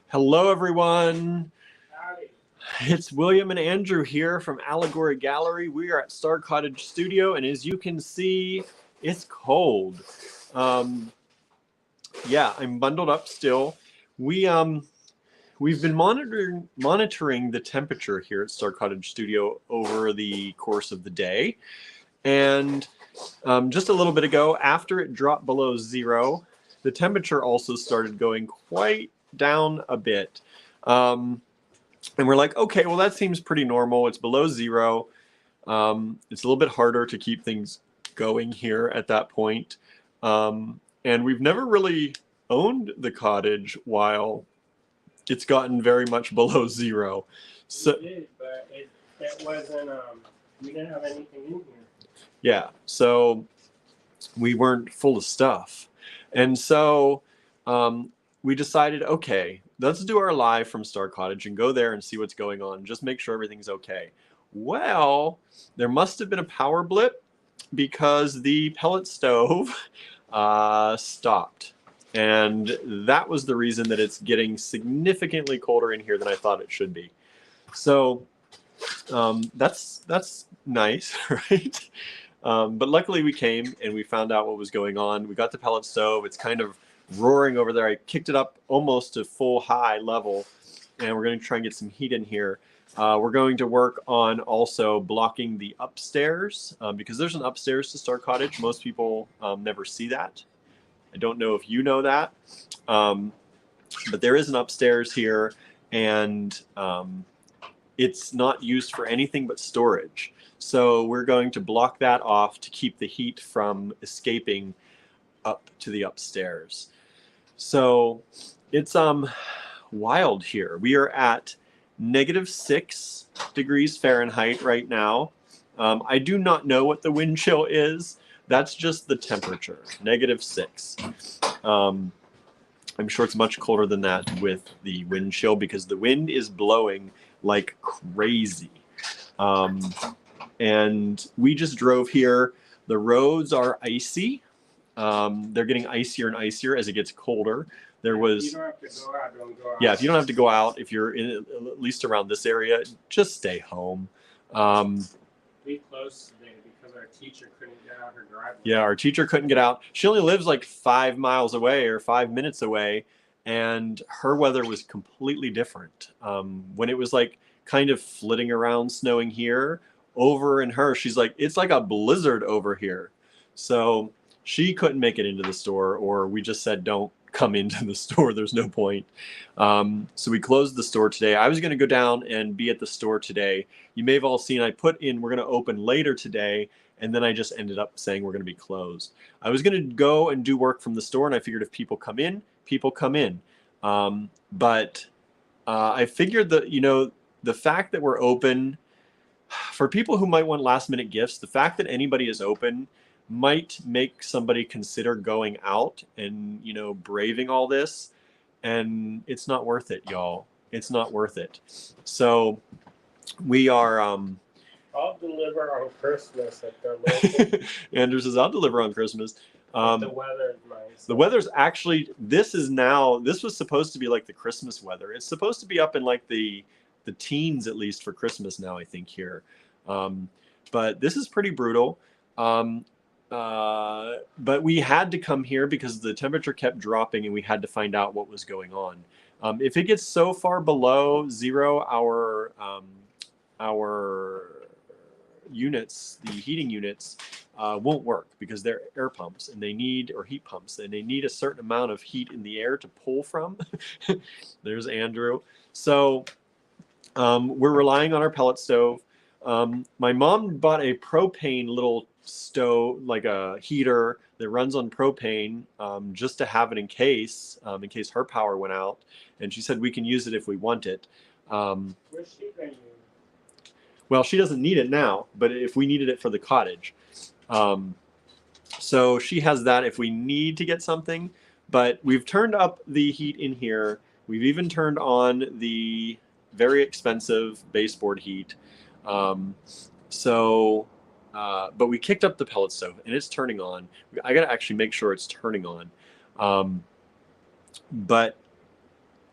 Hello, everyone. Howdy. It's William and Andrew here from Allegory Gallery. We are at Star Cottage Studio, and as you can see, it's cold. Um, yeah, I'm bundled up still. We we've been monitoring the temperature here at Star Cottage Studio over the course of the day, and just a little bit ago, after it dropped below zero, the temperature also started going quite down a bit. Um, and we're like, okay, well, that seems pretty normal. It's below zero. It's a little bit harder to keep things going here at that point. And we've never really owned the cottage while it's gotten very much below zero. We So, did, but it wasn't, we didn't have anything in here. yeah, so we weren't full of stuff. And so we decided, okay, let's do our live from Star Cottage and go there and see what's going on. Just make sure everything's okay. Well, there must have been a power blip because the pellet stove stopped. And that was the reason that it's getting significantly colder in here than I thought it should be. So that's nice, right? But luckily we came and we found out what was going on. We got the pellet stove. It's kind of roaring over there. I kicked it up almost to full high level, and we're going to try and get some heat in here. We're going to work on also blocking the upstairs because there's an upstairs to Star Cottage. Most people never see that. I don't know if you know that, but there is an upstairs here, and it's not used for anything but storage. So we're going to block that off to keep the heat from escaping up to the upstairs. So it's wild here. We are at -6 degrees Fahrenheit right now. I do not know what the wind chill is. That's just the temperature, -6. I'm sure it's much colder than that with the wind chill because the wind is blowing like crazy. And we just drove here. The roads are icy. They're getting icier and icier as it gets colder. There was, If you don't have to go out, don't go out. yeah, if you don't have to go out, if you're in at least around this area, just stay home. We closed today because our teacher couldn't get out her driveway. Yeah, our teacher couldn't get out. She only lives like 5 miles away or 5 minutes away, and her weather was completely different. When it was like kind of flitting around snowing here, over in her, she's like, it's like a blizzard over here. So she couldn't make it into the store, or we just said, don't come into the store. There's no point. So we closed the store today. I was going to go down and be at the store today. You may have all seen I put in, we're going to open later today. And then I just ended up saying we're going to be closed. I was going to go and do work from the store, and I figured if people come in, people come in. But I figured that, the fact that we're open, for people who might want last minute gifts, the fact that anybody is open might make somebody consider going out and, braving all this. And it's not worth it, y'all. It's not worth it. So we are... I'll deliver on Christmas at the local. Andrew says, I'll deliver on Christmas. The weather is nice. The weather's actually, this was supposed to be like the Christmas weather. It's supposed to be up in like the teens at least for Christmas now, I think, here. But this is pretty brutal. But we had to come here because the temperature kept dropping and we had to find out what was going on. If it gets so far below zero, our units, the heating units, won't work because they're air pumps and or heat pumps, and they need a certain amount of heat in the air to pull from. There's Andrew. So we're relying on our pellet stove. My mom bought a propane little stove, like a heater that runs on propane, just to have it in case her power went out. And she said we can use it if we want it. Where's she going to use? Well, she doesn't need it now, but if we needed it for the cottage. So she has that if we need to get something. But we've turned up the heat in here. We've even turned on the very expensive baseboard heat. But we kicked up the pellet stove, and it's turning on. I got to actually make sure it's turning on. But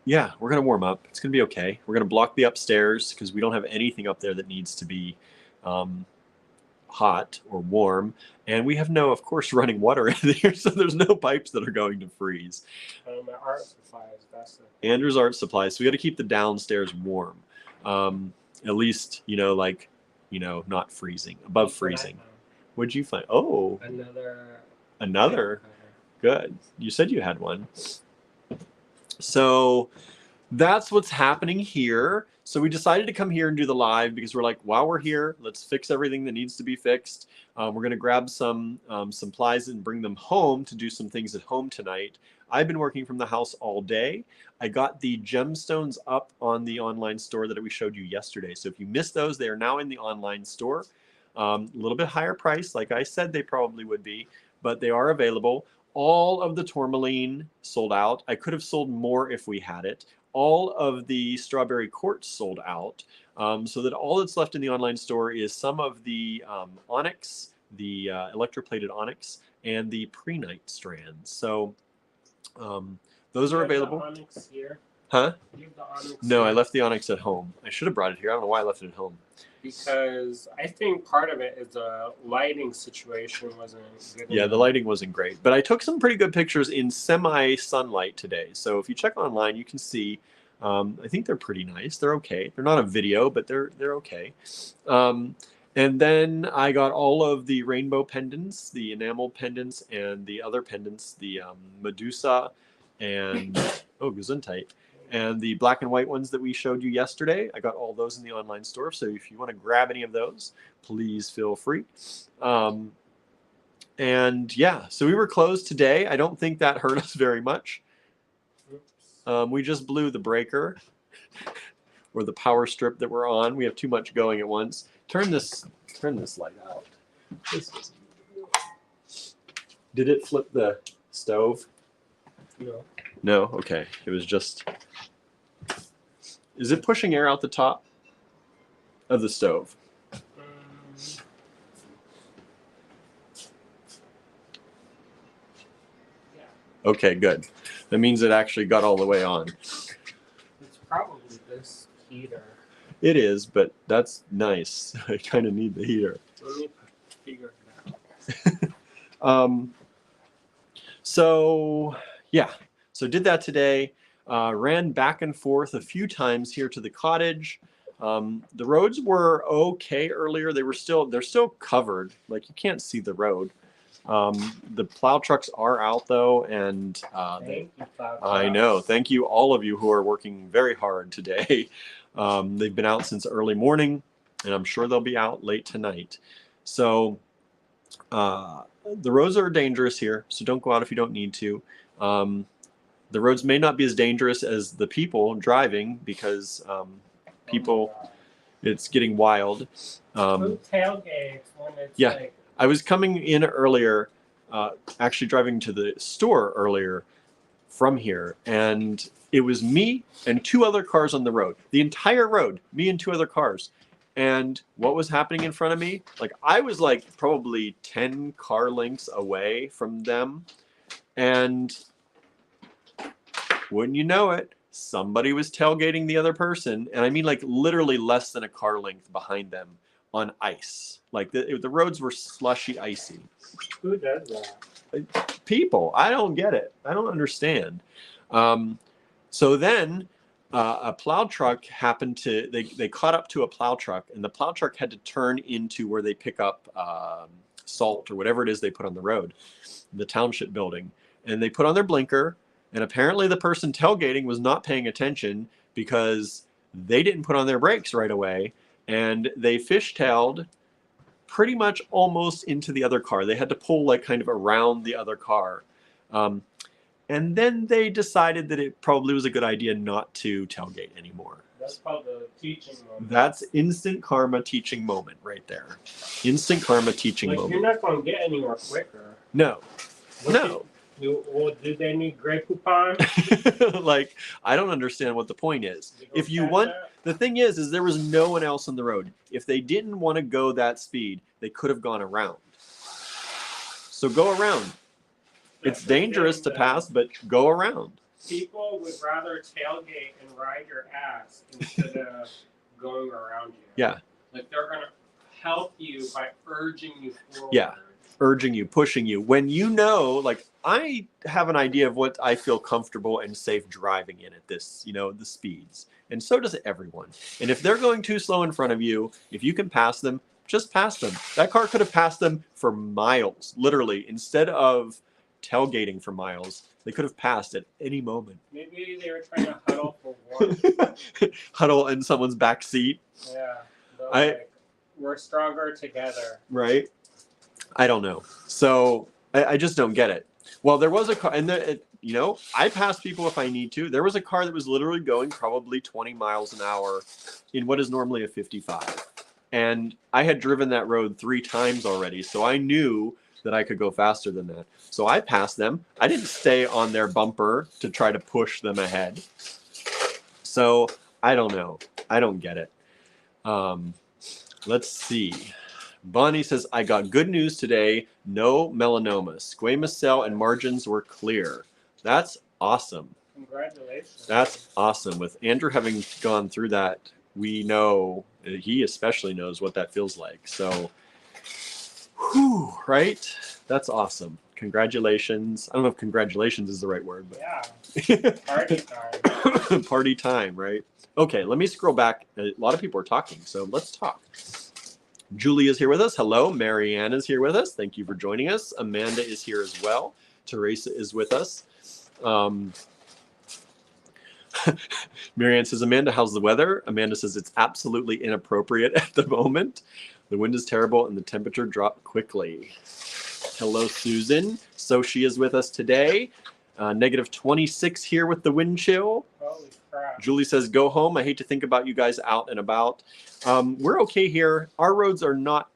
Yeah, we're gonna warm up. It's gonna be okay. We're gonna block the upstairs because we don't have anything up there that needs to be um, hot or warm, and we have no, of course, running water in there, so there's no pipes that are going to freeze. My art supplies. That's the Andrew's art supplies, so we got to keep the downstairs warm, at least like not freezing, above freezing. What'd you find? Oh, another. Good. You said you had one. So that's what's happening here. So we decided to come here and do the live because we're like, while we're here, let's fix everything that needs to be fixed. We're going to grab some supplies and bring them home to do some things at home tonight. I've been working from the house all day. I got the gemstones up on the online store that we showed you yesterday. So if you missed those, they are now in the online store. A little bit higher price, like I said they probably would be, but they are available. All of the tourmaline sold out. I could have sold more if we had it. All of the strawberry quartz sold out. So that all that's left in the online store is some of the onyx, the electroplated onyx, and the prehnite strands. So those are available. The onyx here? Huh? You have the onyx No, here? I left the onyx at home. I should have brought it here. I don't know why I left it at home. Because I think part of it is the lighting situation wasn't good. Yeah, the lighting wasn't great. But I took some pretty good pictures in semi-sunlight today. So if you check online, you can see. I think they're pretty nice. They're okay. They're not a video, but they're okay. And then I got all of the rainbow pendants, the enamel pendants, and the other pendants, the Medusa and Gesundheit. And the black and white ones that we showed you yesterday, I got all those in the online store. So if you want to grab any of those, please feel free. And yeah, so we were closed today. I don't think that hurt us very much. We just blew the breaker or the power strip that we're on. We have too much going at once. Turn this light out. Did it flip the stove? No. No? Okay. It was just... Is it pushing air out the top of the stove? Yeah. Okay, good. That means it actually got all the way on. It's probably this heater. It is, but that's nice. I kind of need the heater. Let me figure it out. So, yeah. So did that today. Ran back and forth a few times here to the cottage. The roads were okay earlier. They're still covered. Like you can't see the road. The plow trucks are out though, and I know. Thank you all of you who are working very hard today. They've been out since early morning, and I'm sure they'll be out late tonight. So the roads are dangerous here, so don't go out if you don't need to. The roads may not be as dangerous as the people driving because it's getting wild. Who tailgates when it's yeah, like... I was coming in earlier, actually driving to the store earlier from here, and it was me and two other cars on the road. The entire road, me and two other cars. And what was happening in front of me? Like I was like probably 10 car lengths away from them, and wouldn't you know it, somebody was tailgating the other person, and I mean like literally less than a car length behind them on ice. Like the roads were slushy, icy. Who does that? People. I don't get it. I don't understand. So then a plow truck happened to, they caught up to a plow truck, and the plow truck had to turn into where they pick up salt or whatever it is they put on the road, the township building. And they put on their blinker, and apparently the person tailgating was not paying attention because they didn't put on their brakes right away, and they fishtailed pretty much almost into the other car. They had to pull like kind of around the other car. And then they decided that it probably was a good idea not to tailgate anymore. That's called the teaching moment. That's instant karma teaching moment right there. Instant karma teaching moment. You're not going to get anywhere quicker. No. No. Did they need Grey Poupon? Like, I don't understand what the point is. If you want, the thing is there was no one else on the road. If they didn't want to go that speed, they could have gone around. So go around. It's dangerous to pass, but go around. People would rather tailgate and ride your ass instead of going around you. Yeah. Like they're gonna help you by urging you forward. Yeah. Urging you, pushing you. When you know, like I have an idea of what I feel comfortable and safe driving in at this, the speeds. And so does everyone. And if they're going too slow in front of you, if you can pass them, just pass them. That car could have passed them for miles, literally. Instead of tailgating for miles, they could have passed at any moment. Maybe they were trying to huddle for warmth. Huddle in someone's back seat. Yeah. Like, we're stronger together. Right? I don't know. So I just don't get it. Well, there was a car, and I pass people if I need to. There was a car that was literally going probably 20 miles an hour in what is normally a 55. And I had driven that road 3 times already, so I knew that I could go faster than that. So I passed them. I didn't stay on their bumper to try to push them ahead. So I don't know. I don't get it. Let's see. Bonnie says, I got good news today. No melanoma. Squamous cell and margins were clear. That's awesome. Congratulations. That's awesome. With Andrew having gone through that, we know, he especially knows what that feels like. So, whew, right? That's awesome. Congratulations. I don't know if congratulations is the right word, but yeah. Party time. Party time, right? Okay, let me scroll back. A lot of people are talking, so let's talk. Julie is here with us. Hello. Marianne is here with us. Thank you for joining us. Amanda is here as well. Teresa is with us. Marianne says, Amanda, how's the weather? Amanda says, it's absolutely inappropriate at the moment. The wind is terrible and the temperature dropped quickly. Hello, Susan. So she is with us today. Negative 26 here with the wind chill. Holy crap. Julie says, go home. I hate to think about you guys out and about. We're okay here. Our roads are not,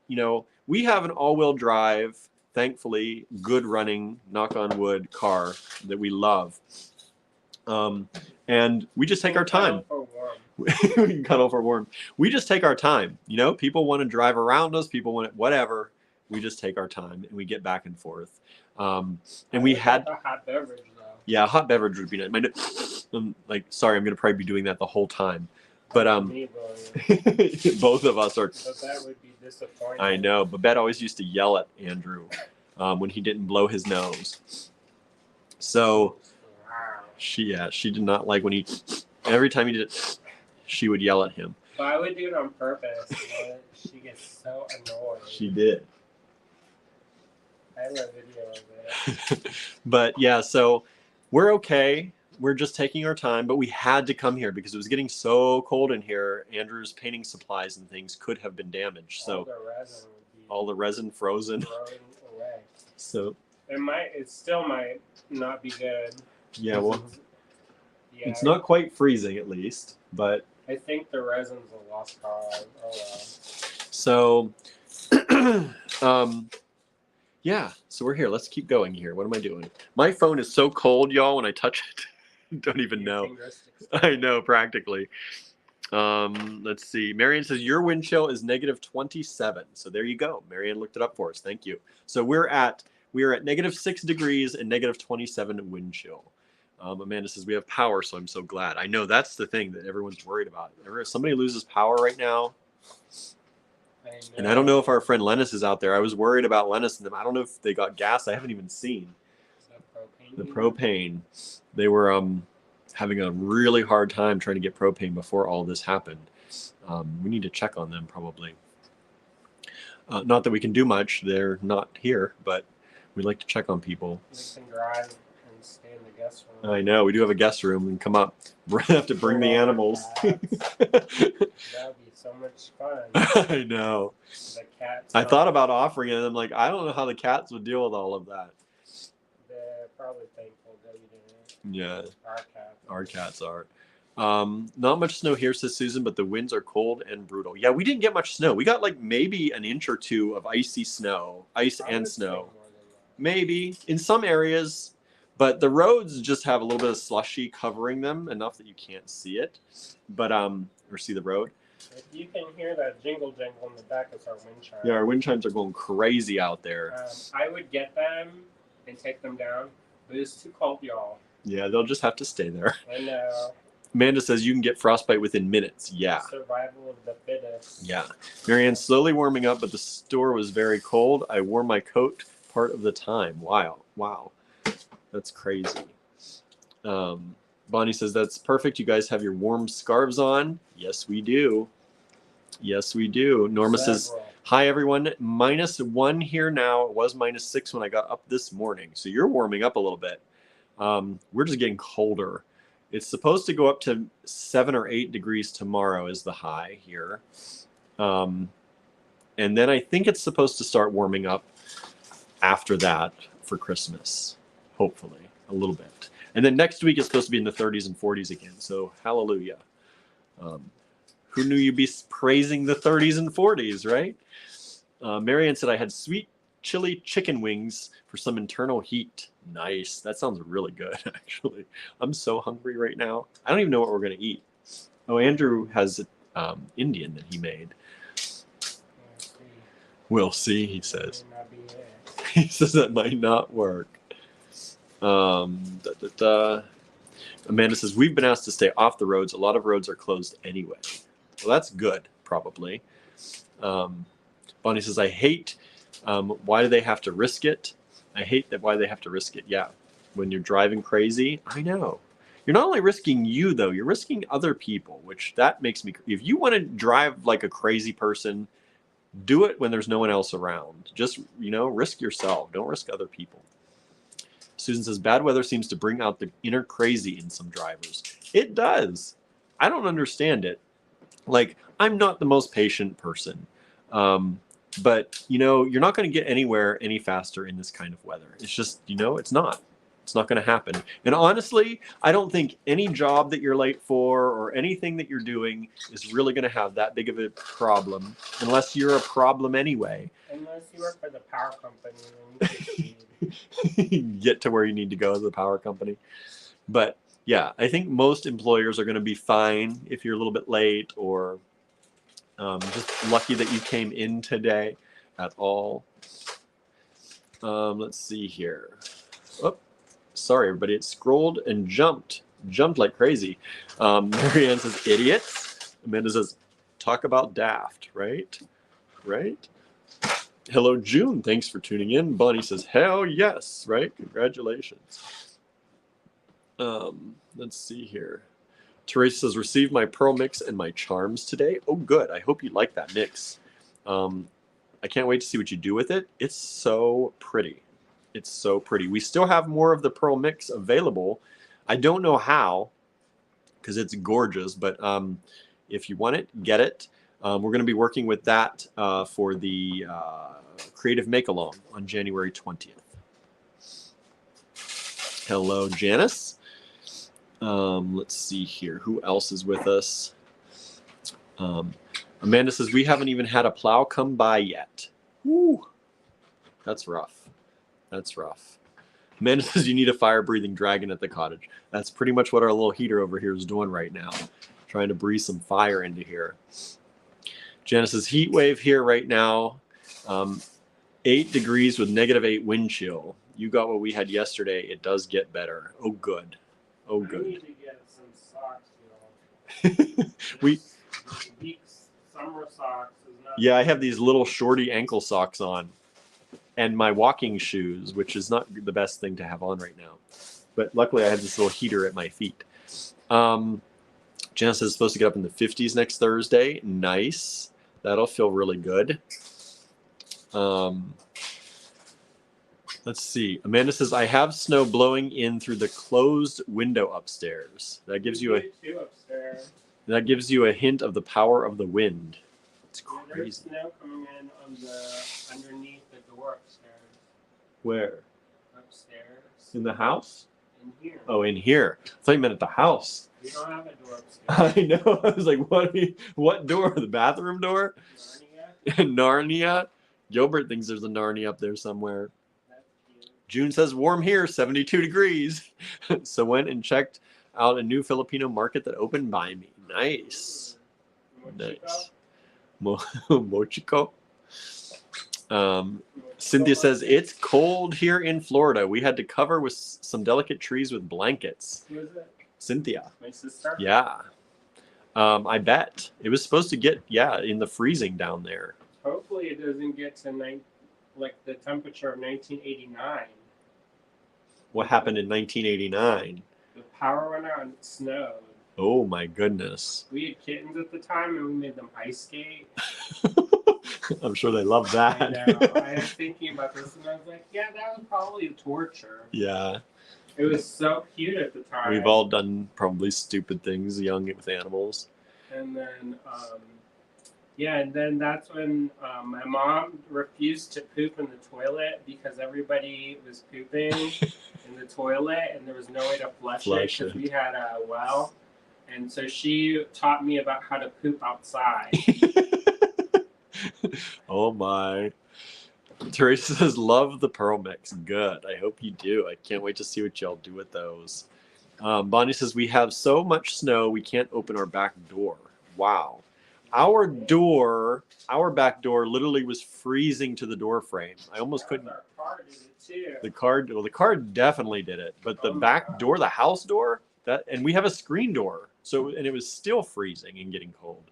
we have an all-wheel drive, thankfully, good running, knock on wood, car that we love. And we just take our time. We can cuddle for warm. We just take our time. People want to drive around us. People want whatever. We just take our time and we get back and forth. And we had a hot beverage, though. Yeah, a hot beverage would be nice. Sorry, I'm gonna probably be doing that the whole time. But both of us are. But that would be disappointing. I know. Babette always used to yell at Andrew when he didn't blow his nose. So she did not like when every time he did it, she would yell at him. But I would do it on purpose. She gets so annoyed. She did. I have a video of it. But yeah, so we're okay. We're just taking our time, but we had to come here because it was getting so cold in here. Andrew's painting supplies and things could have been damaged. So all the resin frozen away. So it still might not be good. Yeah, well, it's not quite freezing at least, but I think the resin's a lost cause. Oh well. So, yeah, so we're here. Let's keep going here. What am I doing? My phone is so cold, y'all, when I touch it. Don't even know. I know, practically. Let's see. Marianne says, your wind chill is negative 27. So there you go. Marianne looked it up for us. Thank you. So we are at negative 6 degrees and negative 27 wind chill. Amanda says, we have power, so I'm so glad. I know that's the thing that everyone's worried about. If somebody loses power right now. And I don't know if our friend Lennis is out there. I was worried about Lennis and them. I don't know if they got gas. I haven't even seen. The propane. They were having a really hard time trying to get propane before all this happened. We need to check on them probably. Not that we can do much. They're not here, but we like to check on people. We can drive and stay in the guest room. I know. We do have a guest room. We can come up. We have to bring the animals. That would be so much fun. I know. The cats. I thought about offering it, and I'm like, I don't know how the cats would deal with all of that. They're probably thankful that you didn't. Yeah. Our cats are. Not much snow here, says Susan, but the winds are cold and brutal. Yeah, we didn't get much snow. We got like maybe an inch or two of icy snow, ice and snow. Maybe in some areas, but the roads just have a little bit of slushy covering them enough that you can't see it, but or see the road. If you can hear that jingle jangle in the back, it's our wind chimes. Yeah, our wind chimes are going crazy out there. I would get them and take them down, but it's too cold, y'all. Yeah, they'll just have to stay there. I know. Amanda says you can get frostbite within minutes. Yeah. Survival of the fittest. Yeah. Marianne's slowly warming up, but the store was very cold. I wore my coat part of the time. Wow. Wow. That's crazy. Bonnie says, that's perfect. You guys have your warm scarves on. Yes, we do. Yes, we do. Norma says, hi, everyone. -1 here now. It was -6 when I got up this morning. So you're warming up a little bit. We're just getting colder. It's supposed to go up to 7 or 8 degrees tomorrow is the high here. And then I think it's supposed to start warming up after that for Christmas, hopefully, a little bit. And then next week it's supposed to be in the 30s and 40s again. So hallelujah. Who knew you'd be praising the 30s and 40s, right? Marianne said I had sweet chili chicken wings for some internal heat. Nice. That sounds really good, actually. I'm so hungry right now. I don't even know what we're going to eat. Oh, Andrew has Indian that he made. We'll see, he says. He says that might not work. Amanda says, we've been asked to stay off the roads. A lot of roads are closed anyway. Well, that's good, probably. Bonnie says, I hate, why do they have to risk it? I hate that why they have to risk it. Yeah, when you're driving crazy, I know. You're not only risking you, though, you're risking other people, which that makes me, if you want to drive like a crazy person, do it when there's no one else around. Just, risk yourself. Don't risk other people. Susan says, bad weather seems to bring out the inner crazy in some drivers. It does. I don't understand it. Like, I'm not the most patient person. But, you're not going to get anywhere any faster in this kind of weather. It's just, it's not. It's not going to happen. And honestly, I don't think any job that you're late for or anything that you're doing is really going to have that big of a problem unless you're a problem anyway. Unless you work for the power company. Get to where you need to go as a power company. But yeah, I think most employers are going to be fine if you're a little bit late or just lucky that you came in today at all. Let's see here. Oh, sorry, everybody. It scrolled and jumped like crazy. Marianne says, idiots. Amanda says, talk about daft, right? Right? Hello, June. Thanks for tuning in. Bonnie says, hell yes, right? Congratulations. Let's see here. Teresa says, received my pearl mix and my charms today. Oh, good. I hope you like that mix. I can't wait to see what you do with it. It's so pretty. It's so pretty. We still have more of the pearl mix available. I don't know how because it's gorgeous, but if you want it, get it. We're going to be working with that for the Creative Make-Along on January 20th. Hello, Janice. Let's see here. Who else is with us? Amanda says, we haven't even had a plow come by yet. Woo. That's rough. That's rough. Amanda says, you need a fire-breathing dragon at the cottage. That's pretty much what our little heater over here is doing right now. Trying to breathe some fire into here. Janice's heat wave here right now. 8 degrees with -8 wind chill. You got what we had yesterday. It does get better. Oh, good. Oh, good. I need to get some socks, summer socks. Yeah, I have these little shorty ankle socks on. And my walking shoes, which is not the best thing to have on right now. But luckily I have this little heater at my feet. Janice is supposed to get up in the 50s next Thursday. Nice. That'll feel really good. Let's see. Amanda says, I have snow blowing in through the closed window upstairs. That gives you a hint of the power of the wind. It's crazy. There's snow coming in underneath the door upstairs. Where? Upstairs. In the house? In here. Oh, in here. I thought you meant at the house. We don't have a door upstairs. I know. I was like, what door? The bathroom door? Narnia. Narnia? Gilbert thinks there's a Narnia up there somewhere. That's cute. June says, warm here, 72 degrees. So went and checked out a new Filipino market that opened by me. Nice. Mochiko? Nice. Mochiko. Cynthia says, it's cold here in Florida. We had to cover with some delicate trees with blankets. Who is it? Cynthia. My sister? Yeah. I bet. It was supposed to get, in the freezing down there. Hopefully it doesn't get to like the temperature of 1989. What happened in 1989? The power went out and it snowed. Oh my goodness. We had kittens at the time and we made them ice skate. I'm sure they love that. I know. I was thinking about this and I was like, yeah, that was probably torture. Yeah. It was so cute at the time. We've all done probably stupid things young with animals. And then, and then that's when my mom refused to poop in the toilet because everybody was pooping in the toilet and there was no way to flush it because we had a well. And so she taught me about how to poop outside. Oh my. Teresa says, love the Pearl Mix. Good. I hope you do. I can't wait to see what y'all do with those. Bonnie says, we have so much snow we can't open our back door. Wow. Our back door literally was freezing to the door frame. I almost couldn't. Our car did it too. The car definitely did it. But the back door, the house door, and we have a screen door. And it was still freezing and getting cold.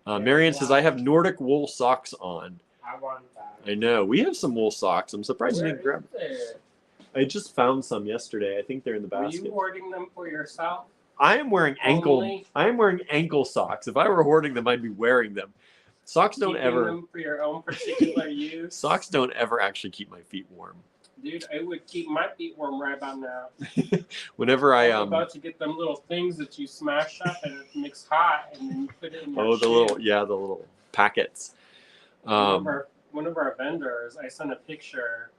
Marianne says, I have Nordic wool socks on. I want that. I know. We have some wool socks. I'm surprised you didn't grab them. I just found some yesterday. I think they're in the basket. Were you hoarding them for yourself? I am wearing ankle socks. If I were hoarding them, I'd be wearing them. Socks don't ever. Them for your own particular use. Socks don't ever actually keep my feet warm. Dude, I would keep my feet warm right about now. Whenever I'm about to get them little things that you smash up and it makes hot, and then you put it in your the little packets. One of our vendors, I sent a picture,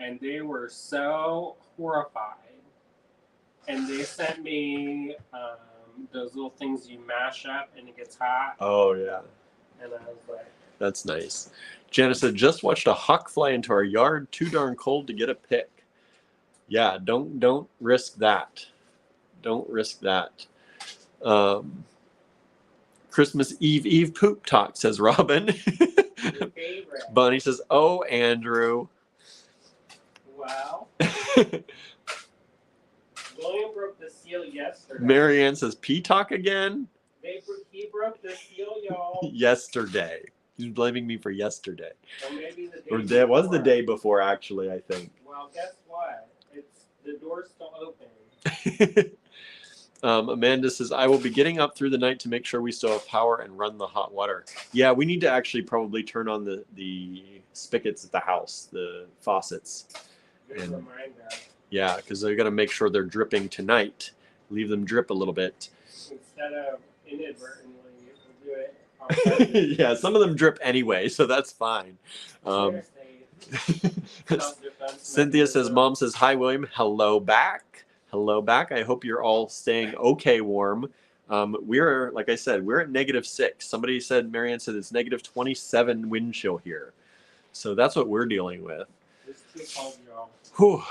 and they were so horrified. And they sent me those little things you mash up and it gets hot. Oh yeah. And I was like, that's nice. Janice said, just watched a hawk fly into our yard. Too darn cold to get a pick. Yeah, don't risk that. Don't risk that. Christmas Eve poop talk, says Robin. your favorite. Bonnie says, oh, Andrew. Wow. William broke the seal yesterday. Marianne says, P talk again? He broke the seal, y'all. Yesterday. He's blaming me for yesterday. Or maybe the day Or that was the day before, actually, I think. Well, guess what? The door's still open. Amanda says, I will be getting up through the night to make sure we still have power and run the hot water. Yeah, we need to actually probably turn on the spigots at the house, the faucets. Good reminder. Yeah, because they're going to make sure they're dripping tonight. Leave them drip a little bit. Instead of inadvertently, we'll do it. Yeah, some of them drip anyway, so that's fine. Cynthia says, Mom says, hi, William. Hello back. Hello back. I hope you're all staying okay warm. We're, like I said, we're at -6. Somebody said, Marianne said, it's -27 wind chill here. So that's what we're dealing with. It's too cold, y'all. Whew.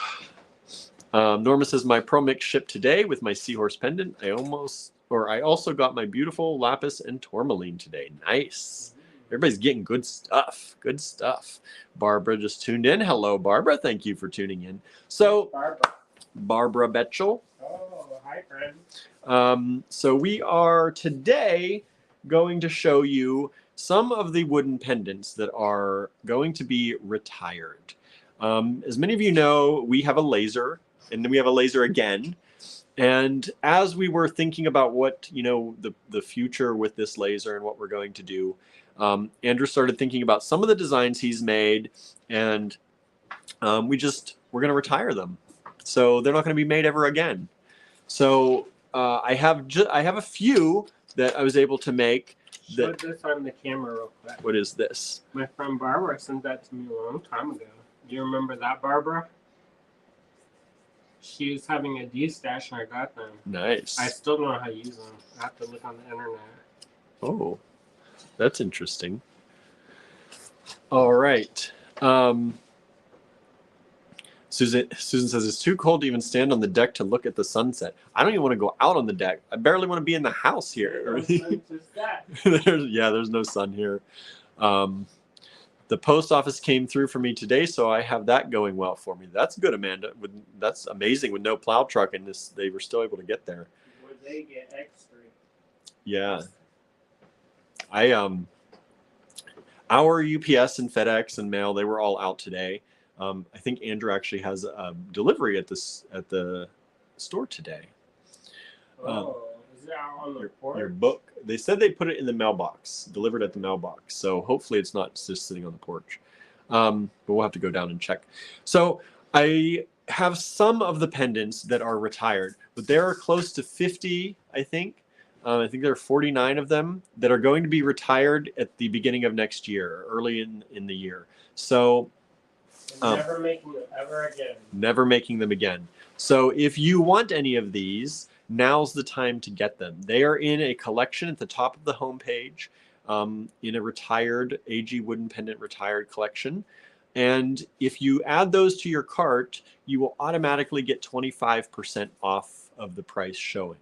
Norma says, my Pro Mix shipped today with my seahorse pendant. I also got my beautiful lapis and tourmaline today. Nice. Everybody's getting good stuff. Good stuff. Barbara just tuned in. Hello, Barbara. Thank you for tuning in. So, Barbara Betchel. Oh, hi, friend. So we are today going to show you some of the wooden pendants that are going to be retired. As many of you know, we have a laser, and then we have a laser again. And as we were thinking about what, the future with this laser and what we're going to do, Andrew started thinking about some of the designs he's made, and we're going to retire them. So they're not going to be made ever again. So I have a few that I was able to make. Show this on the camera real quick. What is this? My friend Barbara sent that to me a long time ago. Do you remember that, Barbara? She was having a D-stash and I got them. Nice. I still don't know how to use them. I have to look on the internet. Oh, that's interesting. All right. Susan says, it's too cold to even stand on the deck to look at the sunset. I don't even want to go out on the deck. I barely want to be in the house here. There's there's no sun here. The post office came through for me today, so I have that going well for me. That's good, Amanda. That's amazing. With no plow truck in this, they were still able to get there. Would they get extra? Yeah. Our UPS and FedEx and mail, they were all out today. I think Andrew actually has a delivery at the store today. Is it out on the porch? Your book. They said they put it in the mailbox, delivered at the mailbox. So hopefully it's not just sitting on the porch. But we'll have to go down and check. So I have some of the pendants that are retired, but there are close to 50, I think. I think there are 49 of them that are going to be retired at the beginning of next year, early in the year. So never making them ever again. Never making them again. So if you want any of these, now's the time to get them. They are in a collection at the top of the homepage, in a retired AG Wooden Pendant retired collection. And if you add those to your cart, you will automatically get 25% off of the price showing.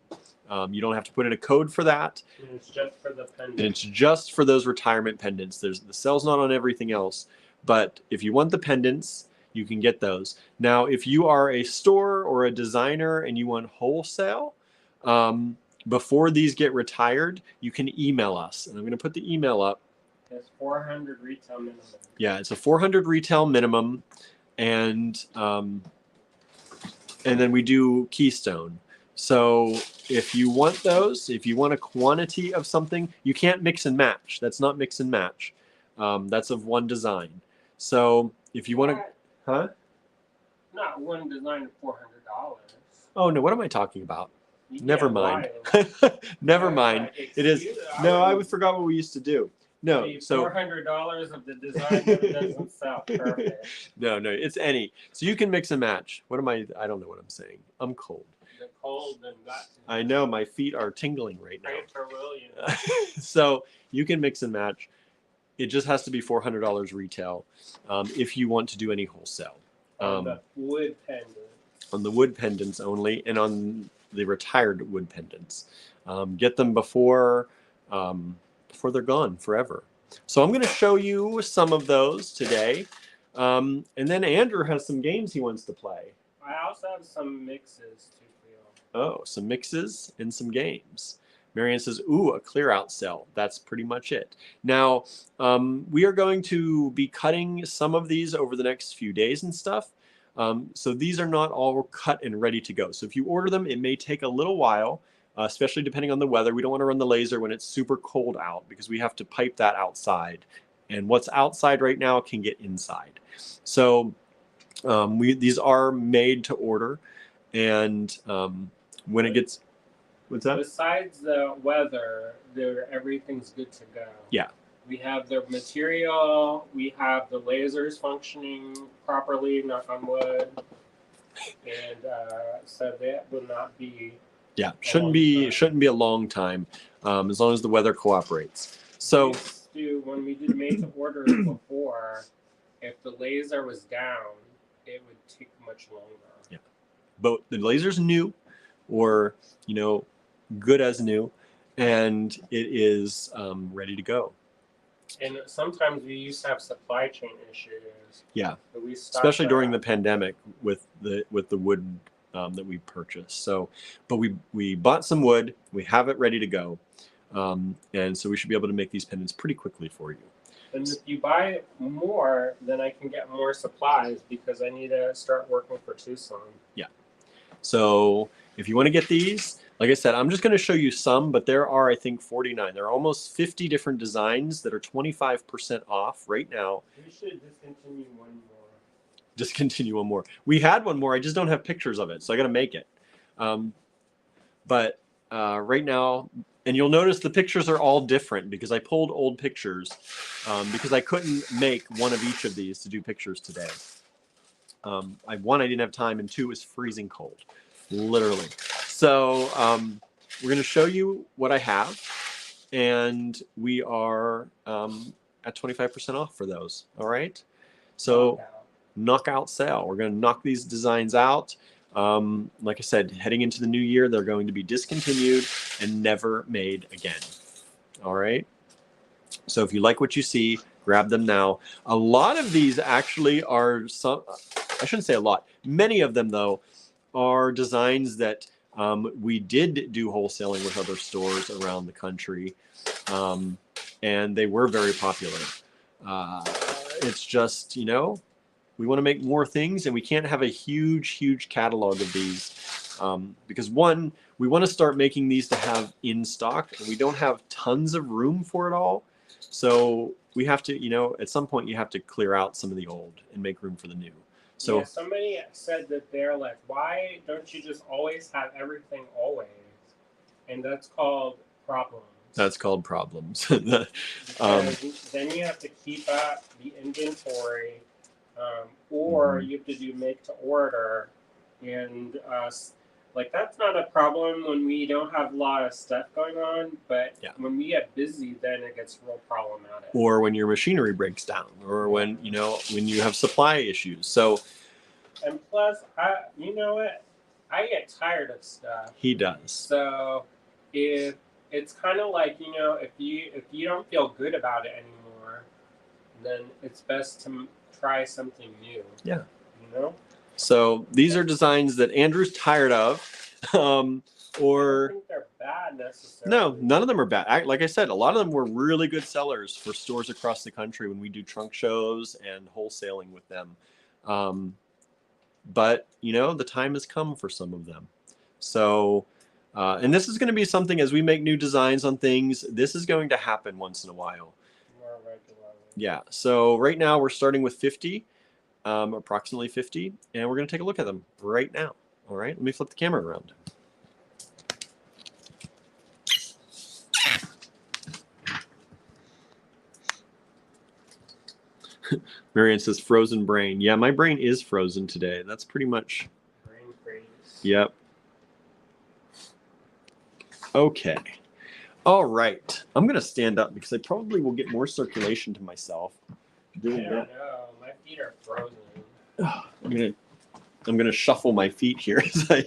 You don't have to put in a code for that. And it's just for the pendant. And it's just for those retirement pendants. The sale's not on everything else. But if you want the pendants, you can get those. Now, if you are a store or a designer and you want wholesale, before these get retired, you can email us. And I'm going to put the email up. It's 400 retail minimum. Yeah, it's a 400 retail minimum. And then we do Keystone. So if you want those, if you want a quantity of something, you can't mix and match. That's not mix and match. That's of one design. So if you want to, huh? Not one design of $400. Oh no, what am I talking about? You Never can't mind. lie. Never mind. It is. No, I forgot what we used to do. No, so $400 of the design that doesn't sell. Perfect. No, it's any. So you can mix and match. What am I? I don't know what I'm saying. I'm cold. The cold and got. I know my feet are tingling right now. Great for William. So you can mix and match. It just has to be $400 retail if you want to do any wholesale. On the wood pendants. On the wood pendants only, and on the retired wood pendants. Get them before they're gone forever. So I'm going to show you some of those today. And then Andrew has some games he wants to play. I also have some mixes too for you. Oh, some mixes and some games. Marianne says, ooh, a clear out sale. That's pretty much it. Now, we are going to be cutting some of these over the next few days and stuff. So these are not all cut and ready to go. So if you order them, it may take a little while, especially depending on the weather. We don't want to run the laser when it's super cold out because we have to pipe that outside. And what's outside right now can get inside. So these are made to order. And when it gets... What's that? Besides the weather, everything's good to go. Yeah. We have the material, we have the lasers functioning properly, knock on wood. And so that will not be... Yeah, shouldn't be a long time, as long as the weather cooperates. So when we did made to order before, if the laser was down, it would take much longer. Yeah. But the laser's new, or good as new, and it is ready to go. And sometimes we used to have supply chain issues. Yeah, but we especially during the pandemic with the wood that we purchased. So, but we bought some wood. We have it ready to go, and so we should be able to make these pendants pretty quickly for you. And if you buy more, then I can get more supplies because I need to start working for Tucson. Yeah. So if you want to get these, like I said, I'm just going to show you some, but there are, I think, 49. There are almost 50 different designs that are 25% off right now. We should discontinue one more. Discontinue one more. We had one more. I just don't have pictures of it, so I got to make it. But right now, and you'll notice the pictures are all different because I pulled old pictures because I couldn't make one of each of these to do pictures today. One, I didn't have time, and two, it was freezing cold, literally. So we're going to show you what I have, and we are at 25% off for those. All right. So knockout sale. We're going to knock these designs out. Like I said, heading into the new year, they're going to be discontinued and never made again. All right. So if you like what you see, grab them now. A lot of these actually are some, I shouldn't say a lot. Many of them, though, are designs that we did do wholesaling with other stores around the country, and they were very popular. It's just, you know, we want to make more things, and we can't have a huge catalog of these because, one, we want to start making these to have in stock, and we don't have tons of room for it all. So we have to, you know, at some point you have to clear out some of the old and make room for the new. So yeah, somebody said that they're like, why don't you just always have everything always? And that's called problems. That's called problems. Because then you have to keep up the inventory, or you have to do make to order, and like that's not a problem when we don't have a lot of stuff going on, but when we get busy, then it gets real problematic. Or when your machinery breaks down, or when when you have supply issues. So, and plus, you know what, I get tired of stuff. He does. So if it's kind of like, you know, if you don't feel good about it anymore, then it's best to try something new. Yeah. You know. So these are designs that Andrew's tired of, or I don't think they're bad necessarily. No, none of them are bad. Like I said, a lot of them were really good sellers for stores across the country when we do trunk shows and wholesaling with them. But you know, the time has come for some of them. So, and this is going to be something as we make new designs on things. This is going to happen once in a while. More regularly. Yeah. So right now we're starting with 50. Approximately 50, and we're going to take a look at them right now. All right, let me flip the camera around. Marianne says frozen brain. Yeah, my brain is frozen today. That's pretty much. Brain freeze. Yep. Okay. All right. I'm going to stand up because I probably will get more circulation to myself doing that. I don't know. My feet are frozen. I'm gonna shuffle my feet here as I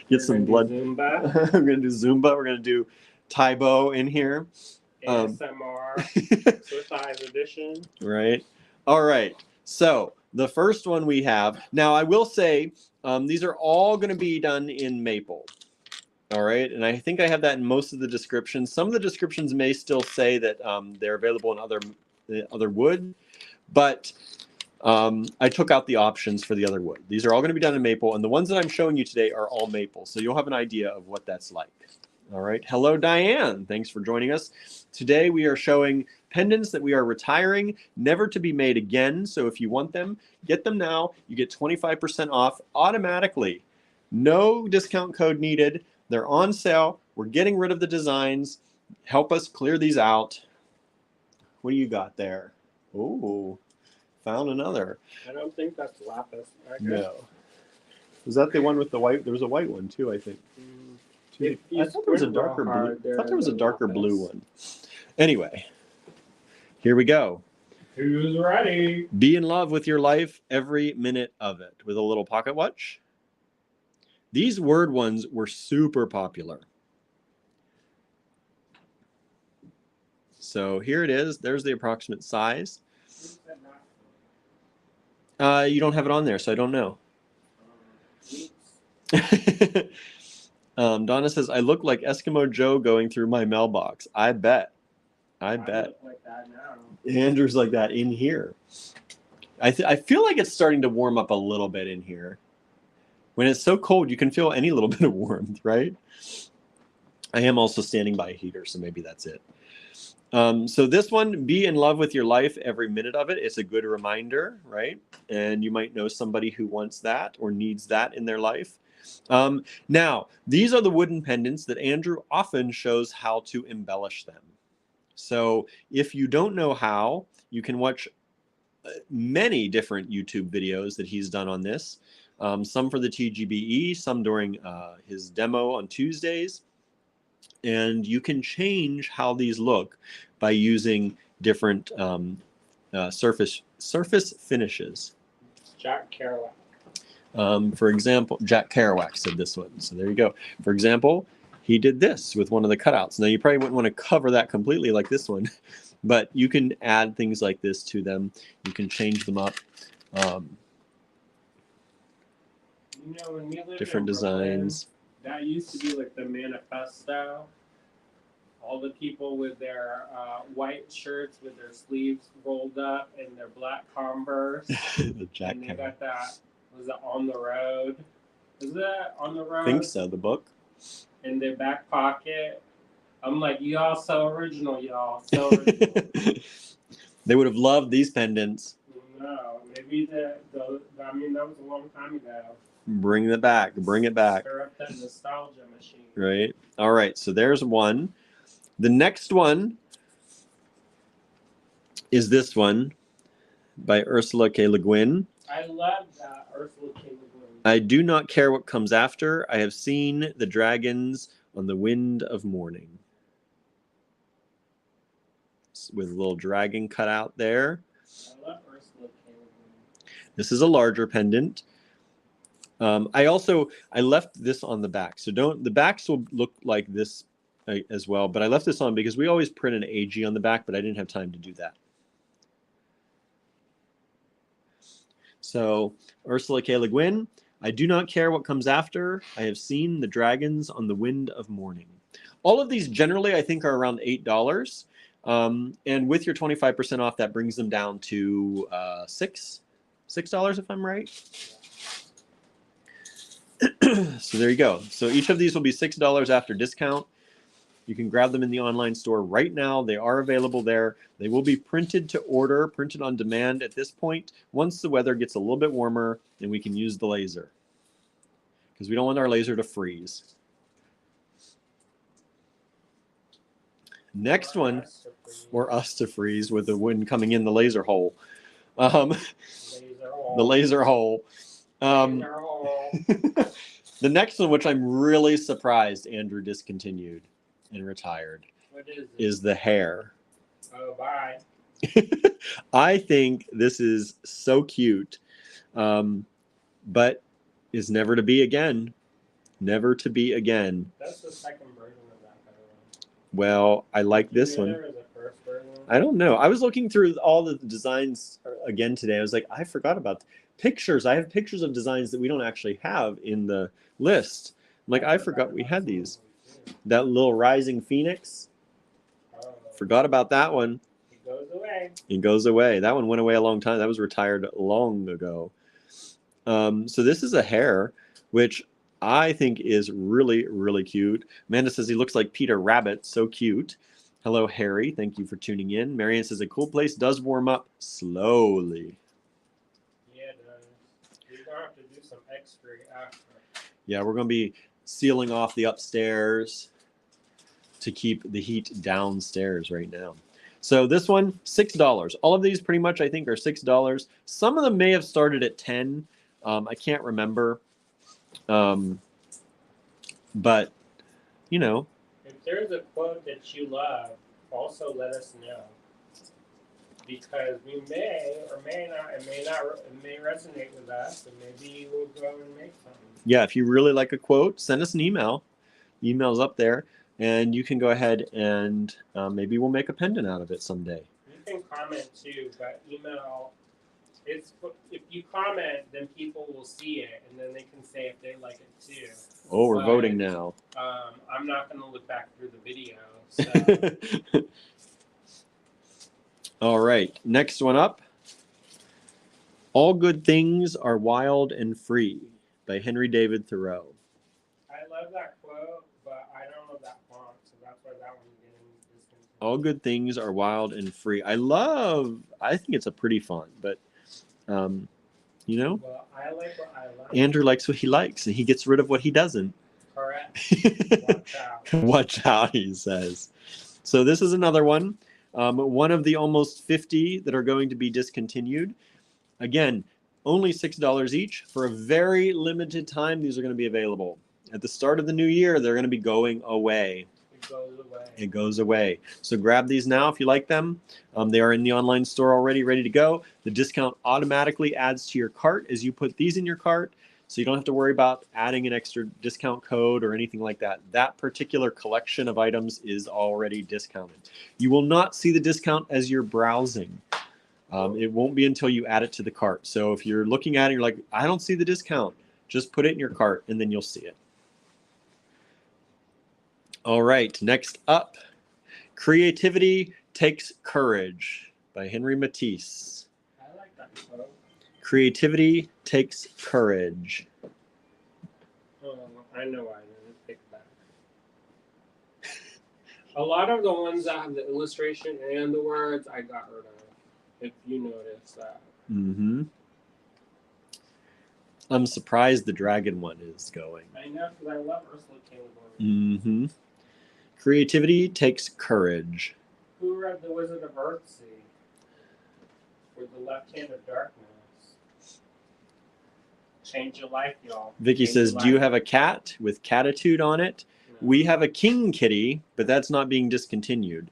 get some blood. Zumba. I'm gonna do Zumba. We're gonna do Taibo in here. ASMR. Swiss Eyes edition. Right. All right. So the first one we have now, I will say these are all going to be done in maple. All right, and I think I have that in most of the descriptions. Some of the descriptions may still say that they're available in other wood, but I took out the options for the other wood. These are all going to be done in maple, and the ones that I'm showing you today are all maple, so you'll have an idea of what that's like. All right. Hello, Diane. Thanks for joining us. Today we are showing pendants that we are retiring, never to be made again. So if you want them, get them now. You get 25% off automatically. No discount code needed. They're on sale. We're getting rid of the designs. Help us clear these out. What do you got there? Oh. Found another. I don't think that's lapis. Okay. No. Was that the one with the white? There was a white one too, I think. I thought there was a darker blue. I thought there was a darker blue one. Anyway, here we go. Who's ready? Be in love with your life every minute of it with a little pocket watch. These word ones were super popular. So here it is. There's the approximate size. You don't have it on there, so I don't know. Donna says, I look like Eskimo Joe going through my mailbox. I bet. I bet. Look like that now. Andrew's like that in here. I feel like it's starting to warm up a little bit in here. When it's so cold, you can feel any little bit of warmth, right? I am also standing by a heater, so maybe that's it. So this one, be in love with your life every minute of it. It's a good reminder, right? And you might know somebody who wants that or needs that in their life. Now, these are the wooden pendants that Andrew often shows how to embellish them. So if you don't know how, you can watch many different YouTube videos that he's done on this. Some for the TGBE, some during his demo on Tuesdays. And you can change how these look by using different surface finishes. Jack Kerouac. For example, Jack Kerouac said this one. So there you go. For example, he did this with one of the cutouts. Now you probably wouldn't want to cover that completely like this one, but you can add things like this to them. You can change them up. You know, when we lived Different in Brooklyn, designs. that used to be like the manifesto. All the people with their white shirts with their sleeves rolled up and their black Converse. The Jack And they Hammer. got that, was it On the Road? Is that On the Road? I think so, the book. In their back pocket. I'm like, y'all so original, y'all. So original. They would have loved these pendants. No, maybe I mean, that was a long time ago. Bring it back. Bring it back. Stir up that nostalgia machine. Right. All right. So there's one. The next one is this one by Ursula K. Le Guin. I love that Ursula K. Le Guin. I do not care what comes after. I have seen the dragons on the wind of morning. With a little dragon cut out there. I love Ursula K. Le Guin. This is a larger pendant. I left this on the back. So the backs will look like this as well, but I left this on because we always print an AG on the back, but I didn't have time to do that. So Ursula K. Le Guin, I do not care what comes after. I have seen the dragons on the wind of morning. All of these generally I think are around $8. And with your 25% off, that brings them down to $6 if I'm right. So there you go. So each of these will be $6 after discount. You can grab them in the online store right now. They are available there. They will be printed to order, printed on demand at this point. Once the weather gets a little bit warmer, then we can use the laser, because we don't want our laser to freeze. Next one, or us to freeze with the wind coming in the laser hole. The laser hole. The next one, which I'm really surprised Andrew discontinued and retired, is the hair. Oh, bye. I think this is so cute, but is never to be again. Never to be again. That's the second version of that, by the way. Well, I like this one. There was a first version. I don't know. I was looking through all the designs again today. I was like, I forgot about pictures. I have pictures of designs that we don't actually have in the list. I'm like, I forgot we had these. That little rising phoenix. Forgot about that one. It goes away. It goes away. That one went away a long time. That was retired long ago. So this is a hair, which I think is really, really cute. Amanda says he looks like Peter Rabbit. So cute. Hello, Harry. Thank you for tuning in. Marianne says a cool place does warm up slowly. Yeah, it does. You're going to have to do some X-ray after. Yeah, we're going to be sealing off the upstairs to keep the heat downstairs right now. So this one, $6. All of these pretty much I think are $6. Some of them may have started at $10. I can't remember. But, you know. If there's a quote that you love, also let us know. Because we may or may not, it may resonate with us, and maybe we'll go and make something. Yeah, if you really like a quote, send us an email. Email's up there, and you can go ahead and maybe we'll make a pendant out of it someday. You can comment too, but email. If you comment, then people will see it, and then they can say if they like it too. Oh, we're voting now. I'm not going to look back through the video. So. All right, next one up. All Good Things Are Wild and Free by Henry David Thoreau. I love that quote, but I don't know that font, so that's why that one's getting discontinued. All good things are wild and free. I think it's a pretty font, but you know, well, I like what I like. Andrew likes what he likes, and he gets rid of what he doesn't. Correct. Watch out. Watch out, he says. So this is another one. One of the almost 50 that are going to be discontinued. Again, only $6 each. For a very limited time, these are going to be available. At the start of the new year, they're going to be going away. It goes away. It goes away. So grab these now if you like them. They are in the online store already, ready to go. The discount automatically adds to your cart as you put these in your cart. So you don't have to worry about adding an extra discount code or anything like that. That particular collection of items is already discounted. You will not see the discount as you're browsing. It won't be until you add it to the cart. So if you're looking at it, you're like, I don't see the discount. Just put it in your cart and then you'll see it. All right, next up, Creativity Takes Courage by Henry Matisse. I like that quote. Creativity takes courage. Oh, I know why I didn't pick that. A lot of the ones that have the illustration and the words, I got rid of. If you notice that. Mm-hmm. I'm surprised the dragon one is going. I know, because I love Ursula K. Le Guin. Mm-hmm. Creativity takes courage. Who read The Wizard of Earthsea? With the left hand of darkness. Change your life, y'all. Vicky Change says, your do you life. have a cat with catitude on it? No. We have a king kitty, but that's not being discontinued.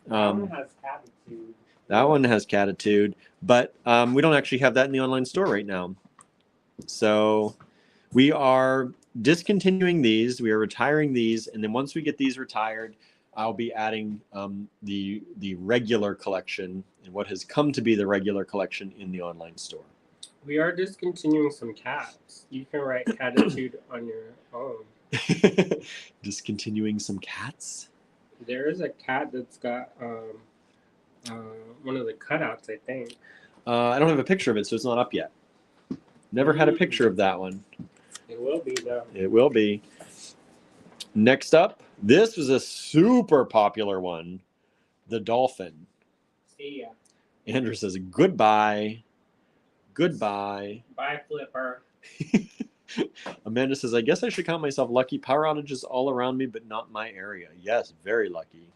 That one has attitude. That one has catitude, but we don't actually have that in the online store right now. So we are discontinuing these. We are retiring these, and then once we get these retired, I'll be adding the regular collection and what has come to be the regular collection in the online store. We are discontinuing some cats. You can write catitude on your own. Discontinuing some cats? There is a cat that's got one of the cutouts, I think. I don't have a picture of it, so it's not up yet. Never had a picture of that one. It will be, though. It will be. Next up, this was a super popular one, the dolphin. See ya. Andrew says, goodbye. Goodbye. Bye, Flipper. Amanda says, I guess I should count myself lucky. Power outages all around me, but not my area. Yes, very lucky.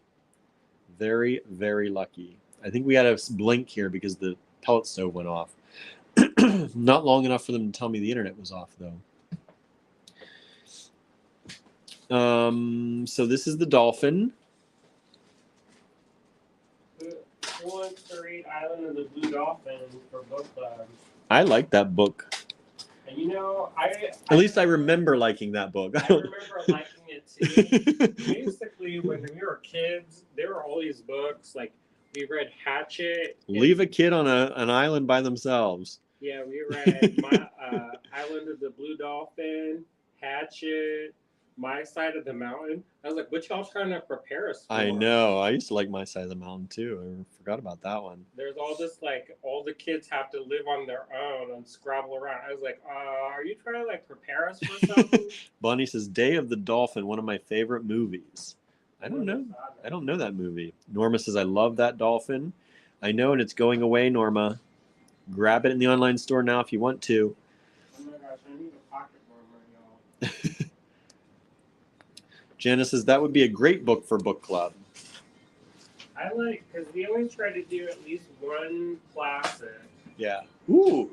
Very, very lucky. I think we had a blink here because the pellet stove went off. Not long enough for them to tell me the internet was off, though. So this is the dolphin. Who wants to read Island of the Blue Dolphin for book club? I like that book. And you know, At least I remember liking that book. I remember liking it too. Basically, when we were kids, there were all these books. Like, we read Hatchet. Leave a kid on an island by themselves. Yeah, we read Island of the Blue Dolphin, Hatchet, My Side of the Mountain. I was like, what y'all trying to prepare us for? I know. I used to like My Side of the Mountain too. I forgot about that one. There's all this, like, all the kids have to live on their own and scrabble around. I was like, are you trying to, like, prepare us for something? Bonnie says, Day of the Dolphin, one of my favorite movies. I don't know. I don't know that movie. Norma says, I love that dolphin. I know, and it's going away, Norma. Grab it in the online store now if you want to. Oh my gosh, I need a pocket warmer, y'all. Janice says, that would be a great book for book club. I like, because we always try to do at least one classic. Yeah. Ooh.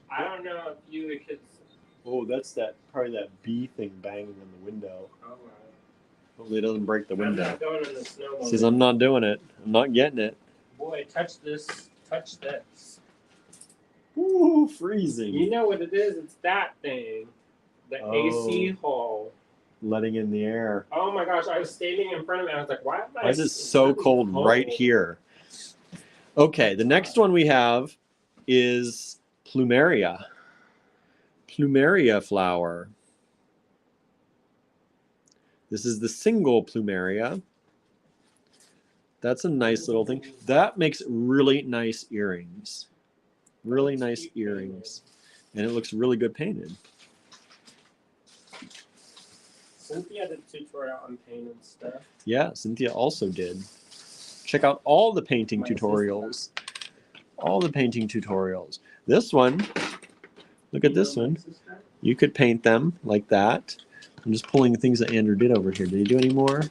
I don't know if you could. Oh, that's probably that bee thing banging on the window. Oh my. Hopefully it doesn't break the I'm window. not going in the snow. Says, I'm not doing it. I'm not getting it. Boy, touch this. Touch this. Ooh, freezing. You know what it is? It's that thing. The AC hole. Letting in the air. Oh my gosh, I was standing in front of it. I was like, why is it so cold right here? Okay, the next one we have is Plumeria. Plumeria flower. This is the single Plumeria. That's a nice little thing. That makes really nice earrings. Really nice earrings. And it looks really good painted. Cynthia did a tutorial on paint and stuff. Yeah, Cynthia also did. Check out all the painting tutorials. All the painting tutorials. This one, look at this one. You could paint them like that. I'm just pulling things that Andrew did over here. Did he do any more?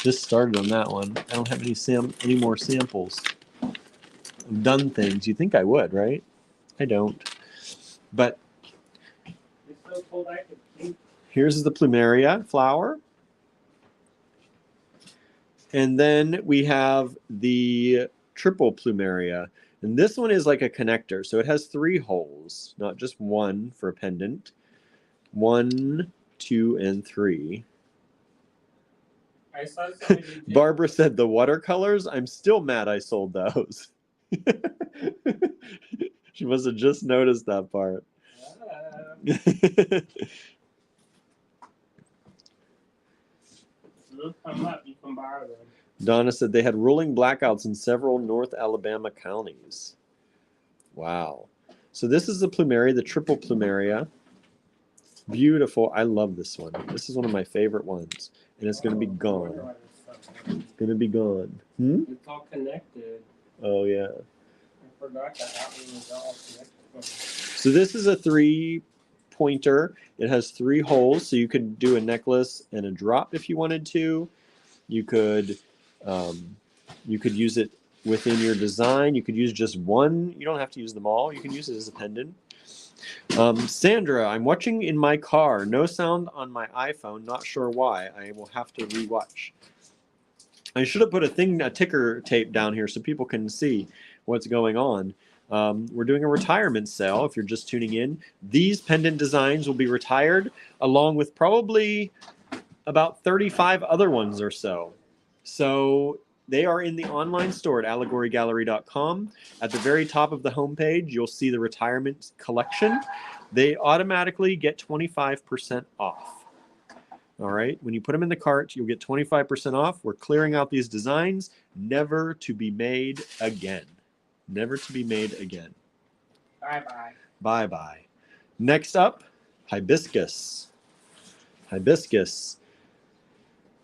This started on that one. I don't have any more samples. I've done things. You think I would, right? I don't. But It's so cold I could paint. Here's the Plumeria flower. And then we have the triple Plumeria. And this one is like a connector. So it has 3 holes, not just one for a pendant. 1, 2, and 3. I saw somebody do. Barbara said the watercolors, I'm still mad I sold those. She must have just noticed that part. They'll come up. You can borrow them. Donna said they had rolling blackouts in several North Alabama counties. Wow. So this is the plumeria, the triple plumeria. Beautiful. I love this one. This is one of my favorite ones. And it's going to be gone. It's going to be gone. It's all connected. Oh, yeah. I forgot that one was all connected. So this is a 3-pointer. It has 3 holes, so you could do a necklace and a drop if you wanted to. You could use it within your design. You could use just one. You don't have to use them all. You can use it as a pendant. Sandra, I'm watching in my car. No sound on my iPhone. Not sure why. I will have to rewatch. I should have put a ticker tape down here so people can see what's going on. We're doing a retirement sale. If you're just tuning in, these pendant designs will be retired along with probably about 35 other ones or so. So they are in the online store at allegorygallery.com. At the very top of the homepage, you'll see the retirement collection. They automatically get 25% off. All right. When you put them in the cart, you'll get 25% off. We're clearing out these designs, never to be made again. Never to be made again. Bye-bye. Bye-bye. Next up, hibiscus. Hibiscus.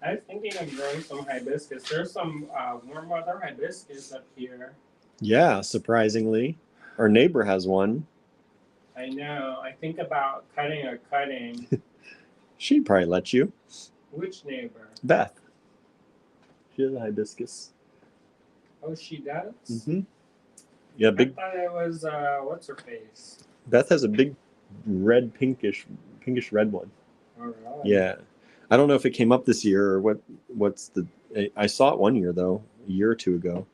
I was thinking of growing some hibiscus. There's some warm weather hibiscus up here. Yeah, surprisingly. Our neighbor has one. I know. I think about cutting. She'd probably let you. Which neighbor? Beth. She has a hibiscus. Oh, she does? Mm-hmm. Yeah, big. I thought it was, what's her face? Beth has a big red, pinkish red one. All right. Yeah. I don't know if it came up this year or what's the... I saw it one year, though, a year or 2 ago.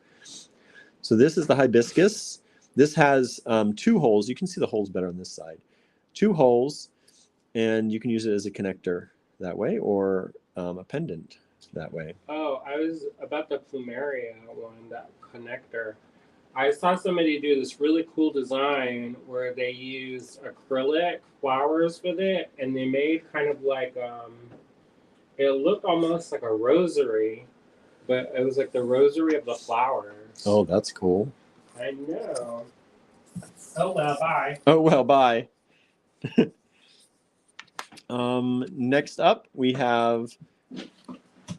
So this is the hibiscus. This has 2 holes. You can see the holes better on this side. 2 holes, and you can use it as a connector that way or a pendant that way. Oh, I was about the plumeria one, that connector. I saw somebody do this really cool design where they used acrylic flowers with it, and they made kind of like it looked almost like a rosary, but it was like the rosary of the flowers. Oh, that's cool. I know. Oh well, bye. Oh well, bye. Next up, we have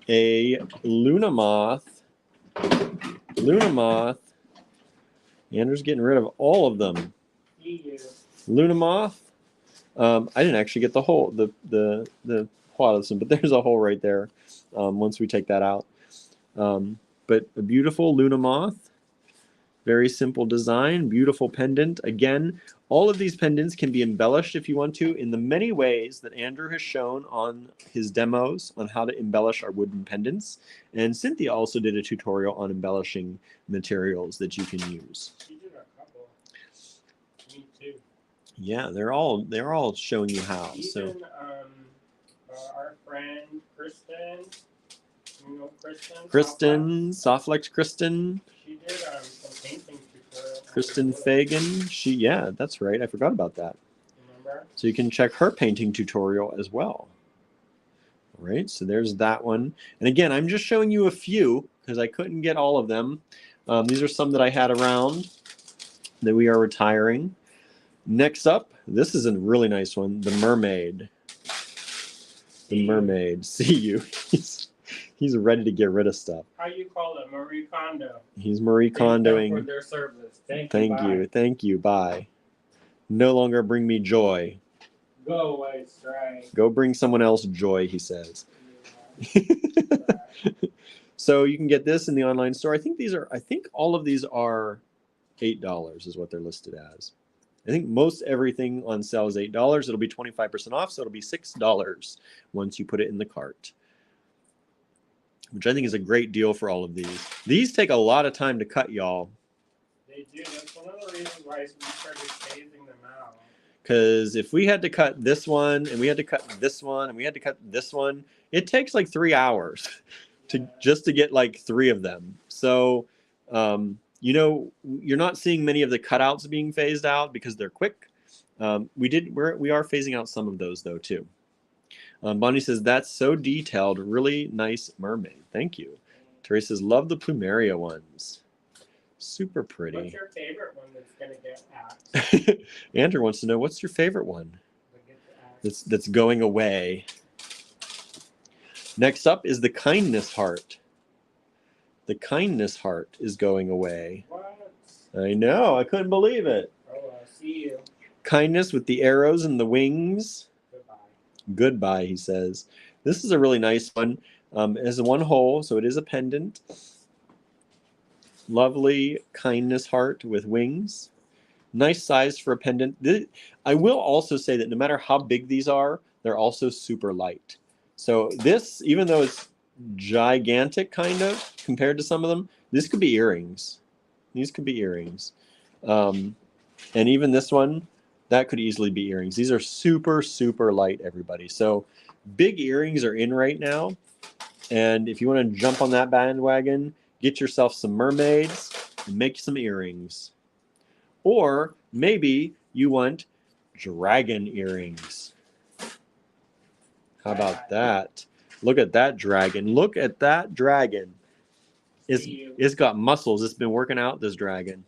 a Luna moth. Luna moth. Andrew's getting rid of all of them. Luna moth. I didn't actually get the whole the plot of this one, but there's a hole right there. Once we take that out, but a beautiful Luna moth. Very simple design, beautiful pendant. Again, all of these pendants can be embellished if you want to in the many ways that Andrew has shown on his demos on how to embellish our wooden pendants. And Cynthia also did a tutorial on embellishing materials that you can use. She did a couple. Me too. Yeah, they're all showing you how. Even, so our friend Kristen, you know Kristen, Softlex Kristen. She did some painting tutorial. Kristen Fagan. Yeah, that's right. I forgot about that. Remember? So you can check her painting tutorial as well. All right, so there's that one. And again, I'm just showing you a few because I couldn't get all of them. These are some that I had around that we are retiring. Next up, this is a really nice one, the mermaid. The mermaid. See you. He's ready to get rid of stuff. How you call it? Marie Kondo. He's Marie Kondoing. For their service. Thank you. Thank you. Bye. No longer bring me joy. Go away, strike. Go bring someone else joy, he says. Yeah. So you can get this in the online store. I think all of these are $8 is what they're listed as. I think most everything on sale is $8. It'll be 25% off, so it'll be $6 once you put it in the cart, which I think is a great deal for all of these. These take a lot of time to cut, y'all. They do. probably why we started phasing them out. Because if we had to cut this one, and we had to cut this one, and we had to cut this one, it takes like 3 hours just to get like 3 of them. So, you know, you're not seeing many of the cutouts being phased out because they're quick. We are phasing out some of those though too. Bonnie says that's so detailed, really nice mermaid. Thank you. Teresa says love the plumeria ones. Super pretty. What's your favorite one that's gonna get axed? Andrew wants to know what's your favorite one that's going away. Next up is the kindness heart. The kindness heart is going away. What? I know, I couldn't believe it. Oh, I see you. Kindness with the arrows and the wings. Goodbye. Goodbye, he says. This is a really nice one. It has one hole, so it is a pendant. Lovely kindness heart with wings. Nice size for a pendant. I will also say that no matter how big these are, they're also super light. So this, even though it's gigantic kind of compared to some of them, this could be earrings. These could be earrings. And even this one, that could easily be earrings. These are super, super light, everybody. So big earrings are in right now. And if you want to jump on that bandwagon, get yourself some mermaids and make some earrings. Or maybe you want dragon earrings. How about that? Look at that dragon. Look at that dragon. It's got muscles. It's been working out, this dragon.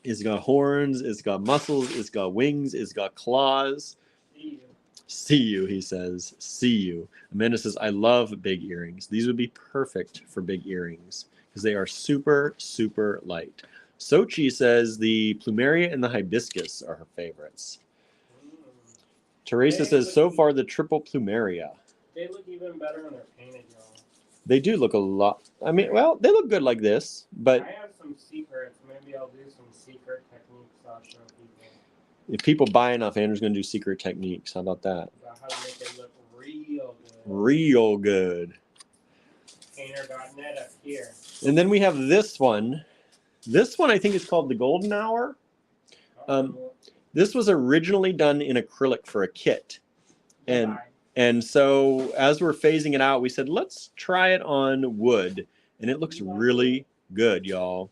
It's got horns. It's got muscles. It's got wings. It's got claws. See you, he says. See you. Amanda says, I love big earrings. These would be perfect for big earrings because they are super, super light. Sochi says the plumeria and the hibiscus are her favorites. Teresa says, so far the triple plumeria. They look even better when they're painted, y'all. They do look a lot. I mean, well, they look good like this, but I have some secrets. Maybe I'll do some secret techniques I'll show people. if people buy enough, Andrew's going to do secret techniques. How about that? About how to make it look real good. Real good. Painter.net up here. And then we have this one. This one I think is called the Golden Hour. This was originally done in acrylic for a kit. And so as we're phasing it out, we said, let's try it on wood. And it looks really good, y'all.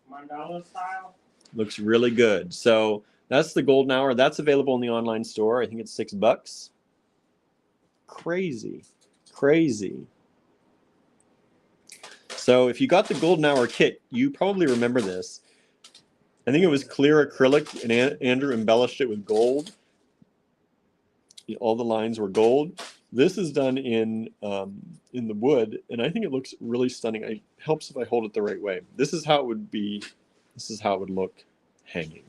Mandala style? Looks really good. So that's the Golden Hour. That's available in the online store. I think it's $6. Crazy. Crazy. So if you got the Golden Hour kit, you probably remember this. I think it was clear acrylic, and Andrew embellished it with gold. All the lines were gold. This is done in the wood, and I think it looks really stunning. It helps if I hold it the right way. This is how it would be. This is how it would look hanging.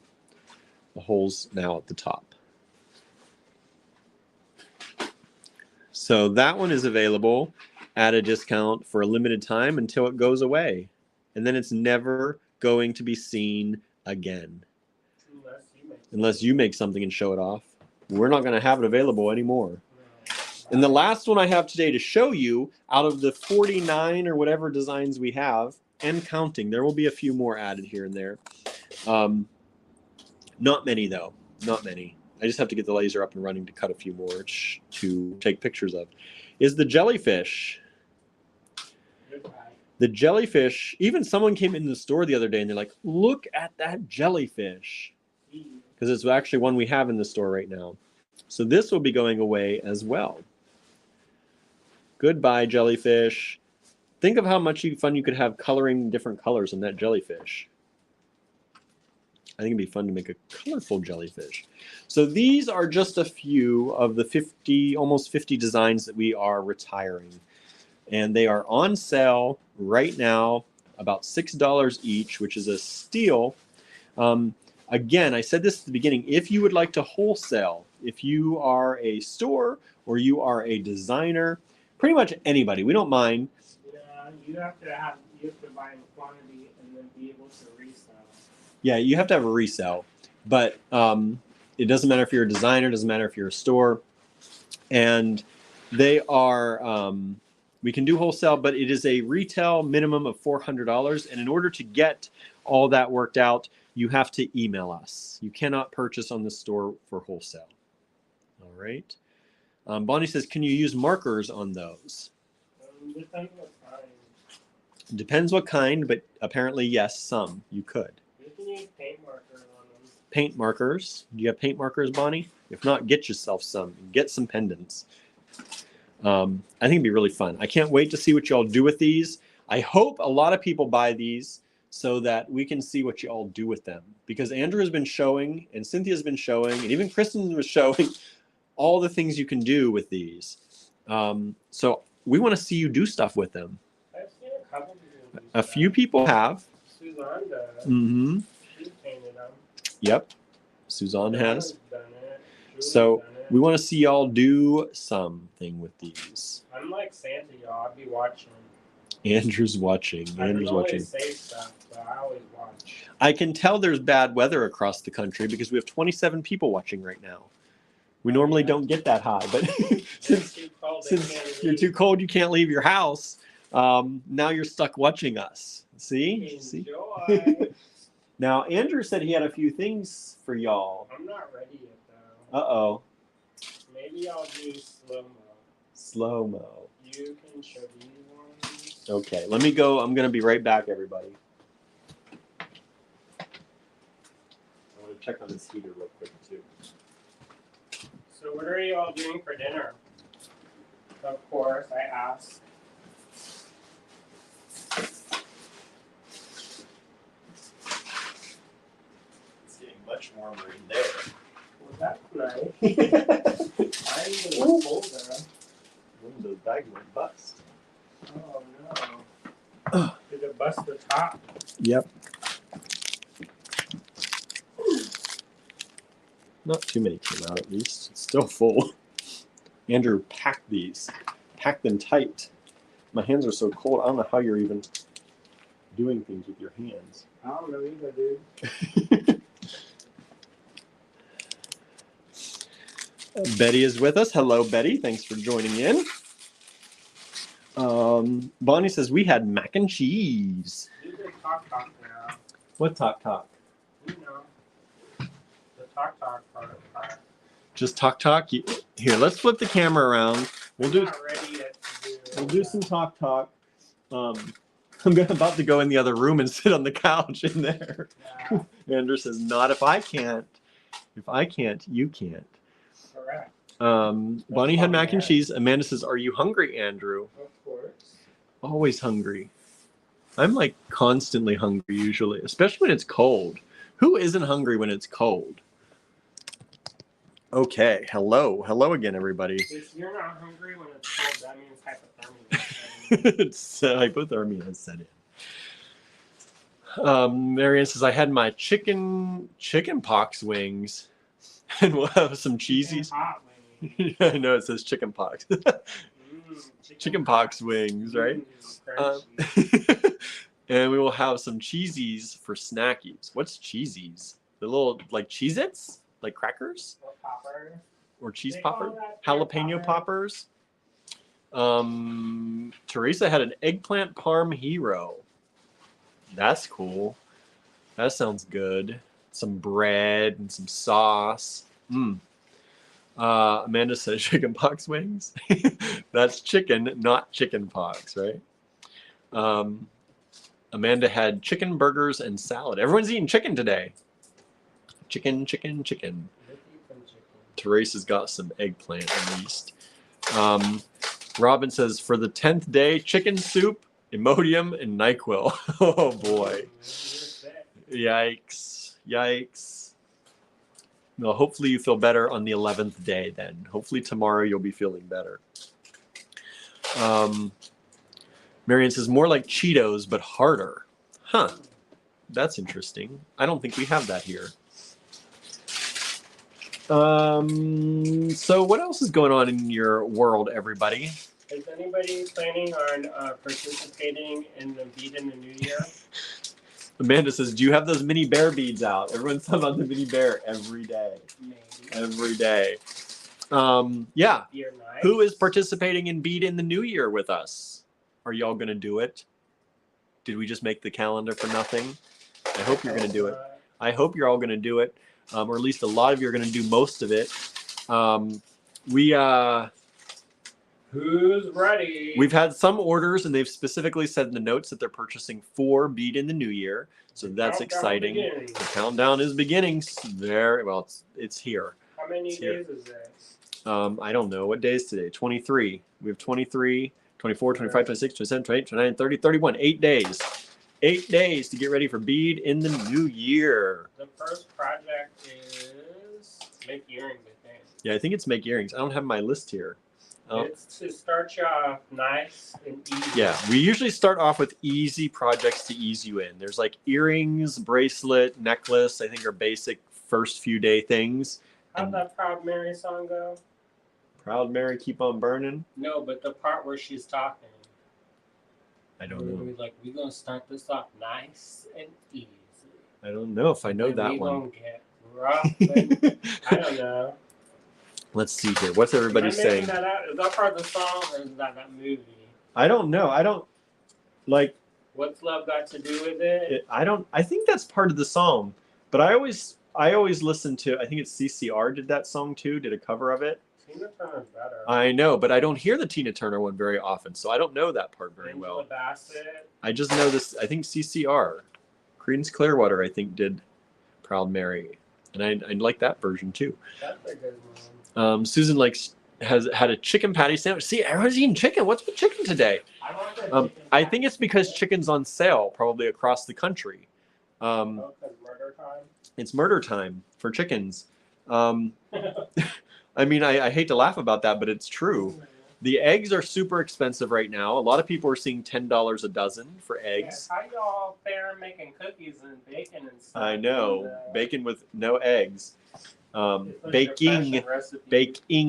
The holes now at the top. So that one is available at a discount for a limited time until it goes away. And then it's never going to be seen again. Unless you make something and show it off. We're not going to have it available anymore. And the last one I have today to show you, out of the 49 or whatever designs we have, and counting, there will be a few more added here and there. Not many, though. Not many. I just have to get the laser up and running to cut a few more to take pictures of. Is the jellyfish. The jellyfish, even someone came in the store the other day and they're like, look at that jellyfish. Because it's actually one we have in the store right now. So this will be going away as well. Goodbye, jellyfish. Think of how much fun you could have coloring different colors on that jellyfish. I think it'd be fun to make a colorful jellyfish. So these are just a few of the almost 50 designs that we are retiring. And they are on sale right now, about $6 each, which is a steal. Again, I said this at the beginning, if you would like to wholesale, if you are a store or you are a designer, pretty much anybody, we don't mind. Yeah, you have to buy in quantity and then be able to resell. Yeah, you have to have a resell, but it doesn't matter if you're a designer, it doesn't matter if you're a store. And they are, we can do wholesale, but it is a retail minimum of $400. And in order to get all that worked out, you have to email us. You cannot purchase on the store for wholesale. All right. Bonnie says, can you use markers on those? Depends what kind. Depends what kind, but apparently, yes, some. You could. You can use paint markers on them. Paint markers. Do you have paint markers, Bonnie? If not, get yourself some. Get some pendants. I think it'd be really fun. I can't wait to see what y'all do with these. I hope a lot of people buy these so that we can see what y'all do with them. Because Andrew has been showing, and Cynthia's been showing, and even Kristen was showing all the things you can do with these. So we want to see you do stuff with them. I've seen a couple people. A few people have. Suzanne does. Mm-hmm. She painted them. Yep. Suzanne has. Done it. Julie's So done it. we want to see y'all do something with these. I'm like Santa, y'all. I'll be watching. Andrew's watching. I Andrew's don't watching. always say stuff, but I always watch. I can tell there's bad weather across the country because we have 27 people watching right now. We normally don't get that high, but since you're too cold, you can't leave your house. Now you're stuck watching us. See? Enjoy. Now, Andrew said he had a few things for y'all. I'm not ready yet, though. Uh-oh. Maybe I'll do slow-mo. Slow-mo. You can show these ones. Okay, let me go. I'm going to be right back, everybody. I want to check on this heater real quick, too. So what are you all doing for dinner? Of course, I asked. It's getting much warmer in there. Well, that's nice. I'm even colder. One of those bags went bust. Oh no. Did it bust the top? Yep. Not too many came out, at least. It's still full. Andrew, pack these. Pack them tight. My hands are so cold. I don't know how you're even doing things with your hands. I don't know either, dude. Betty is with us. Hello, Betty. Thanks for joining in. Bonnie says we had mac and cheese. You can talk now. What talk? You know. The talk part. Just talk. Here, let's flip the camera around. I'm not ready yet to do We'll do some talk. I'm about to go in the other room and sit on the couch in there. Yeah, Andrew says, not if I can't. If I can't, you can't. correct. Bonnie had mac and cheese. Amanda says, are you hungry, Andrew? Of course. Always hungry. I'm like constantly hungry usually, especially when it's cold. Who isn't hungry when it's cold? Okay, hello again, everybody. If you're not hungry when it's cold, that means hypothermia. It's hypothermia has set in. Marianne says, I had my chicken pox wings, and we'll have some cheesies. Hot wings. I know it says chicken pox. Chicken pox wings, right? And we will have some cheesies for snackies. What's cheesies? The little, like Cheez-Its? Like crackers? Or poppers. Or cheese They popper? call that Jalapeno poppers? Teresa had an eggplant parm hero. That's cool. That sounds good. Some bread and some sauce. Amanda says chicken pox wings. That's chicken, not chicken pox, right? Amanda had chicken burgers and salad. Everyone's eating chicken today. Chicken. Teresa's got some eggplant at least. Robin says, for the 10th day, chicken soup, Imodium, and NyQuil. Oh boy. Yikes. Well, hopefully you feel better on the 11th day then. Hopefully tomorrow you'll be feeling better. Marianne says, more like Cheetos, but harder. Huh. That's interesting. I don't think we have that here. So what else is going on in your world, everybody? Is anybody planning on participating in the Beat in the New Year? Amanda says, do you have those mini bear beads out? Everyone's talking about the mini bear every day. Maybe. Every day. Yeah. You're nice. Who is participating in Beat in the New Year with us? Are y'all going to do it? Did we just make the calendar for nothing? I hope you're going to do it. I hope you're all going to do it, or at least a lot of you are going to do most of it. Who's ready? We've had some orders, and they've specifically said in the notes that they're purchasing 4 bead in the new year. So that's exciting. The countdown is beginning. Well, it's here. How many days is it? I don't know. What day is today? 23. We have 23, 24, 25, 26, 27, 28, 29, 30, 31. 8 days. 8 days to get ready for bead in the new year. The first project is make earrings, I think. Yeah, I think it's make earrings. I don't have my list here. It's to start you off nice and easy. Yeah, we usually start off with easy projects to ease you in. There's like earrings, bracelet, necklace, I think are basic first few day things. How'd that Proud Mary song go? Proud Mary, keep on burning? No, but the part where she's talking. I don't know. We're going to start this off nice and easy. I don't know if I know that one. We're going to get rough and, I don't know. Let's see here. What's everybody saying? That out? Is that part of the song or is that movie? I don't know. I don't like. What's love got to do with it? I think that's part of the song, but I always listen to. I think it's CCR did that song too. Did a cover of it. Tina Turner's better. I know, but I don't hear the Tina Turner one very often, so I don't know that part very well. Bassett. I just know this. I think CCR, Creedence Clearwater, I think did Proud Mary, and I like that version too. That's a good one. Susan has had a chicken patty sandwich. See, everyone's eating chicken. What's with chicken today? I think it's because chicken's on sale probably across the country. Murder time? It's murder time for chickens. I mean, I hate to laugh about that, but it's true. The eggs are super expensive right now. A lot of people are seeing $10 a dozen for eggs. Yeah, how y'all fare making cookies and bacon and stuff? I know. Bacon with no eggs. Baking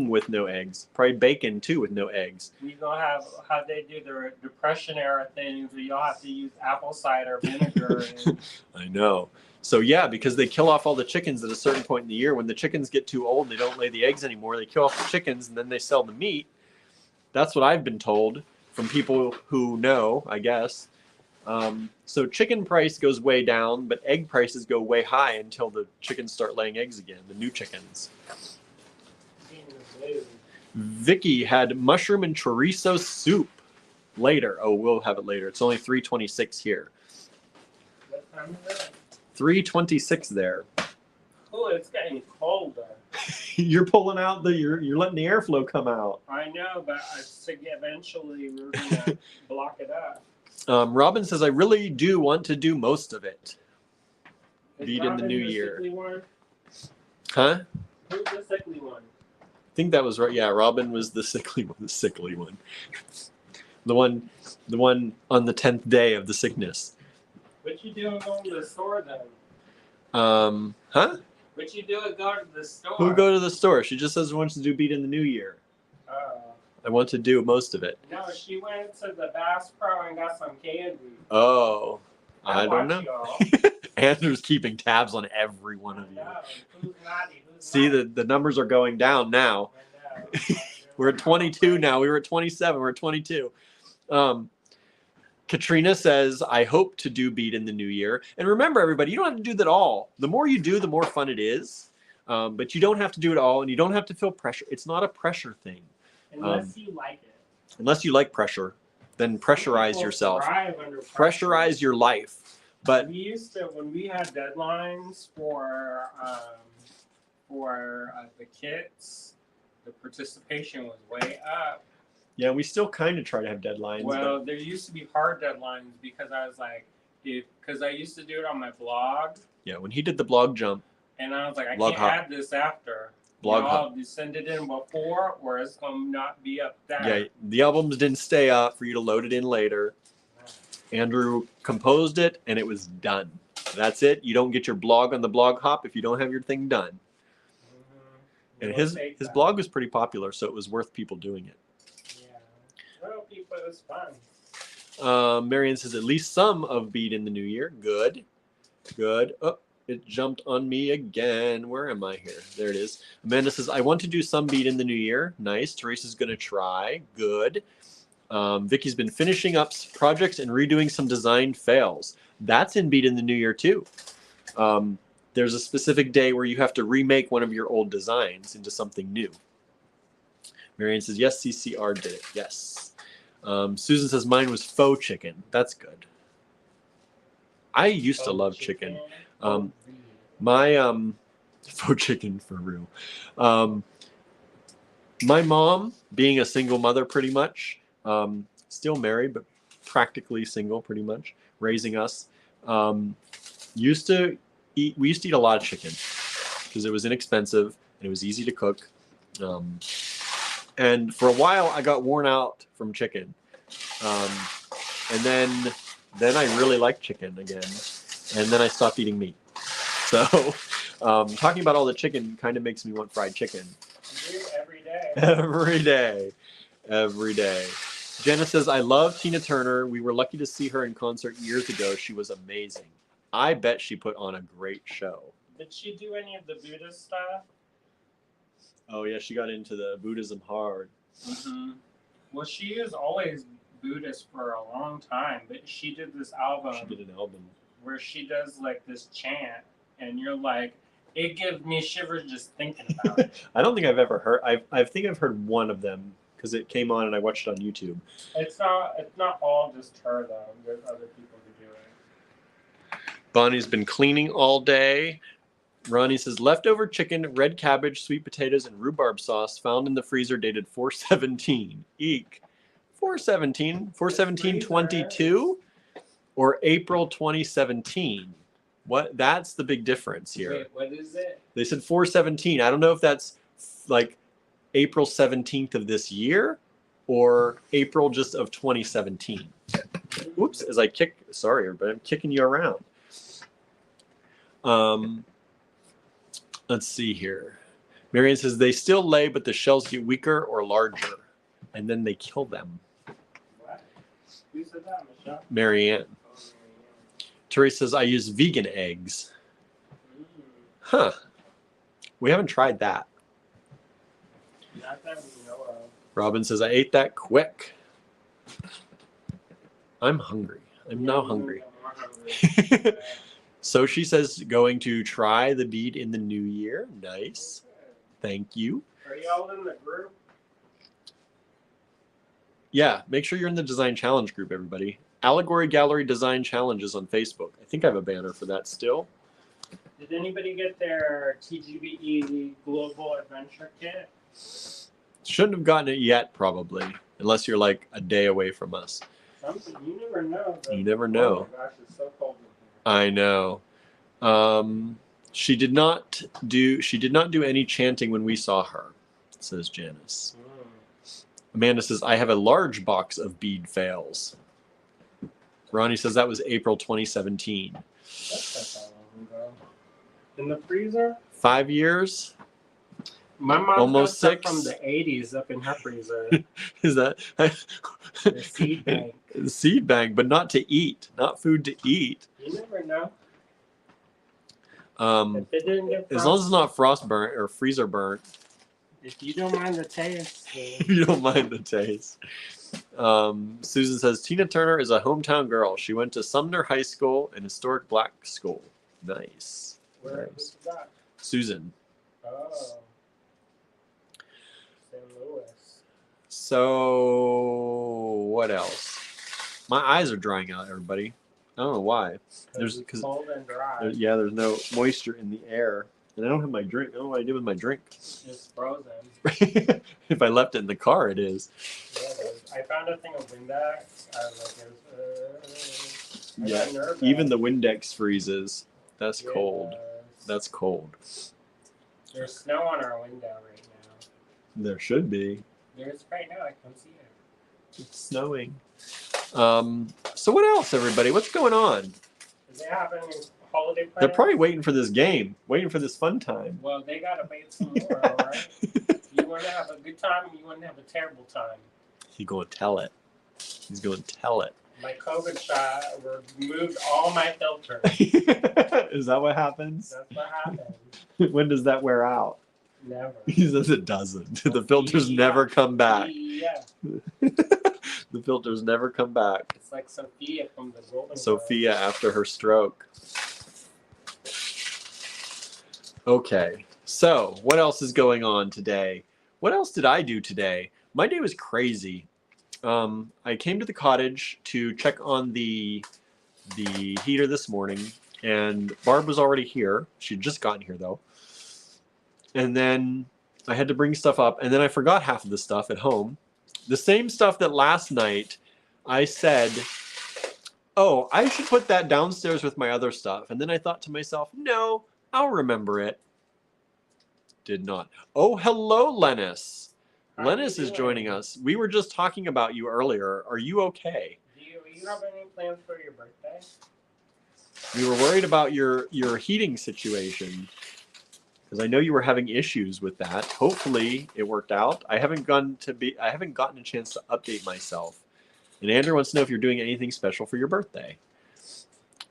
with no eggs. Probably bacon too with no eggs. You gonna have how they do their Depression era things where y'all have to use apple cider vinegar. I know. So yeah, because they kill off all the chickens at a certain point in the year. When the chickens get too old and they don't lay the eggs anymore, they kill off the chickens and then they sell the meat. That's what I've been told from people who know, I guess. So chicken price goes way down, but egg prices go way high until the chickens start laying eggs again, the new chickens. Vicky had mushroom and chorizo soup later. Oh, we'll have it later. It's only 3:26 here. What time is it? 3:26 there. Oh, it's getting colder. You're pulling out you're letting the airflow come out. I know, but eventually we're gonna block it up. Robin says, I really do want to do most of it. Beat in the new year. Sickly one? Huh? Who's the sickly one? I think that was right. Yeah, Robin was the sickly one. The sickly one. The one on the 10th day of the sickness. What you doing going to the store then? Huh? What you doing going to the store? Who go to the store? She just says she wants to do beat in the new year. I want to do most of it. No, she went to the Bass Pro and got some candy. Oh, I don't know. Andrew's keeping tabs on every one of you. Who's naughty? See, the numbers are going down now. We're at 22 now. We were at 27. We're at 22. Katrina says, I hope to do beat in the new year. And remember, everybody, you don't have to do that all. The more you do, the more fun it is. But you don't have to do it all, and you don't have to feel pressure. It's not a pressure thing. Unless you like it. Unless you like pressure, then pressurize yourself. Pressurize your life. But we used to, when we had deadlines for the kits, the participation was way up. Yeah, we still kind of try to have deadlines. Well, there used to be hard deadlines because I was like, because I used to do it on my blog. Yeah, when he did the blog jump. And I was like, I can't add this after. Blog you send it in before, or it's going to not be up there. Yeah, the albums didn't stay up for you to load it in later. Andrew composed it, and it was done. That's it. You don't get your blog on the blog hop if you don't have your thing done. Mm-hmm. And his blog was pretty popular, so it was worth people doing it. Yeah. Well, people, it was fun. Marion says, at least some of Beat in the New Year. Good. Good. Oh. It jumped on me again. Where am I here? There it is. Amanda says, I want to do some beat in the new year. Nice. Teresa's going to try. Good. Vicky's been finishing up projects and redoing some design fails. That's in Beat in the New Year too. There's a specific day where you have to remake one of your old designs into something new. Marianne says, yes, CCR did it. Yes. Susan says, mine was faux chicken. That's good. I used to love chicken. My faux chicken for real. My mom, being a single mother pretty much, still married, but practically single pretty much, raising us, we used to eat a lot of chicken because it was inexpensive and it was easy to cook. And for a while, I got worn out from chicken. And then I really liked chicken again. And then I stopped eating meat. So talking about all the chicken kind of makes me want fried chicken. Every day. Every day. Every day. Jenna says, I love Tina Turner. We were lucky to see her in concert years ago. She was amazing. I bet she put on a great show. Did she do any of the Buddhist stuff? Oh, yeah, she got into the Buddhism hard. Mm-hmm. Well, she is always Buddhist for a long time, but she did this album. She did an album where she does like this chant, and you're like, it gives me shivers just thinking about it. I don't think I've ever heard. I think I've heard one of them because it came on and I watched it on YouTube. It's not all just her though. There's other people who do it. Bonnie's been cleaning all day. Ronnie says, leftover chicken, red cabbage, sweet potatoes, and rhubarb sauce found in the freezer dated 4/17. Eek. 4/17? 4/17/22? Or April 2017? What? That's the big difference here. Wait, what is it? They said 4/17. I don't know if that's like April 17th of this year or April just of 2017. Whoops, as I kick, sorry, everybody, I'm kicking you around. Let's see here. Marianne says, they still lay, but the shells get weaker or larger, and then they kill them. What? Who said that, Michelle? Marianne. Teresa says, I use vegan eggs. Huh. We haven't tried that. Not that we know of. Robin says, I ate that quick. I'm hungry. I'm now hungry. So she says, going to try the bead in the new year. Nice. Thank you. Are y'all in the group? Yeah, make sure you're in the Design Challenge group, everybody. Allegory Gallery Design Challenges on Facebook. I think I have a banner for that still. Did anybody get their TGBE Global Adventure Kit? Shouldn't have gotten it yet, probably, unless you're like a day away from us. Something you never know. You never know. Oh my gosh, it's so cold in here. I know. She did not do any chanting when we saw her, says Janice. Amanda says, I have a large box of bead fails. Ronnie says that was April 2017. That's not that long ago. In the freezer? 5 years? My mom Almost got 6 from the 80s up in her freezer. Is that The seed bank. Seed bank, but not to eat, not food to eat. You never know. If it didn't get as long as it's not frost burnt or freezer burnt. If you don't mind the taste. If you don't mind the taste. Susan says, Tina Turner is a hometown girl. She went to Sumner High School, an historic black school. Nice. Where Nice. was that? Susan. Oh. St. Louis. So, what else? My eyes are drying out, everybody. I don't know why. It's cold and dry. There's no moisture in the air. And I don't have my drink. I don't know what I did with my drink. It's frozen. If I left it in the car, it is. Yeah, I found a thing of Windex. I was like, I got nervous. Even the Windex freezes. That's cold. Yes. That's cold. There's snow on our window right now. There should be. There's right now. I can see it. It's snowing. So what else, everybody? What's going on? Does they have any holiday plans? They're probably waiting for this game, waiting for this fun time. Well, they gotta wait some more, all right? You want to have a good time, you want to have a terrible time. He's going to tell it. He's going to tell it. My COVID shot removed all my filters. Is that what happens? That's what happened. When does that wear out? Never. He says it doesn't. The filters never come back. Yeah. The filters never come back. It's like Sophia from the Golden Sophia after her stroke. Okay, so what else is going on today? What else did I do today? My day was crazy. I came to the cottage to check on the heater this morning, and Barb was already here. She'd just gotten here though. And then I had to bring stuff up, and then I forgot half of the stuff at home. The same stuff that last night I said, oh, I should put that downstairs with my other stuff. And then I thought to myself, no, I'll remember it. Did not. Oh, hello, Lennis. Lennis is joining us. We were just talking about you earlier. Are you okay? Do you have any plans for your birthday? We were worried about your heating situation because I know you were having issues with that. Hopefully it worked out. I haven't gotten a chance to update myself. And Andrew wants to know if you're doing anything special for your birthday.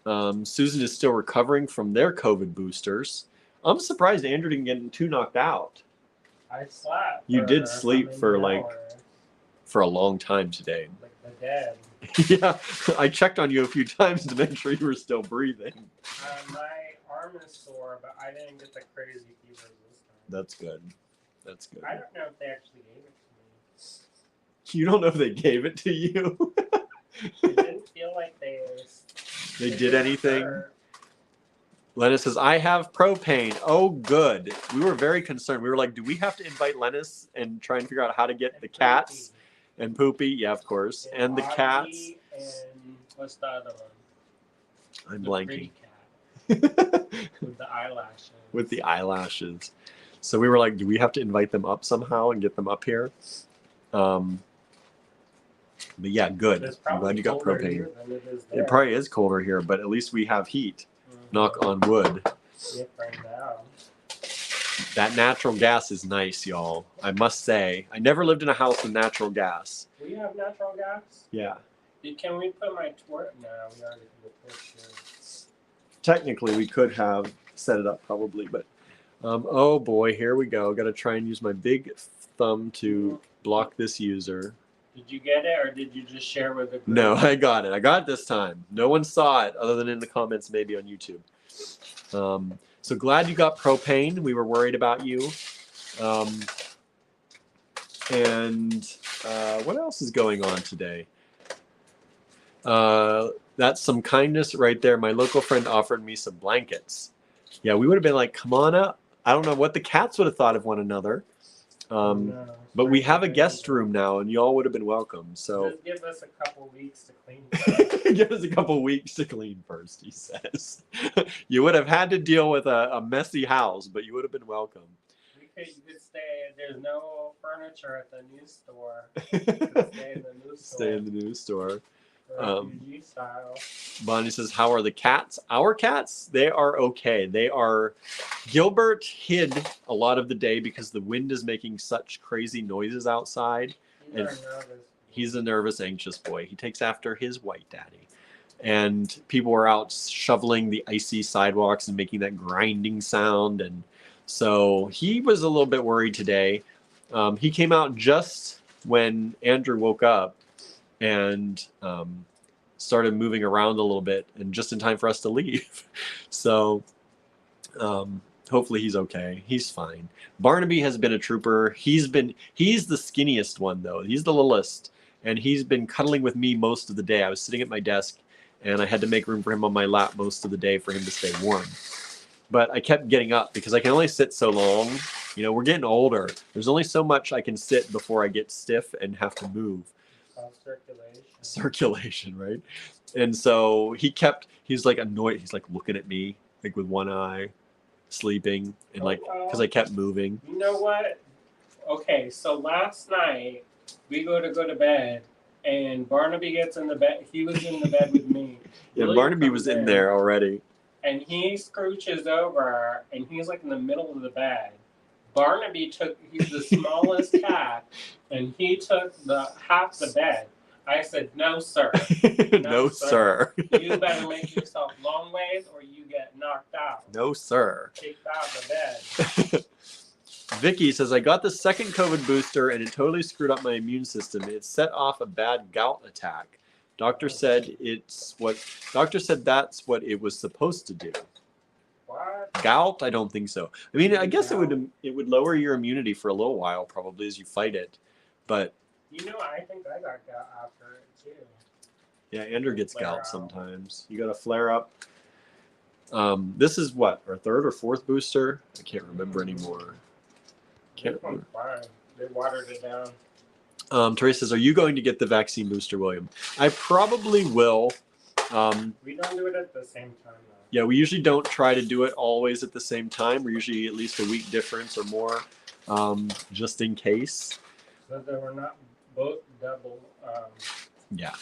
Susan is still recovering from their COVID boosters. I'm surprised Andrew didn't get too knocked out. I slept. You did sleep for a long time today. Like the dead. Yeah, I checked on you a few times to make sure you were still breathing. My arm is sore, but I didn't get the crazy fever this time. That's good. That's good. I don't know if they actually gave it to me. You don't know if they gave it to you? It didn't feel like they did anything? Lennis says, I have propane. Oh, good. We were very concerned. We were like, do we have to invite Lennis and try and figure out how to get the cats? And Poopy, yeah, of course. And the cats. And what's the other one? I'm the blanking. Cat. With the eyelashes. With the eyelashes. So we were like, do we have to invite them up somehow and get them up here? But yeah, good. I'm glad you got propane. It probably is colder here, but at least we have heat. Knock on wood. Right now. That natural gas is nice, y'all. I must say. I never lived in a house with natural gas. We have natural gas? Yeah. Can we put my torch? No, we already put the torch here. Technically, we could have set it up probably, but oh boy, here we go. Got to try and use my big thumb to block this user. Did you get it, or did you just share with the group? No, I got it. I got it this time. No one saw it other than in the comments, maybe on YouTube. So glad you got propane. We were worried about you. And what else is going on today? That's some kindness right there. My local friend offered me some blankets. Yeah, we would have been like, come on up. I don't know what the cats would have thought of one another. No. But we have a guest room now, and y'all would have been welcome. So just give us a couple weeks to clean first. Give us a couple weeks to clean first, he says. You would have had to deal with a messy house, but you would have been welcome. You could stay. There's no furniture at the news store. You could stay in the news store. Stay in the news store. Refugee style. Bonnie says, how are the cats? Our cats, they are okay. Gilbert hid a lot of the day because the wind is making such crazy noises outside. He's a nervous, anxious boy. He takes after his white daddy. And people were out shoveling the icy sidewalks and making that grinding sound. And so he was a little bit worried today. He came out just when Andrew woke up and started moving around a little bit, and just in time for us to leave. So hopefully he's okay. He's fine. Barnaby has been a trooper. He's the skinniest one though. He's the littlest, and he's been cuddling with me most of the day. I was sitting at my desk and I had to make room for him on my lap most of the day for him to stay warm. But I kept getting up because I can only sit so long. You know, we're getting older. There's only so much I can sit before I get stiff and have to move. Circulation, right? And so he's like annoyed. He's like looking at me like with one eye, sleeping, and like because I kept moving. You know what? Okay, so last night we go to bed, and Barnaby gets in the bed. He was in the bed with me. Yeah, Barnaby was in there already. And he scrooches over, and he's like in the middle of the bed. Barnaby he's the smallest cat, and he took half the bed. I said, no, sir. No, sir. You better make yourself long ways or you get knocked out. No, sir. Kicked out of the bed. Vicky says, I got the second COVID booster and it totally screwed up my immune system. It set off a bad gout attack. Doctor said that's what it was supposed to do. What? Gout? I don't think so. I mean, I guess it would lower your immunity for a little while, probably, as you fight it. But you know, I think I got gout after it too. yeah, Andrew gets gout sometimes. You got to flare up. This is what, our third or fourth booster? I can't remember anymore. Can't remember. Fine. They watered it down. Teresa says, are you going to get the vaccine booster, William? I probably will. We don't do it at the same time, though. Yeah, we usually don't try to do it always at the same time. We're usually at least a week difference or more, just in case. So that we're not both double. Yeah.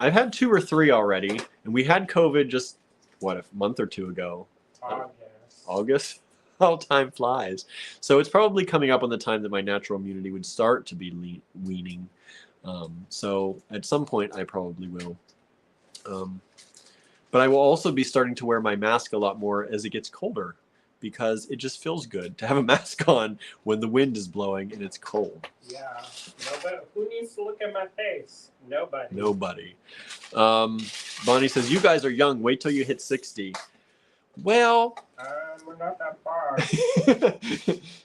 I've had 2 or 3 already, and we had COVID just, a month or 2 ago. August? How time flies. So it's probably coming up on the time that my natural immunity would start to be weaning. So at some point, I probably will. But I will also be starting to wear my mask a lot more as it gets colder, because it just feels good to have a mask on when the wind is blowing and it's cold. Yeah. Nobody, who needs to look at my face? Nobody. Bonnie says, you guys are young. Wait till you hit 60. Well, we're not that far.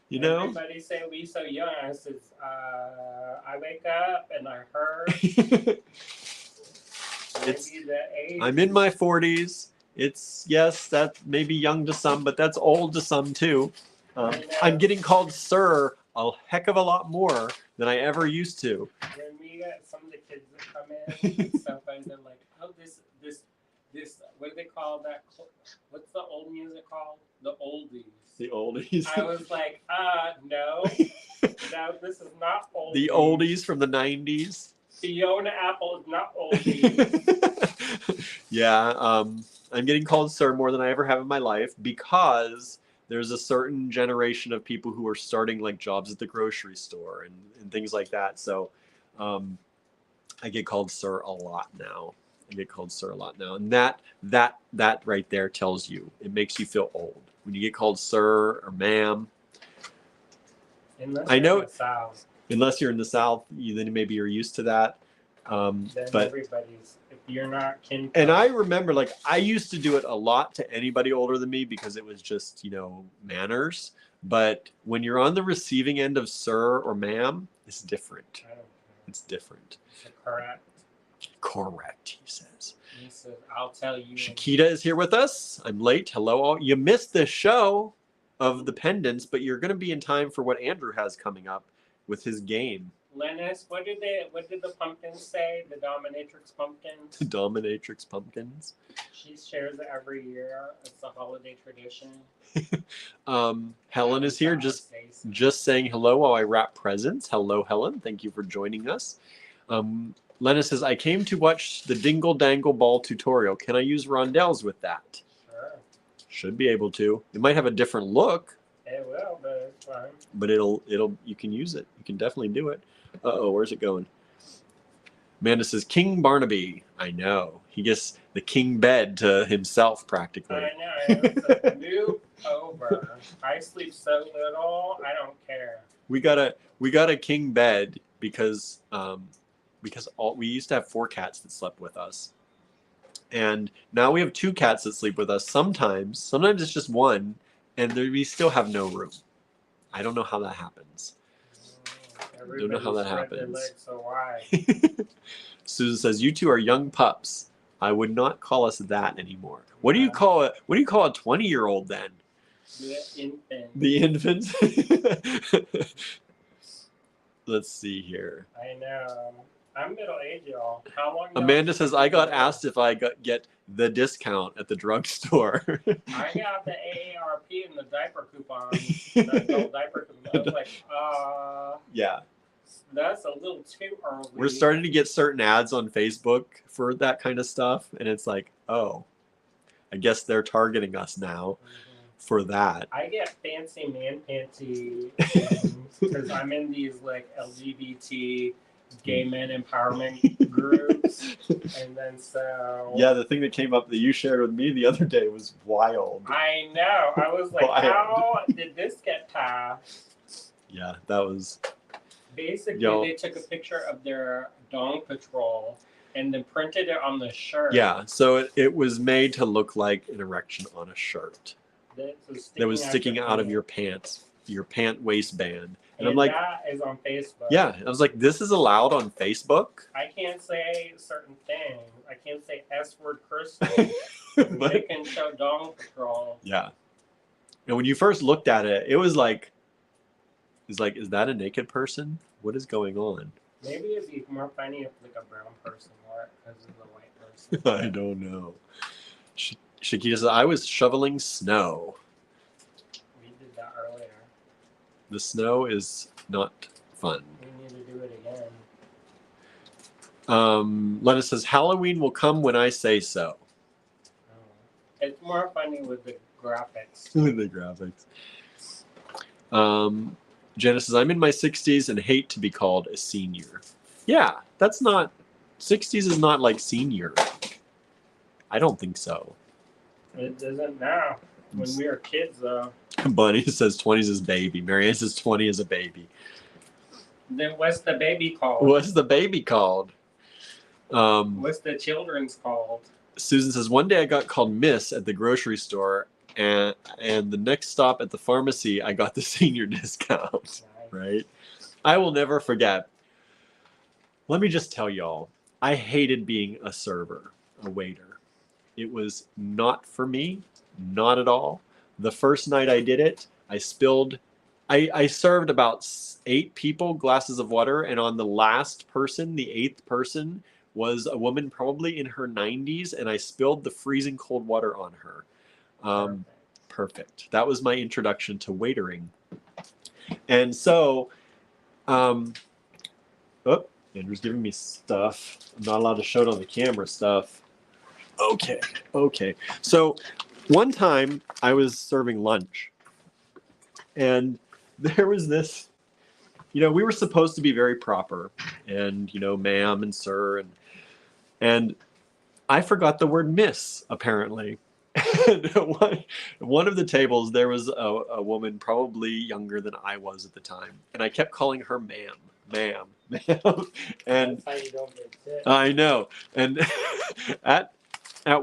You know? Everybody say we so young. I says, I wake up and I heard. I'm in my 40s. Yes, that may be young to some, but that's old to some too. I'm getting called sir a heck of a lot more than I ever used to. When we get some of the kids that come in and stuff, and they're like, oh, this, what do they call that? What's the old music called? The oldies. The oldies. I was like, no, this is not oldies. The oldies from the 90s. Fiona Apple is not oldies. Yeah, I'm getting called sir more than I ever have in my life, because there's a certain generation of people who are starting like jobs at the grocery store and things like that. So I get called sir a lot now. And that right there tells you, it makes you feel old when you get called sir or ma'am. Unless you're in the South. Unless you're in the South, then maybe you're used to that. Then but everybody's, if you're not kin. And I remember, like, I used to do it a lot to anybody older than me because it was just, manners. But when you're on the receiving end of sir or ma'am, it's different. It's different. Correct, he says. He says, I'll tell you. Shakita is here with us. I'm late. Hello, all. You missed the show of the Pendants, but you're going to be in time for what Andrew has coming up with his game. Lennis, what did the pumpkins say? The dominatrix pumpkins? The dominatrix pumpkins? She shares it every year. It's a holiday tradition. Helen is here just saying hello while I wrap presents. Hello, Helen. Thank you for joining us. Lena says, I came to watch the Dingle Dangle Ball tutorial. Can I use rondelles with that? Sure. Should be able to. It might have a different look. It will, but it's fine. But you can use it. You can definitely do it. Uh-oh, where's it going? Amanda says, King Barnaby. I know. He gets the king bed to himself, practically. I know. It's a move over. I sleep so little, I don't care. We got a king bed because we used to have 4 cats that slept with us. And now we have 2 cats that sleep with us sometimes. Sometimes it's just one, and we still have no room. I don't know how that happens. Don't know how that happens. Legs so wide. Susan says, "You 2 are young pups. I would not call us that anymore." What do you call a 20-year-old then? The infant. Let's see here. I know. I'm middle-aged, y'all. How long? Amanda says, "I got asked if I get the discount at the drugstore." I got the AARP and the diaper coupon. The adult diaper coupon. I was like, yeah. That's a little too early. We're starting to get certain ads on Facebook for that kind of stuff, and it's like, oh, I guess they're targeting us now for that. I get fancy man panty because I'm in these like LGBT gay men empowerment groups. And then so... Yeah, the thing that came up that you shared with me the other day was wild. I know. I was like, Wild. how did this get passed? Yeah, that was... Basically, Yo. they took a picture of their dong patrol and then printed it on the shirt. Yeah, so it was made to look like an erection on a shirt that was sticking out of your pants, your pant waistband. And I'm like, that is on Facebook. yeah, I was like, this is allowed on Facebook? I can't say certain things. I can't say S-word cursing. But, They can show dong patrol. yeah. And when you first looked at it, it was like, is that a naked person? What is going on? Maybe it'd be more funny if like a brown person wore it because of the white person. I don't know. Shakita says, I was shoveling snow. We did that earlier. The snow is not fun. We need to do it again. Lena says, Halloween will come when I say so. Oh. It's more funny with the graphics. With the graphics. Jenna says, I'm in my 60s and hate to be called a senior. Yeah, that's not... 60s is not like senior. I don't think so. It doesn't now. When we were kids, though. Bunny says 20s is baby. Marianne says 20 is a baby. Then what's the baby called? What's the baby called? What's the children's called? Susan says, one day I got called Miss at the grocery store, and the next stop at the pharmacy, I got the senior discount. Nice. Right? I will never forget. Let me just tell y'all, I hated being a server, a waiter. It was not for me, not at all. The first night I did it, I served about 8 people glasses of water, and on the last person, the 8th person, was a woman probably in her 90s, and I spilled the freezing cold water on her. Perfect. That was my introduction to waitering. And so, Andrew's giving me stuff. I'm not allowed to show it on the camera stuff. Okay. So one time I was serving lunch, and there was this, we were supposed to be very proper and, ma'am and sir, and I forgot the word miss, apparently. And one of the tables, there was a woman probably younger than I was at the time, and I kept calling her ma'am. And That's how you don't get sick. I know. And at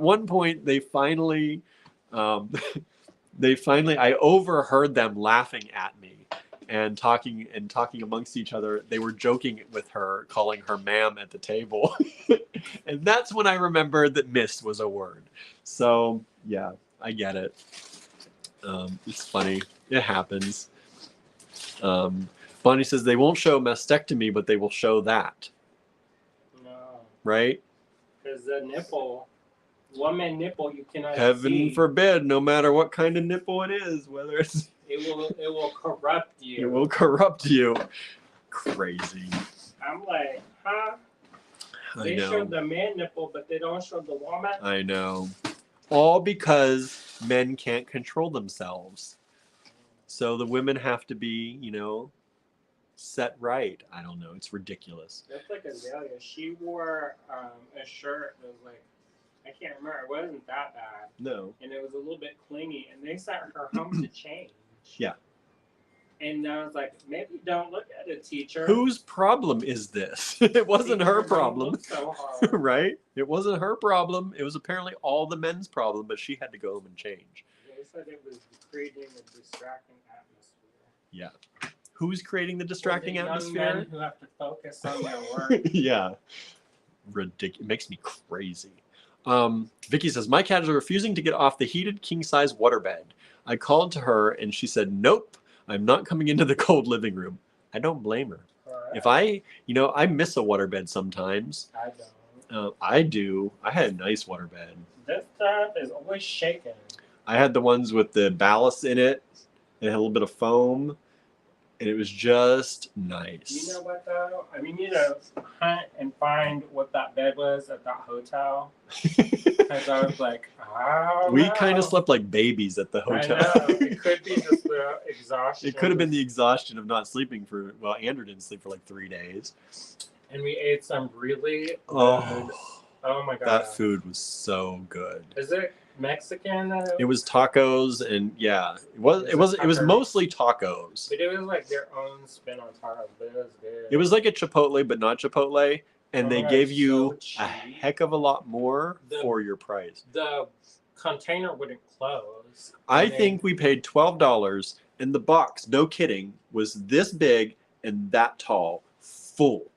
one point, they finally, I overheard them laughing at me and talking amongst each other. They were joking with her, calling her ma'am at the table. And that's when I remembered that miss was a word. So yeah, I get it. It's funny. It happens. Bonnie says they won't show mastectomy, but they will show that. No. Right? Because the nipple, woman nipple, you cannot Heaven see. forbid, no matter what kind of nipple it is, whether it's... It will corrupt you. It will corrupt you. Crazy. I'm like, huh? They show the man nipple, but they don't show the woman? I know. All because men can't control themselves. So the women have to be, set right. I don't know. It's ridiculous. That's like Azalea. She wore a shirt that was like, I can't remember. It wasn't that bad. No. And it was a little bit clingy. And they sent her home to change. Yeah. And I was like, maybe don't look at a teacher. Whose problem is this? It wasn't her problem. So hard. Right? It wasn't her problem. It was apparently all the men's problem, but she had to go home and change. They said it was creating a distracting atmosphere. Yeah. Who's creating the distracting atmosphere? Young men who have to focus on their work. Yeah. Ridiculous. It makes me crazy. Vicky says, my cat is refusing to get off the heated king-size waterbed. I called to her and she said, nope, I'm not coming into the cold living room. I don't blame her. Correct. If I miss a waterbed sometimes. I don't. I do. I had a nice waterbed. This stuff is always shaking. I had the ones with the ballast in it. It had a little bit of foam. And it was just nice. You know what, though? I mean, hunt and find what that bed was at that hotel. Because I was like, oh, We kind of slept like babies at the hotel. I know. It could be just the exhaustion. It could have been the exhaustion of not sleeping Andrew didn't sleep for like 3 days. And we ate some really good. Oh, Oh my god. that food was so good. Is it Mexican? It was tacos, and yeah, it was mostly tacos. But it was like their own spin on tacos, but it was good. It was like a Chipotle, but not Chipotle, and Oh they my God, gave it's you so a cheap. heck of a lot more for your price. The container wouldn't close. I think we paid $12, and the box, no kidding, was this big and that tall, full,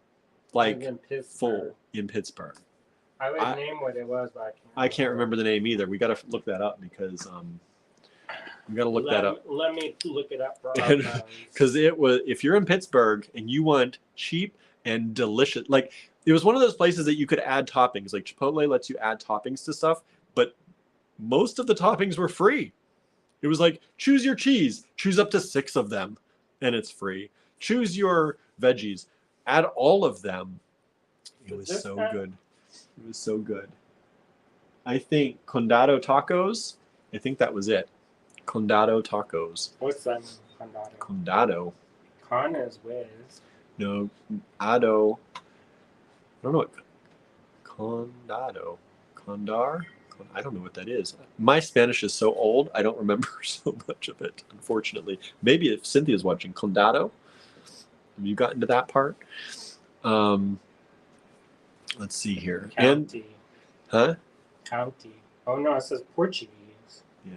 like full in Pittsburgh. I would name what it was, but I can't remember the name either. We got to look that up because we got to look that up. Let me look it up for because it was, if you're in Pittsburgh and you want cheap and delicious, like it was one of those places that you could add toppings. Like Chipotle lets you add toppings to stuff, but most of the toppings were free. It was like, choose your cheese, choose up to 6 of them, and it's free. Choose your veggies, add all of them. It was so good. It was so good. I think Condado Tacos, I think that was it. Condado Tacos. What's that? Condado. Condado. Con is Wiz. No, Ado. I don't know what. Condado. Condar? I don't know what that is. My Spanish is so old, I don't remember so much of it, unfortunately. Maybe if Cynthia's watching, Condado? Have you gotten to that part? Let's see here. County. Huh? County. Oh no, it says Portuguese. Yeah.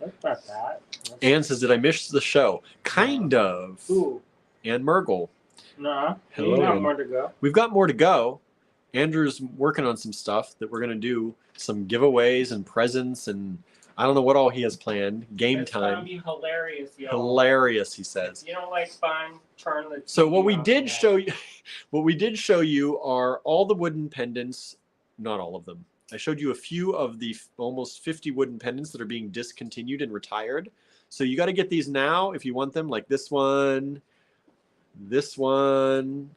That's not that. Anne says, did I miss the show? Kind of. Ooh. Anne Mergel. Nah. Hello. We got more to go. We've got more to go. Andrew's working on some stuff that we're going to do. Some giveaways and presents and I don't know what all he has planned. Game time. It's going to be hilarious, yo. Hilarious, he says. If you don't like fun, turn the TV So what we off did now. show you, what we did show you are all the wooden pendants. Not all of them. I showed you a few of the almost 50 wooden pendants that are being discontinued and retired. So you got to get these now if you want them, like this one, this one,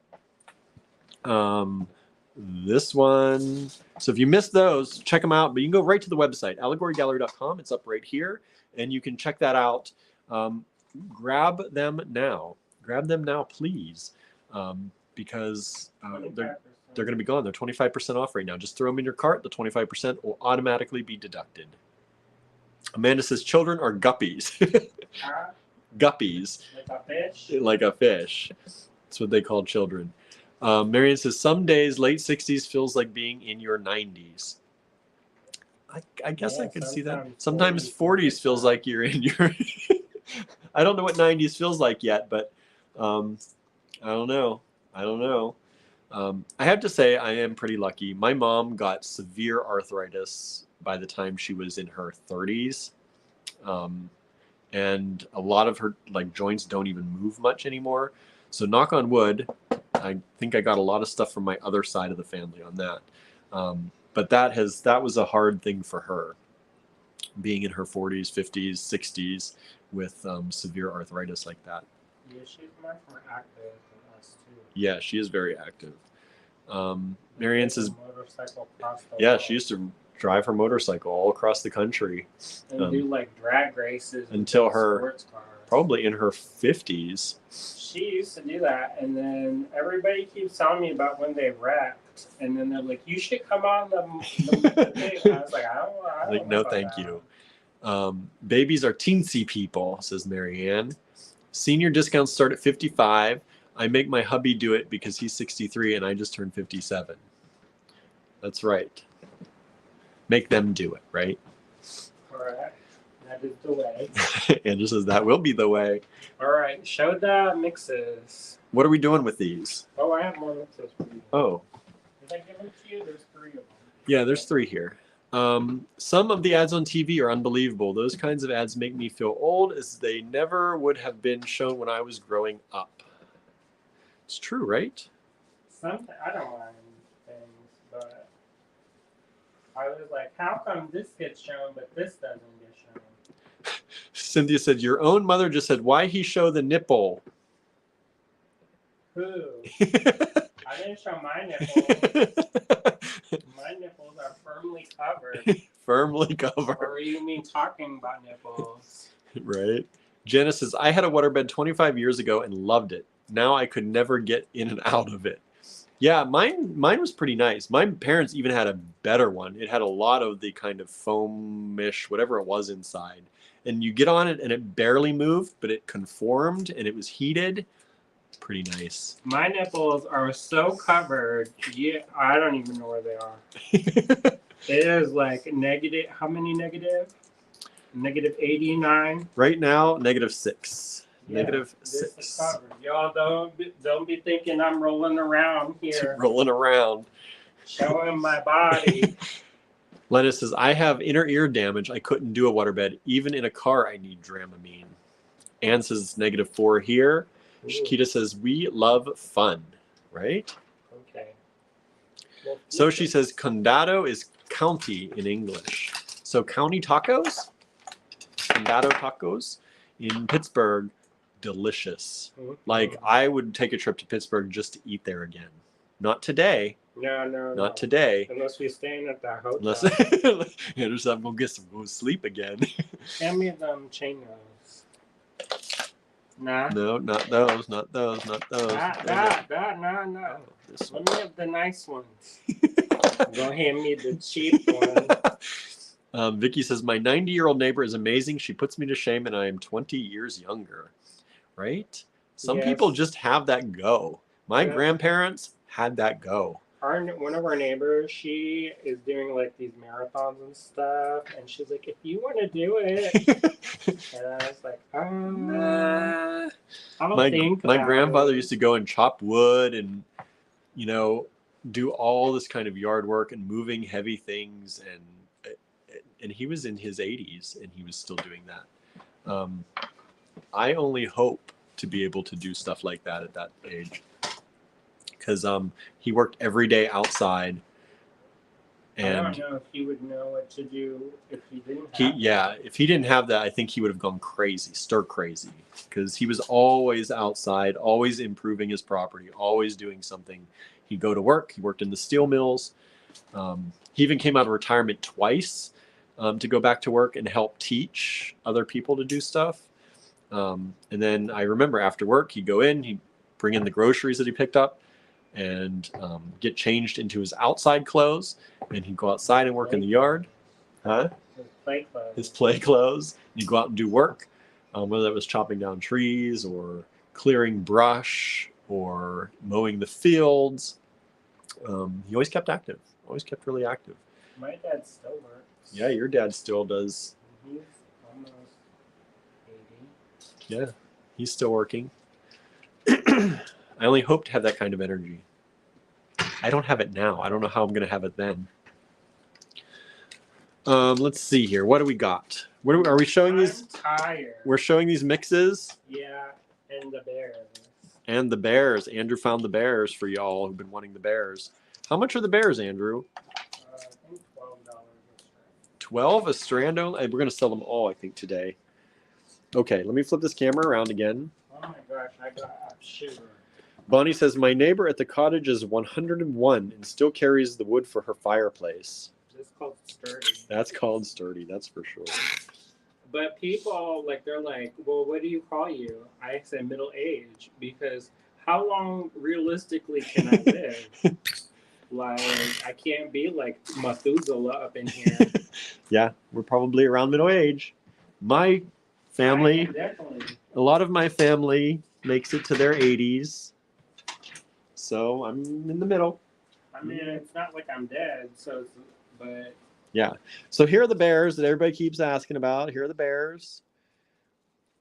this one. So if you missed those, check them out. But you can go right to the website, allegorygallery.com. It's up right here, and you can check that out. Grab them now. Grab them now, please, because they're going to be gone. They're 25% off right now. Just throw them in your cart. The 25% will automatically be deducted. Amanda says children are guppies. Guppies. Like a fish? Like a fish. That's what they call children. Marion says, some days, late 60s feels like being in your 90s. I guess I could see that. Sometimes 40s feels like you're in your... I don't know what 90s feels like yet, but I don't know. I don't know. I have to say I am pretty lucky. My mom got severe arthritis by the time she was in her 30s. And a lot of her joints don't even move much anymore. So knock on wood, I think I got a lot of stuff from my other side of the family on that. But that was a hard thing for her, being in her 40s, 50s, 60s with severe arthritis like that. Yeah, she's much more active than us too. Yeah, she is very active. Marianne says, yeah, she used to drive her motorcycle all across the country. And do drag races until her, probably in her 50s. She used to do that, and then everybody keeps telling me about when they wrecked, and then they're like, "You should come on the thing." I was like, "I don't no, thank you." Babies are teensy people, says Marianne. Senior discounts start at 55. I make my hubby do it because he's 63 and I just turned 57. That's right. Make them do it, right? Correct. That is the way. Andrew says that will be the way. All right, show the mixes. What are we doing with these? Oh, I have more mixes for you. Oh. Did I give them to you? There's 3 of them. Yeah, there's 3 here. Some of the ads on TV are unbelievable. Those kinds of ads make me feel old, as they never would have been shown when I was growing up. It's true, right? I don't mind things, but I was like, how come this gets shown, but this doesn't get shown? Cynthia said, your own mother just said, why he show the nipple? Who? I didn't show my nipples. My nipples are firmly covered. Firmly covered. Or you mean talking about nipples? Right. Jenna says, I had a waterbed 25 years ago and loved it. Now I could never get in and out of it. Yeah, mine was pretty nice. My parents even had a better one. It had a lot of the kind of foamish, whatever it was inside. And you get on it and it barely moved, but it conformed and it was heated. Pretty nice. My nipples are so covered. Yeah, I don't even know where they are. It is like negative. How many negative? Negative 89. Right now, -6. Yeah, Negative this is 6. covered. Y'all don't be thinking I'm rolling around here, Rolling around. showing my body. Lennis says, I have inner ear damage. I couldn't do a waterbed. Even in a car, I need Dramamine. Ann says -4 here. Ooh. Shakita says, we love fun, right? Okay. Well, So she says, condado is county in English. So county tacos, condado tacos in Pittsburgh, delicious. Like, I would take a trip to Pittsburgh just to eat there again. Not today. No. Not today. Unless we're staying at that hotel. Unless I'm going to go sleep again. Hand me them chain rolls. Nah. No, not those, not those, not those. No. Oh, this one. Let me have the nice ones. Don't hand me the cheap one. Vicky says, my 90-year-old neighbor is amazing. She puts me to shame and I am 20 years younger. Right? Some Yes. people just have that go. My Yeah. grandparents had that go. One of our neighbors, she is doing like these marathons and stuff, and she's like, if you want to do it. And I was like, Nah. I'll think My about grandfather it. used to go and chop wood and, do all this kind of yard work and moving heavy things. And he was in his 80s and he was still doing that. I only hope to be able to do stuff like that at that age. Because he worked every day outside. And I don't know if he would know what to do if he didn't have if he didn't have that, I think he would have gone crazy, stir crazy. Because he was always outside, always improving his property, always doing something. He'd go to work. He worked in the steel mills. He even came out of retirement twice to go back to work and help teach other people to do stuff. And then I remember after work, he'd go in, he'd bring in the groceries that he picked up and get changed into his outside clothes. And he'd go outside and work in the yard. Huh? his play clothes. His play clothes. He'd go out and do work, whether that was chopping down trees or clearing brush or mowing the fields. He always kept active. Always kept really active. My dad still works. Yeah, your dad still does. He's almost 80. Yeah, he's still working. I only hope to have that kind of energy. I don't have it now. I don't know how I'm going to have it then. Let's see here. What do we got? Are we showing these? I'm tired. We're showing these mixes. Yeah, and the bears. And the bears. Andrew found the bears for y'all who've been wanting the bears. How much are the bears, Andrew? I think $12 a strand. 12 a strand only? We're going to sell them all, I think, today. Okay, let me flip this camera around again. Oh my gosh, I got a shiver. Bonnie says, my neighbor at the cottage is 101 and still carries the wood for her fireplace. This is called sturdy. That's called sturdy, that's for sure. But people, they're like, well, what do you call you? I say middle age, because how long realistically can I live? I can't be like Methuselah up in here. Yeah, we're probably around middle age. My family, Definitely. a lot of my family makes it to their 80s. So I'm in the middle. I mean, it's not like I'm dead, but yeah. So here are the bears that everybody keeps asking about. Here are the bears.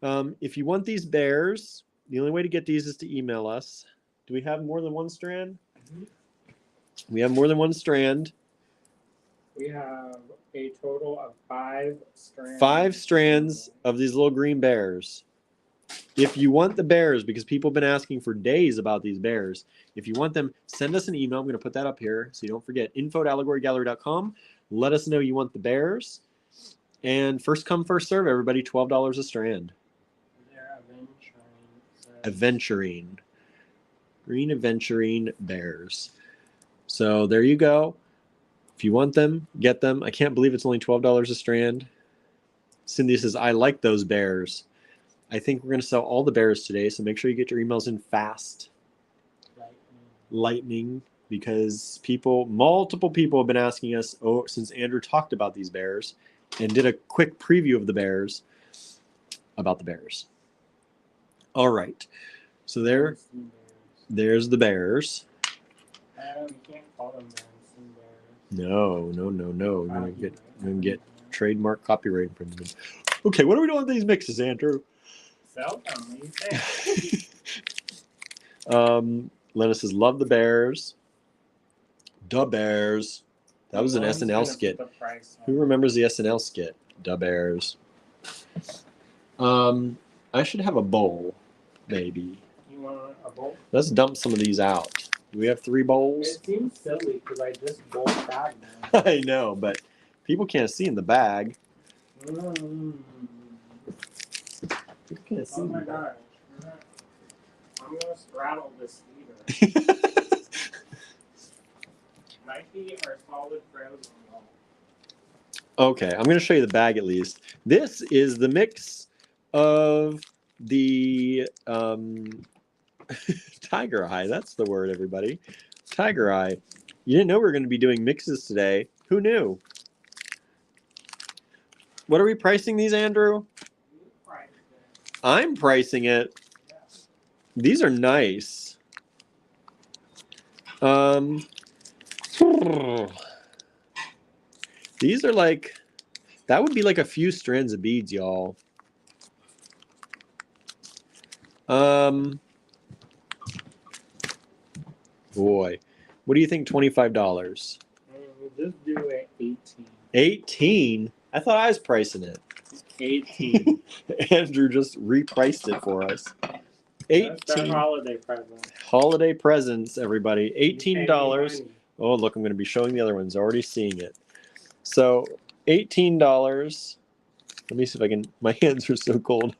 If you want these bears, the only way to get these is to email us. Do we have more than one strand? Mhm. We have more than one strand. We have a total of 5 strands. 5 strands of these little green bears. If you want the bears, because people have been asking for days about these bears, if you want them, send us an email. I'm going to put that up here so you don't forget. info@allegorygallery.com. Let us know you want the bears. And first come, first serve, everybody. $12 a strand. They're Aventurine. Green aventurine bears. So there you go. If you want them, get them. I can't believe it's only $12 a strand. Cindy says, I like those bears. I think we're going to sell all the bears today, so make sure you get your emails in fast. lightning because multiple people have been asking us since Andrew talked about these bears and did a quick preview of the bears about the bears. All right. So there's the bears. You can't call them bears. No. We're gonna get trademark copyright infringement. Okay, what are we doing with these mixes, Andrew? Sell them. What do you think? Lena says, love the bears. Da Bears. That was an SNL skit. Who remembers the SNL skit? Da Bears. I should have a bowl, maybe. You want a bowl? Let's dump some of these out. Do we have 3 bowls? It seems silly because I just bowl bag now. I know, but people can't see in the bag. People can't see. Oh my gosh. I'm going to straddle this heater. My feet are solid frozen. Okay, I'm going to show you the bag at least. This is the mix of the Tiger Eye. That's the word, everybody. Tiger Eye. You didn't know we were going to be doing mixes today. Who knew? What are we pricing these, Andrew? I'm pricing it. These are nice. These are like, that would be like a few strands of beads, y'all. Boy, what do you think? $25. Just do it 18. 18? I thought I was pricing it. 18. Andrew just repriced it for us. 18. That's our holiday present. Holiday presents, everybody. $18. Oh, look, I'm going to be showing the other ones. Already seeing it. So, $18. Let me see if I can. My hands are so cold.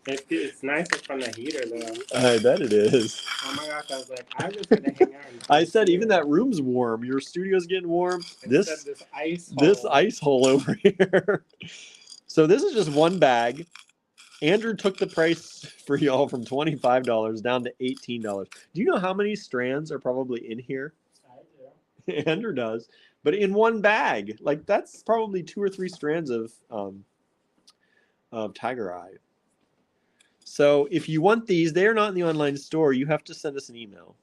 It's nicer from the heater, though. I bet it is. Oh my gosh, I was like, I'm just going to hang out. I said, even that room's warm. Your studio's getting warm. This ice hole over here. So, this is just one bag. Andrew took the price for y'all from $25 down to $18. Do you know how many strands are probably in here? I do. Andrew does. But in one bag. Like, that's probably 2 or 3 strands of Tiger Eye. So if you want these, they are not in the online store. You have to send us an email.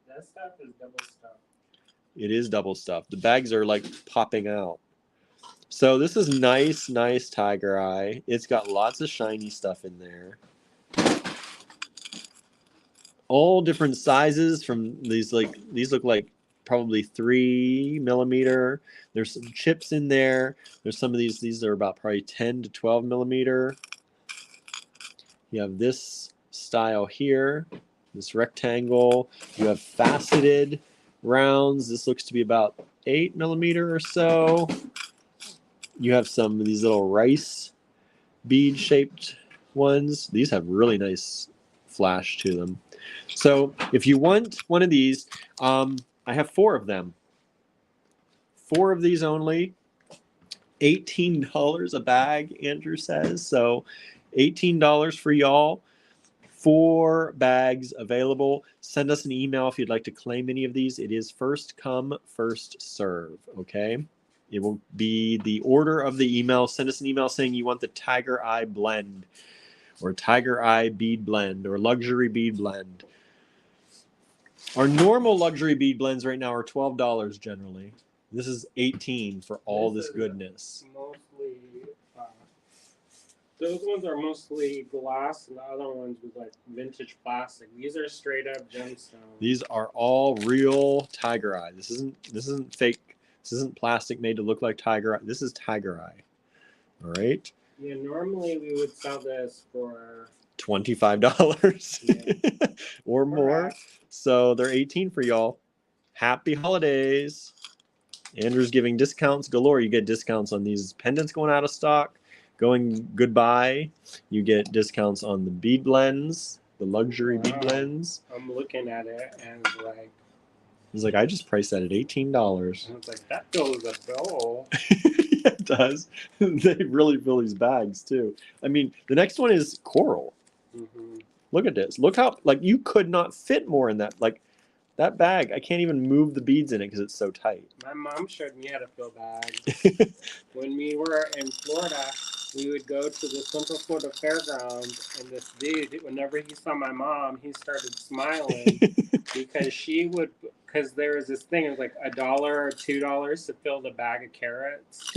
That stuff is double stuffed. It is double stuffed. The bags are like popping out. So this is nice Tiger Eye. It's got lots of shiny stuff in there. All different sizes from these look like probably 3 millimeter. There's some chips in there. There's some of these are about probably 10 to 12 millimeter. You have this style here, this rectangle. You have faceted rounds. This looks to be about 8 millimeter or so. You have some of these little rice bead shaped ones. These have really nice flash to them. So if you want one of these, I have 4 of them. 4 of these only. $18 a bag, Andrew says. So $18 for y'all. 4 bags available. Send us an email if you'd like to claim any of these. It is first come, first serve. Okay. It will be the order of the email. Send us an email saying you want the Tiger Eye blend or Tiger Eye bead blend or luxury bead blend. Our normal luxury bead blends right now are $12 generally. This is $18 for all this goodness. Mostly, those ones are mostly glass, and the other ones with like vintage plastic. These are straight up gemstones. These are all real Tiger Eye. This isn't fake. This isn't plastic made to look like Tiger Eye. This is Tiger Eye. All right. Yeah, normally we would sell this for $25 yeah. or more. Correct. So they're $18 for y'all. Happy holidays. Andrew's giving discounts galore. You get discounts on these pendants going out of stock, going goodbye. You get discounts on the bead blends, the luxury bead blends. I'm looking at it and like, he's like, I just priced that at $18. I was like, that fills a bill. Yeah, it does. They really fill these bags too. I mean, the next one is coral. Mm-hmm. Look at this. Look how, like, you could not fit more in that. Like, That bag, I can't even move the beads in it because it's so tight. My mom showed me how to fill bags. When we were in Florida, we would go to the Central Florida Fairgrounds, and this dude, whenever he saw my mom, he started smiling because there was this thing, it was like $1 or $2 to fill the bag of carrots.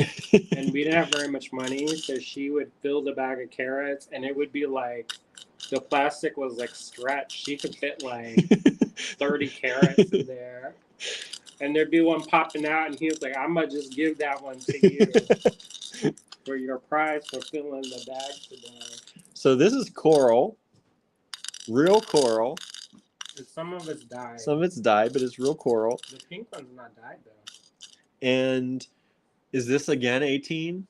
And we didn't have very much money, so she would fill the bag of carrots, and it would be like, the plastic was like stretched. She could fit like 30 carrots in there. And there'd be one popping out, and he was like, I'm going to just give that one to you for your prize for filling the bag today. So this is coral, real coral. And some of it's dyed. Some of it's dyed, but it's real coral. The pink one's not dyed, though. And is this again 18?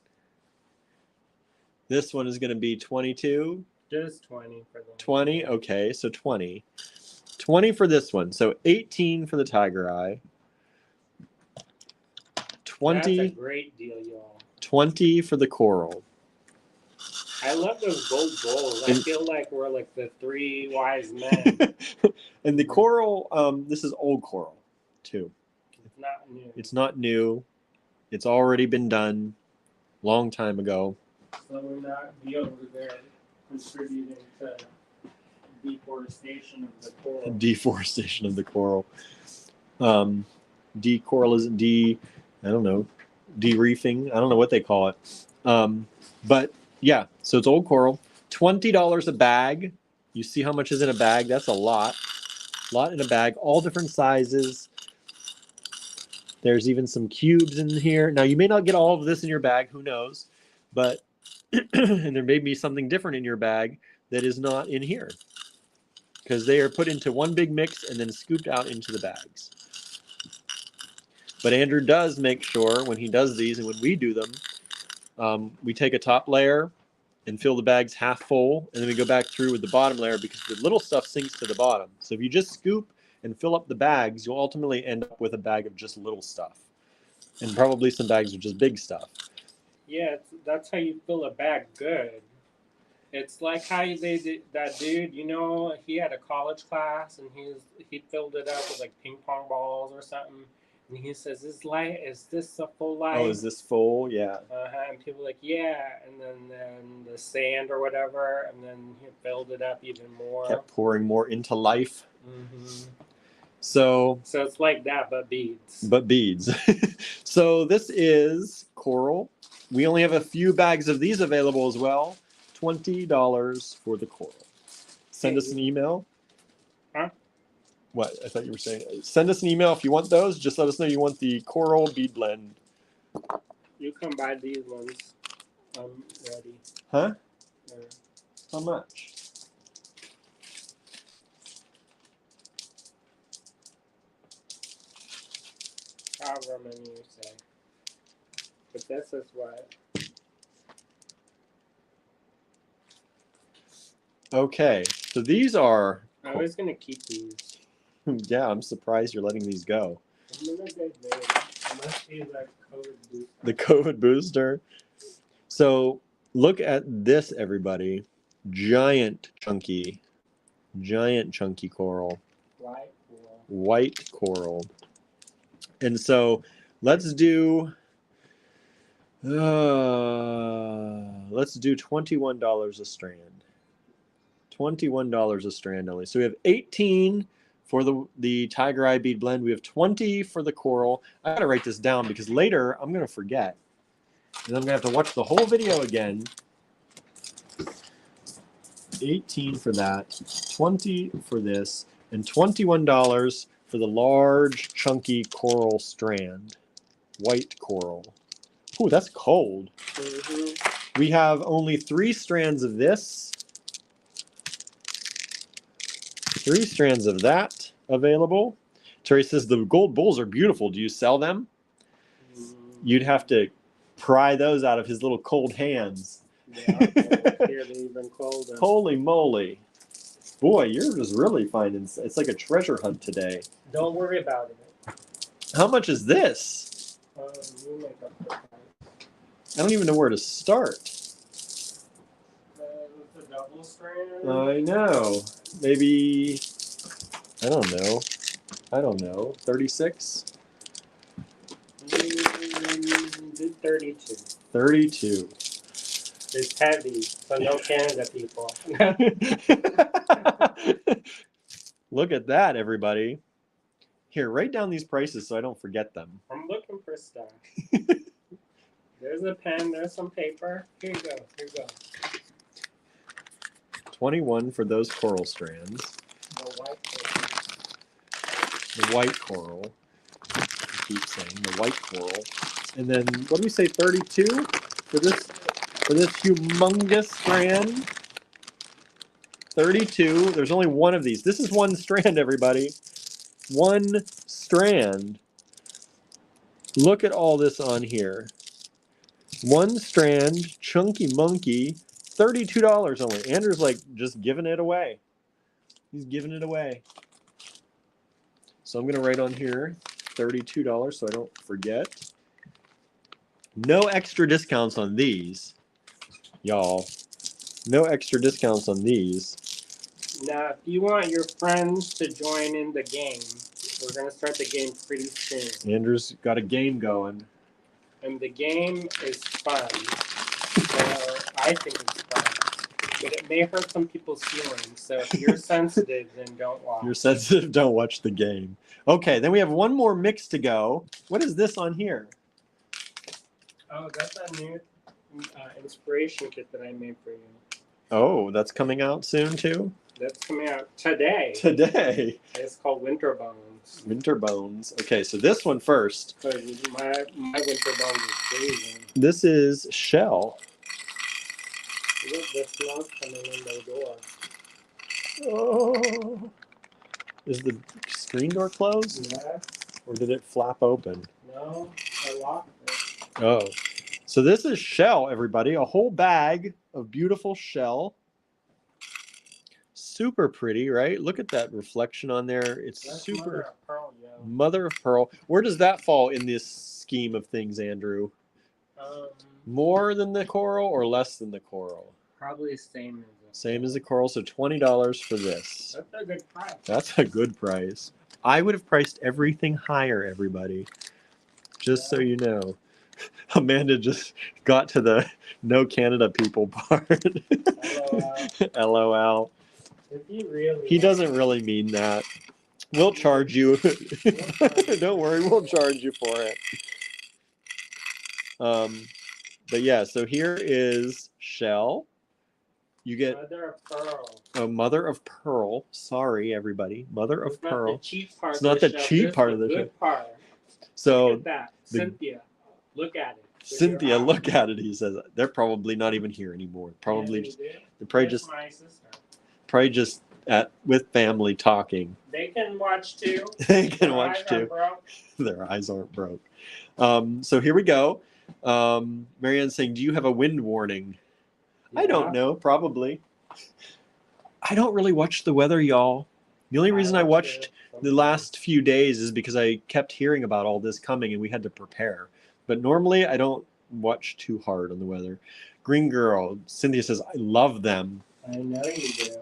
This one is going to be 22. Just 20 for the 20? Okay, so 20. 20 for this one. So 18 for the tiger eye. 20. That's a great deal, y'all. 20 for the coral. I love those gold bowls. I feel like we're like the three wise men. And the coral, this is old coral, too. It's not new. It's not new. It's already been done long time ago. So we're not be over there contributing to deforestation of the coral. Deforestation of the coral. Decoral isn't I don't know, de-reefing. I don't know what they call it. But yeah, so it's old coral. $20 a bag. You see how much is in a bag? That's a lot. A lot in a bag, all different sizes. There's even some cubes in here. Now, you may not get all of this in your bag, who knows? But, and there may be something different in your bag that is not in here. Because they are put into one big mix and then scooped out into the bags. But Andrew does make sure when he does these and when we do them, we take a top layer and fill the bags half full, and then we go back through with the bottom layer because the little stuff sinks to the bottom. So if you just scoop and fill up the bags, you'll ultimately end up with a bag of just little stuff. And probably some bags of just big stuff. Yeah, that's how you fill a bag good. It's like how they did that dude, you know, he had a college class and he filled it up with like ping pong balls or something. And he says, is this a full light? Oh, is this full? Yeah. And people were like, yeah. And then the sand or whatever, and then he filled it up even more. Kept pouring more into life. Mm-hmm. So it's like that, but beads. But beads. So this is coral. We only have a few bags of these available as well. $20 for the coral. Send us an email. Huh? What? I thought you were saying. Send us an email if you want those. Just let us know you want the coral bead blend. You can buy these ones. I'm ready. Huh? Yeah. How much? However many you say. But this is what. Okay. So these are. I was going to keep these. Yeah, I'm surprised you're letting these go. I'm going to get them. I must be the COVID booster. The COVID booster. So look at this, everybody. Giant chunky coral. White coral. And so let's do $21 a strand. $21 a strand only. So we have 18 for the tiger eye bead blend. We have 20 for the coral. I gotta write this down because later I'm gonna forget. And I'm gonna have to watch the whole video again. 18 for that, 20 for this, and $21 for the large, chunky coral strand. White coral. Ooh, that's cold. Mm-hmm. We have only 3 strands of this. 3 strands of that available. Terry says the gold bowls are beautiful. Do you sell them? You'd have to pry those out of his little cold hands. Yeah, here they've even colder. Holy moly. Boy, yours is really fine. It's like a treasure hunt today. Don't worry about it. How much is this? You make up the price. I don't even know where to start. It's a double strand. I know. Maybe, I don't know, I don't know, 36? Do 32. 32. It's heavy, so no Canada people. Look at that, everybody. Here, write down these prices so I don't forget them. I'm looking for stuff. There's a pen, there's some paper. Here you go, here you go. 21 for those coral strands. The white paper. The white coral. I keep saying the white coral. And then what do we say, 32 for this humongous strand? 32. There's only one of these. This is one strand, everybody. One strand. Look at all this on here. One strand, chunky monkey, $32 only. Andrew's like just giving it away. He's giving it away. So I'm going to write on here $32 so I don't forget. No extra discounts on these, y'all. No extra discounts on these. Now, if you want your friends to join in the game, we're going to start the game pretty soon. Andrew's got a game going. And the game is fun. I think it's fun. But it may hurt some people's feelings. So if you're sensitive, then don't watch. If you're sensitive, don't watch the game. Okay, then we have one more mix to go. What is this on here? Oh, that's a new inspiration kit that I made for you. Oh, that's coming out soon too? That's coming out today. Today. It's called Winter Bones. Winter Bones. Okay, so this one first. Because my Winter Bones is freezing. This is Shell. Look, the smells coming in the door. Oh. Is the screen door closed? Yes. Or did it flap open? No, I locked it. Oh. So this is Shell, everybody. A whole bag of beautiful Shell. Super pretty, right? Look at that reflection on there. It's That's super. Mother of Pearl, yo. Mother of Pearl. Where does that fall in this scheme of things, Andrew? More than the coral or less than the coral? Probably same as the Same as the coral, so $20 for this. That's a good price. That's a good price. I would have priced everything higher, everybody. Just so you know. Amanda just got to the no Canada people part. LOL. LOL. If you really He doesn't really mean that. We'll charge you. Don't worry, we'll charge you for it. But yeah, so here is Shell. You get Mother of Pearl. a Mother of Pearl. Sorry, everybody. Mother of Pearl. Not the cheap part. It's not the cheap part of the good part. So Look at that, Cynthia. Look at it. Cynthia, look at it. He says they're probably not even here anymore. Probably Yeah, just, they're probably That's just my sister. probably just at with family talking. They can watch too. They can Their watch eyes too. aren't broke. Their eyes aren't broke. So here we go. Marianne's saying, "Do you have a wind warning?" I don't Yeah. know. Probably. I don't really watch the weather, y'all. The only reason I watched the last few days is because I kept hearing about all this coming and we had to prepare. But normally I don't watch too hard on the weather. Green Girl, Cynthia says, I love them. I know you do.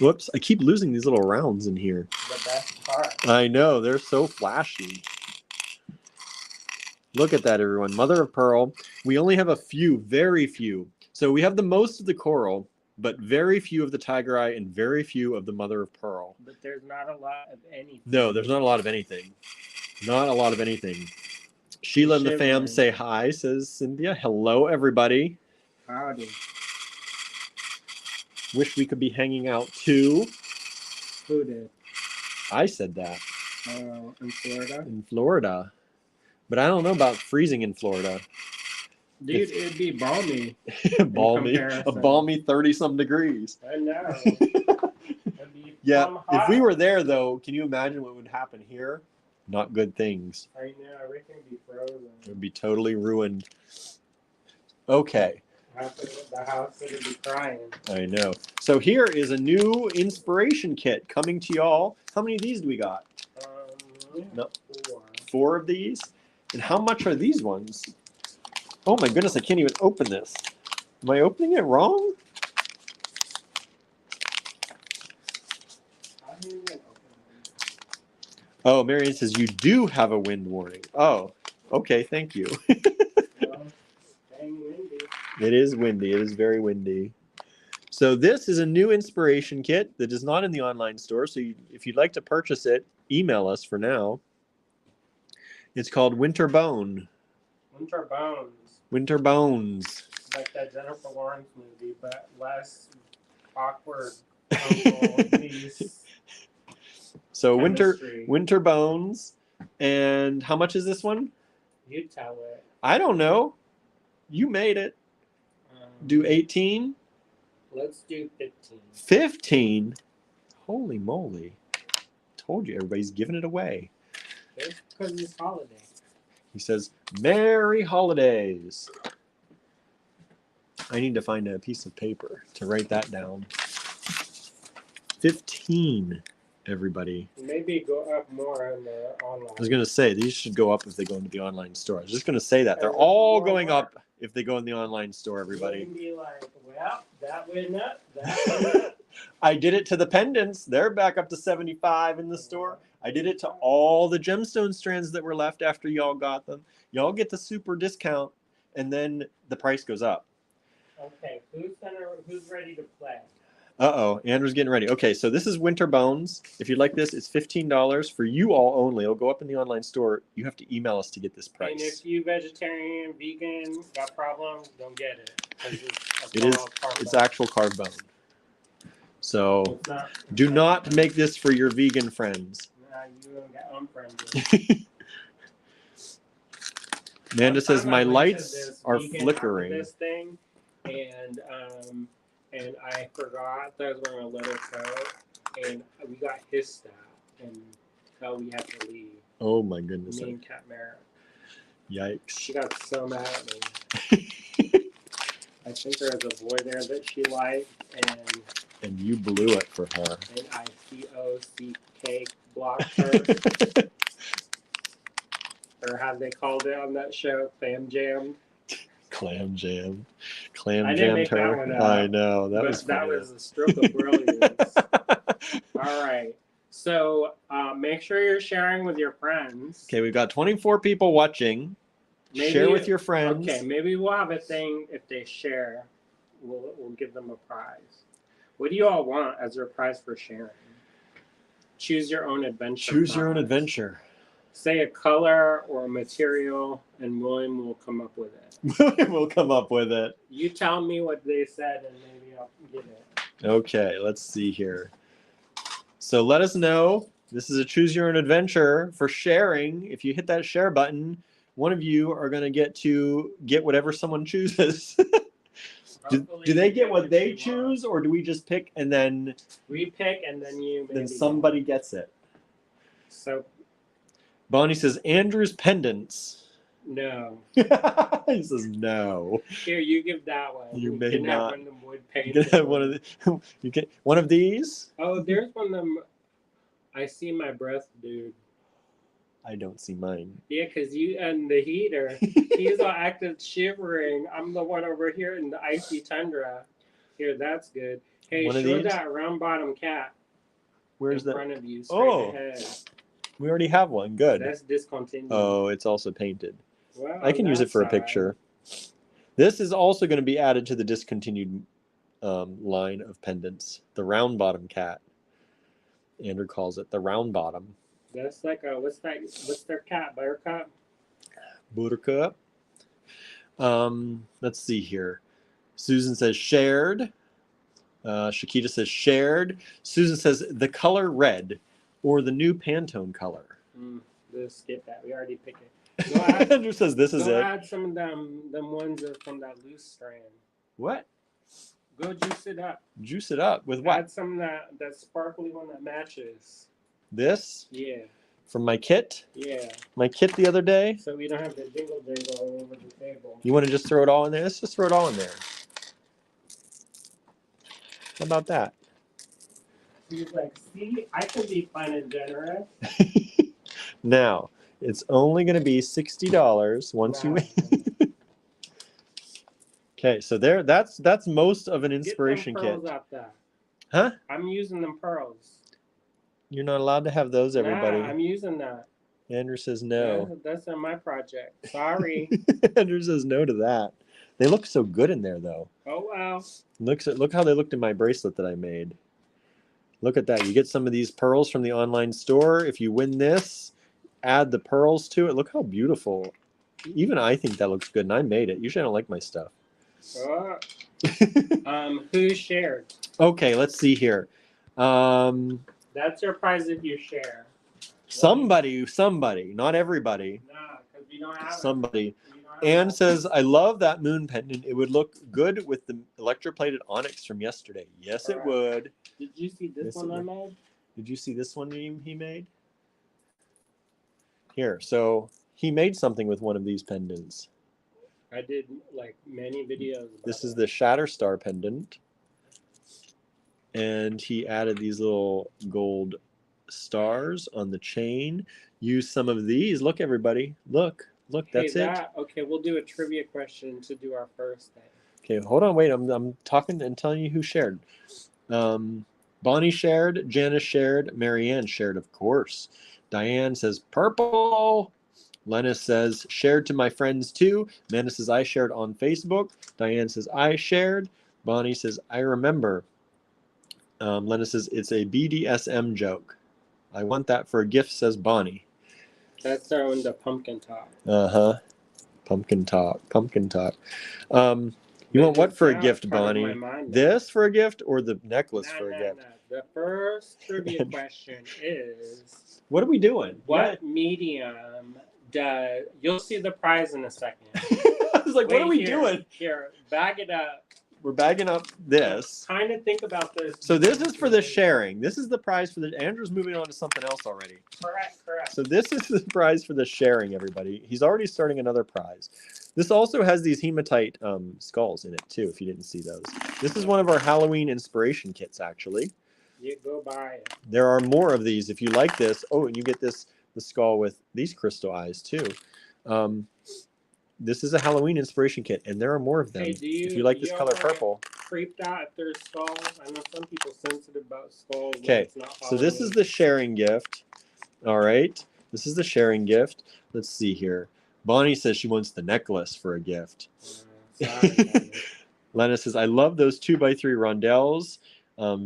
Whoops, I keep losing these little rounds in here. The best part. I know, they're so flashy. Look at that, everyone. Mother of Pearl. We only have a few, very few. So we have the most of the coral, but very few of the tiger eye and very few of the Mother of Pearl. But there's not a lot of anything. No, there's not a lot of anything. Not a lot of anything. Sheila and the fam say hi, says Cynthia. Hello, everybody. Howdy. Wish we could be hanging out too. Who did? I said that. In Florida? In Florida. But I don't know about freezing in Florida. Dude, it'd be balmy. Balmy. A comparison. balmy 30-some degrees. I know. It'd be Yeah. plumb If hot. we were there, though, can you imagine what would happen here? Not good things. I know, everything would be frozen. It would be totally ruined. Okay. The house would be crying. I know. So here is a new inspiration kit coming to y'all. How many of these do we got? No. 4. 4 of these? And how much are these ones? Oh my goodness, I can't even open this. Am I opening it wrong? How do you even open Oh, Marianne says you do have a wind warning. Oh, okay, thank you. Well, dang windy. It is windy. It is very windy. So this is a new inspiration kit that is not in the online store. So if you'd like to purchase it, email us for now. It's called Winter Bone. Winter Bones. Winter Bones. Like that Jennifer Lawrence movie, but less awkward uncle niece. So Chemistry. Winter Bones. And how much is this one? You tell it. I don't know. You made it. Do 18? Let's do 15. 15? Holy moly. Told you, everybody's giving it away. It's because it's holiday. He says, Merry Holidays. I need to find a piece of paper to write that down. 15, everybody. Maybe go up more on the online. I was going to say, these should go up if they go into the online store. I was just going to say that. They're all going up if they go in the online store, everybody. You can be like, well, that went up, that went up. I did it to the pendants. They're back up to 75 in the store. I did it to all the gemstone strands that were left after y'all got them. Y'all get the super discount, and then the price goes up. Okay, who's ready to play? Uh-oh, Andrew's getting ready. Okay, so this is Winter Bones. If you'd like this, it's $15 for you all only. It'll go up in the online store. You have to email us to get this price. And if you vegetarian, vegan, got problems, don't get it. It's actual carved bone. So do not make this for your vegan friends. Nah, you don't get unfriendly. Amanda says my lights this are vegan flickering. This thing, and I forgot that I was going to let it go, and we got his stuff, and we had to leave. Oh my goodness! Me and Kat Mara. Yikes! She got so mad at me. I think there was a boy there that she liked, and you blew it for her. And I COCK blocked her. Or how they called it on that show, Clam Jam. Clam Jam. Clam I didn't jammed make her. that one up, I know. That was funny. That was a stroke of brilliance. All right. So make sure you're sharing with your friends. Okay, we've got 24 people watching. Share with your friends. Okay, maybe we'll have a thing if they share. We'll give them a prize. What do you all want as your prize for sharing? Choose your own adventure. Choose your own adventure. Say a color or a material, and William will come up with it. We'll come up with it. You tell me what they said, and maybe I'll get it. Okay, let's see here. So let us know. This is a Choose Your Own Adventure for sharing. If you hit that share button, one of you are going to get whatever someone chooses. Do they get what they choose, or do we just pick and then... We pick, and then you... Then somebody gets it. So... Bonnie says, Andrew's Pendants. No. He says no. Here, you give that one. You may not. Have one of them wood painted. You can have one of the, you get one of these? Oh, there's one of them. I see my breath, dude. I don't see mine. Yeah, because you and the heater. He's all active shivering. I'm the one over here in the icy tundra. Here, that's good. Hey, show that round bottom cat. Where's that? In front of you, straight ahead. We already have one. Good. That's discontinued. Oh, it's also painted. Well, I can use it for a picture. This is also going to be added to the discontinued line of pendants. The round bottom cat. Andrew calls it the round bottom. That's like a what's their cat? Buttercup. Buttercup. Let's see here. Susan says shared. Shakita says shared. Susan says the color red. Or the new Pantone color. Let's skip that. We already picked it. Andrew says this is it. Go add some of them ones from that loose strand. What? Go juice it up. Juice it up with what? Add some of that sparkly one that matches. This? Yeah. From my kit? Yeah. My kit the other day? So we don't have to jingle all over the table. You want to just throw it all in there? Let's just throw it all in there. How about that? He's like, see, I can be fun and generous. Now, it's only going to be $60 once you win. Okay, so that's most of an inspiration Get them pearls kit. Out there. Huh? I'm using them pearls. You're not allowed to have those, everybody. Nah, I'm using that. Andrew says no. That's on my project. Sorry. Andrew says no to that. They look so good in there, though. Oh wow. Look how they looked in my bracelet that I made. Look at that. You get some of these pearls from the online store. If you win this, add the pearls to it. Look how beautiful. Even I think that looks good, and I made it. Usually I don't like my stuff. Who shared? Okay, let's see here. That's your prize if you share. Somebody, not everybody. Nah, because we don't have somebody. Anne says, I love that moon pendant. It would look good with the electroplated onyx from yesterday. Yes, it would. Did you see this one I made? Did you see this one he made? Here, so he made something with one of these pendants. I did like many videos. This is the Shatterstar pendant. And he added these little gold stars on the chain. Use some of these. Look, everybody. Look, that's it. Okay, we'll do a trivia question to do our first thing. Okay, hold on, wait. I'm talking and telling you who shared. Bonnie shared, Janice shared, Marianne shared, of course. Diane says purple. Lennis says shared to my friends too. Amanda says I shared on Facebook. Diane says I shared. Bonnie says I remember. Lennis says it's a BDSM joke. I want that for a gift, says Bonnie. That's on the pumpkin talk. Uh-huh. Pumpkin talk. You want what for a gift, Bonnie? This for a gift or the necklace for a gift? The first trivia question is... What are we doing? What medium does... You'll see the prize in a second. I was like, what are we doing? Here, bag it up. We're bagging up this. Kind of think about this. So this is for the sharing. This is the prize for the... Andrew's moving on to something else already. Correct. So this is the prize for the sharing, everybody. He's already starting another prize. This also has these hematite skulls in it, too, if you didn't see those. This is one of our Halloween inspiration kits, actually. You go buy it. There are more of these. If you like this... Oh, and you get the skull with these crystal eyes, too. This is a Halloween inspiration kit, and there are more of them. Hey, if you like this color purple. Creeped out at their skulls. I know some people are sensitive about skulls. Okay, so this is the sharing gift. All right, this is the sharing gift. Let's see here. Bonnie says she wants the necklace for a gift. Sorry, Lena says, I love those 2x3 rondelles.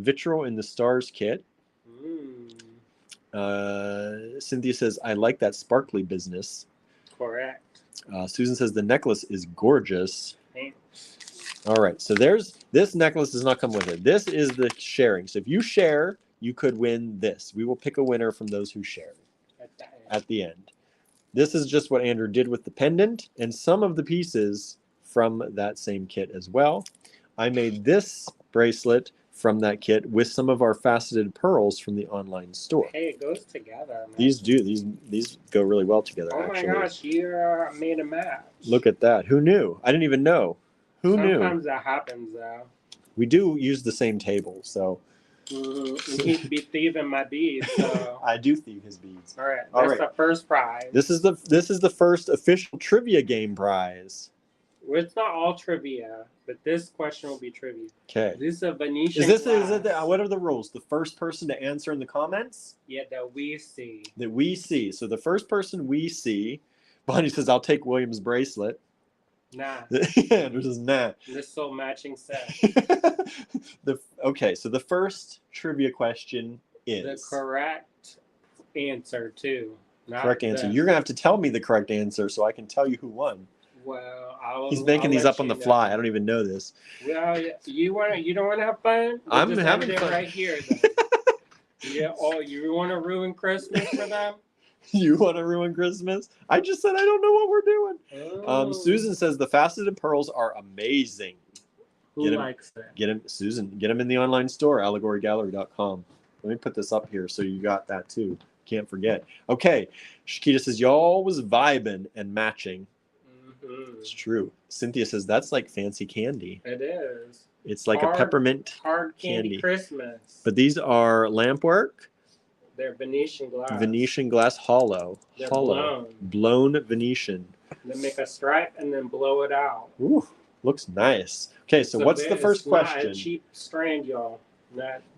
Vitriol in the stars kit. Cynthia says, I like that sparkly business. Correct. Susan says the necklace is gorgeous. Thanks. All right, so this necklace does not come with it. This is the sharing. So if you share, you could win this. We will pick a winner from those who share at the end. This is just what Andrew did with the pendant and some of the pieces from that same kit as well. I made this bracelet from that kit with some of our faceted pearls from the online store. Hey, it goes together, man. These go really well together, actually. Oh my gosh, you made a match. Look at that. Who knew? I didn't even know. Who knew? Sometimes that happens, though. We do use the same table, so. He'd be thieving my beads, so. I do thieve his beads. All right, that's the first prize. This is the first official trivia game prize. Well, it's not all trivia, but this question will be trivia. Okay. This is a Venetian glass. What are the rules? The first person to answer in the comments? Yeah, that we see. That we see. So the first person we see, Bonnie says, I'll take William's bracelet. Nah. Andrew says, nah. This soul matching set. Okay, so the first trivia question is... The correct answer, too. Correct answer. You're going to have to tell me the correct answer so I can tell you who won. Well, he's making these up on the fly. I don't even know this. Well, you don't want to have fun? I'm having fun right here. Yeah. Oh, you want to ruin Christmas for them? You want to ruin Christmas? I just said I don't know what we're doing. Susan says the faceted pearls are amazing. Who likes that? Get them, Susan. Get them in the online store, allegorygallery.com. Let me put this up here so you got that too. Can't forget. Okay, Shakita says y'all was vibing and matching. It's true. Cynthia says that's like fancy candy. It is. It's like a peppermint hard candy Christmas. But these are lamp work. They're Venetian glass. Venetian glass hollow. They're blown Venetian. They make a stripe and then blow it out. Ooh, looks nice. Okay, so what's the first question? Not a cheap strand, y'all.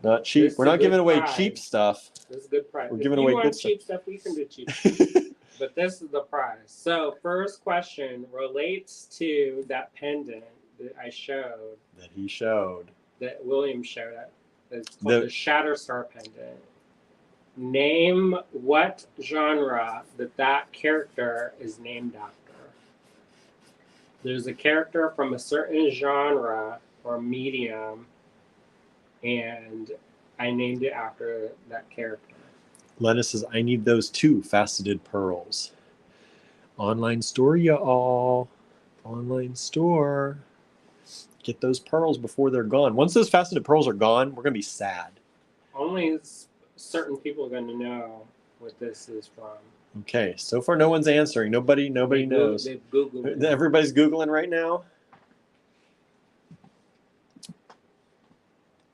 Not cheap. This We're is a not giving good away prize. cheap stuff. This is a good prize. We're If giving you away want good cheap stuff, we can do cheap stuff. But this is the prize. So first question relates to that pendant that I showed. That he showed. That William showed us. It's called the Shatterstar pendant. Name what genre that character is named after. There's a character from a certain genre or medium, and I named it after that character. Lena says, I need those 2 faceted pearls. Online store, y'all. Online store. Get those pearls before they're gone. Once those faceted pearls are gone, we're going to be sad. Only certain people are going to know what this is from. Okay, so far no one's answering. Nobody knows. They've Googled it. Everybody's Googling right now.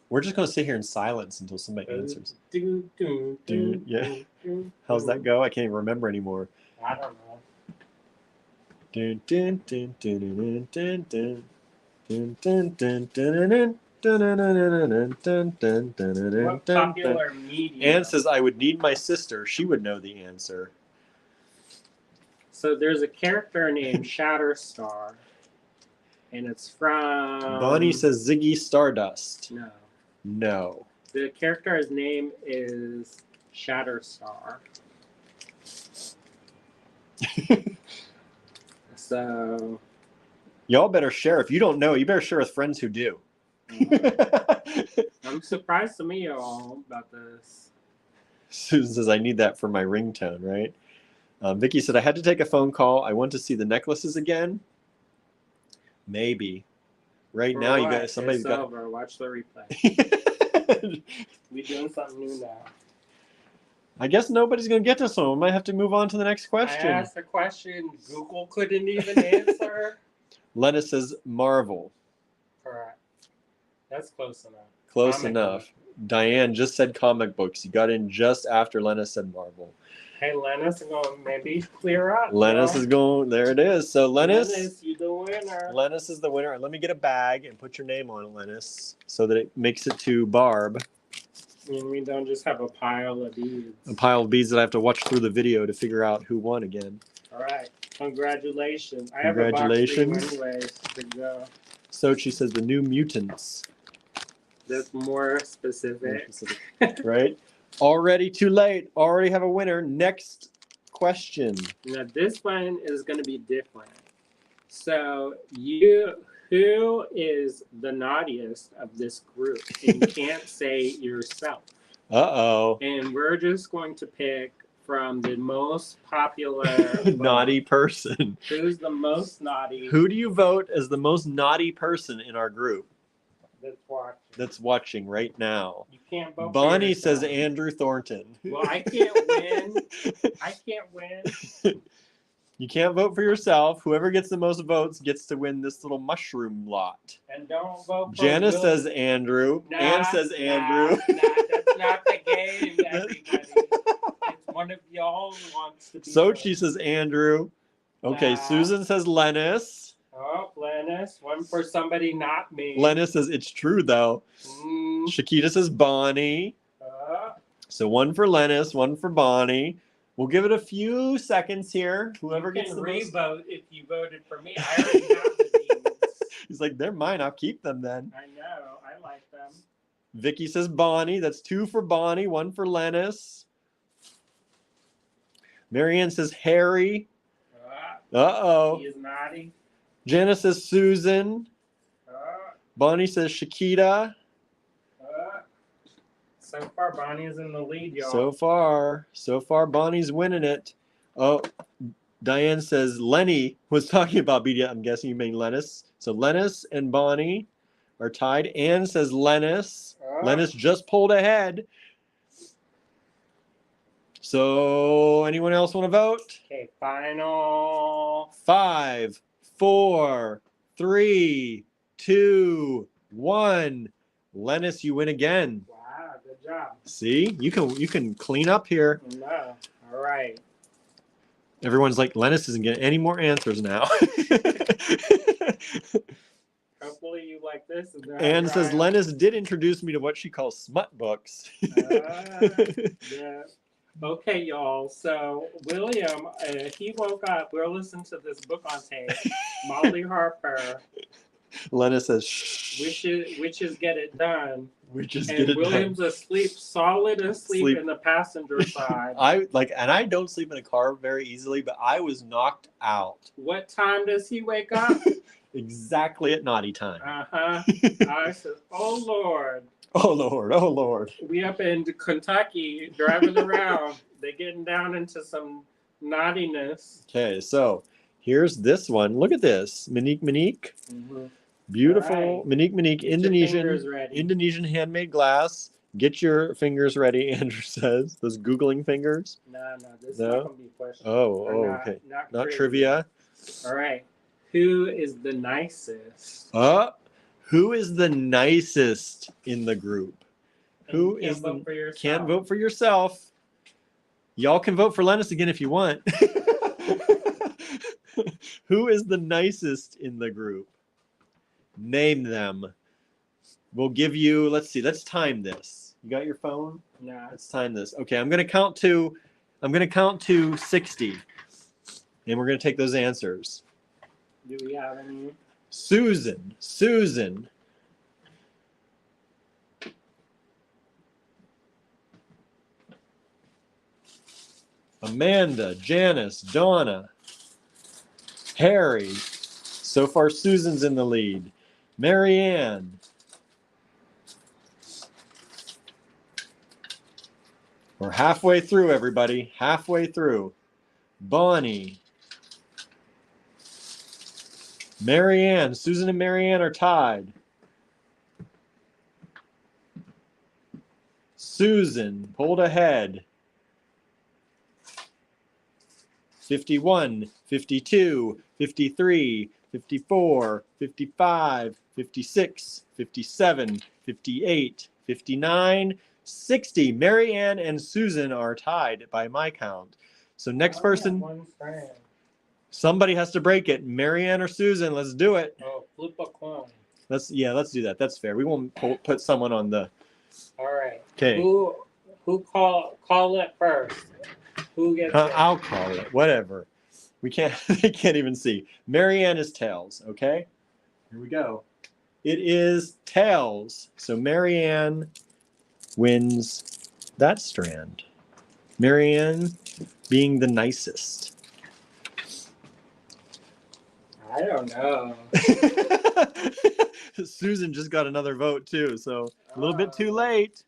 We're just going to sit here in silence until somebody answers. Yeah. How's that go? I can't even remember anymore. I don't know. What popular media? Anne says, I would need my sister. She would know the answer. So there's a character named Shatterstar, and it's from... Bonnie says Ziggy Stardust. No. No. The character's name is Shatterstar. So... Y'all better share. If you don't know, you better share with friends who do. I'm surprised some of y'all about this. Susan says, I need that for my ringtone, right? Vicky said, I had to take a phone call. I want to see the necklaces again. Maybe. Right now, you got somebody's got. Over. Watch the replay. We're doing something new now. I guess nobody's going to get this one. We might have to move on to the next question. I asked a question Google couldn't even answer. Lena says Marvel. Correct. That's close enough. Close Comic enough. book. Diane just said comic books. You got in just after Lena said Marvel. Hey, Lennis is going to maybe clear up. Lennis is going. There it is. So Lennis, you're the winner. Lennis is the winner. Let me get a bag and put your name on it, Lennis, so that it makes it to Barb. And we don't just have a pile of beads. A pile of beads that I have to watch through the video to figure out who won again. All right. Congratulations. I Congratulations. have a box for you anyways to go. Sochi says the New Mutants. That's more specific. Right? Already too late. Already have a winner. Next question. Now this one is going to be different. So who is the naughtiest of this group? And you can't say yourself. Uh-oh. And we're just going to pick from the most popular naughty person. Who's the most naughty? Who do you vote as the most naughty person in our group? That's watching right now. You can't vote. Bonnie says Andrew Thornton. Well, I can't win. I can't win. You can't vote for yourself. Whoever gets the most votes gets to win this little mushroom lot. And don't vote for Janice says Andrew. Anne says Andrew. That's not the game, everybody. It's one of y'all who wants to be. Sochi says Andrew. Okay, Susan says Lennis. Oh, Lennis. One for somebody not me. Lennis says it's true, though. Shakita says Bonnie. So one for Lennis, one for Bonnie. We'll give it a few seconds here. Whoever gets the most. Re-vote if you voted for me. I already have the beads. He's like, they're mine. I'll keep them then. I know. I like them. Vicky says Bonnie. That's 2 for Bonnie, 1 for Lennis. Marianne says Harry. Uh-oh. He is naughty. Janice says Susan. Bonnie says Shakita. So far, Bonnie is in the lead, y'all. So far, Bonnie's winning it. Oh, Diane says Lenny was talking about BD. I'm guessing you mean Lennis. So Lennis and Bonnie are tied. Anne says Lennis. Lennis just pulled ahead. So anyone else want to vote? Okay, final. 5, 4, 3, 2, 1. Lennis, you win again. Wow, good job. See, you can clean up here. No. All right. Everyone's like, Lennis isn't getting any more answers now. Hopefully you like this. this? Is that Anne says right? Lennis did introduce me to what she calls smut books. Yeah. Okay, y'all. So William, he woke up. We're listening to this book on tape. Molly Harper, Lennis says, shh. witches get it done. We just And get it William's done. asleep, solid asleep Sleep. in the passenger side. And I don't sleep in a car very easily, but I was knocked out. What time does he wake up? Exactly at naughty time. I said, oh Lord. Oh Lord, oh Lord. We up in Kentucky driving around. They're getting down into some naughtiness. Okay, so here's this one. Look at this. Monique. Mm-hmm. Beautiful. Right. Monique, Get Indonesian handmade glass. Get your fingers ready, Andrew says. Those Googling fingers. No, this is not going to be a question. Okay. Not trivia. All right. Who is the nicest? Who is the nicest in the group? Who is the can't vote for yourself? Y'all can vote for Lennis again if you want. Who is the nicest in the group? Name them. We'll give you, let's see, let's time this. You got your phone? No. Let's time this. Okay, I'm gonna count to 60. And we're gonna take those answers. Do we have any? Susan. Amanda, Janice, Donna, Harry. So far, Susan's in the lead. Marianne. We're halfway through, everybody. Halfway through. Bonnie. Marianne. Susan and Marianne are tied. Susan pulled ahead. 51, 52, 53, 54, 55, 56, 57, 58, 59, 60. Marianne and Susan are tied by my count. So next person, somebody has to break it. Marianne or Susan, let's do it. Oh, flip a coin. Let's do that. That's fair. We won't put someone on the. All right. Okay. Who call it first? Who gets it? I'll call it. Whatever. We can't. They can't even see. Marianne is tails. Okay. Here we go. It is tails. So Marianne wins that strand. Marianne being the nicest. I don't know. Susan just got another vote too, so a little bit too late.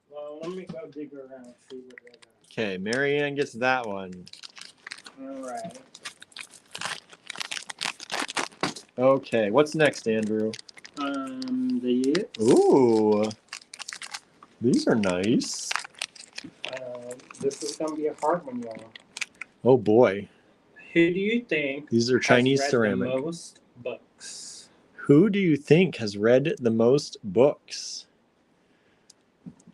Well, let me go dig around and see what they got. Okay, Marianne gets that one. All right. Okay, what's next, Andrew? These. Ooh, these are nice. This is gonna be a hard one, y'all. Oh boy. Who do you think? These are Chinese has read ceramic. The most books. Who do you think has read the most books?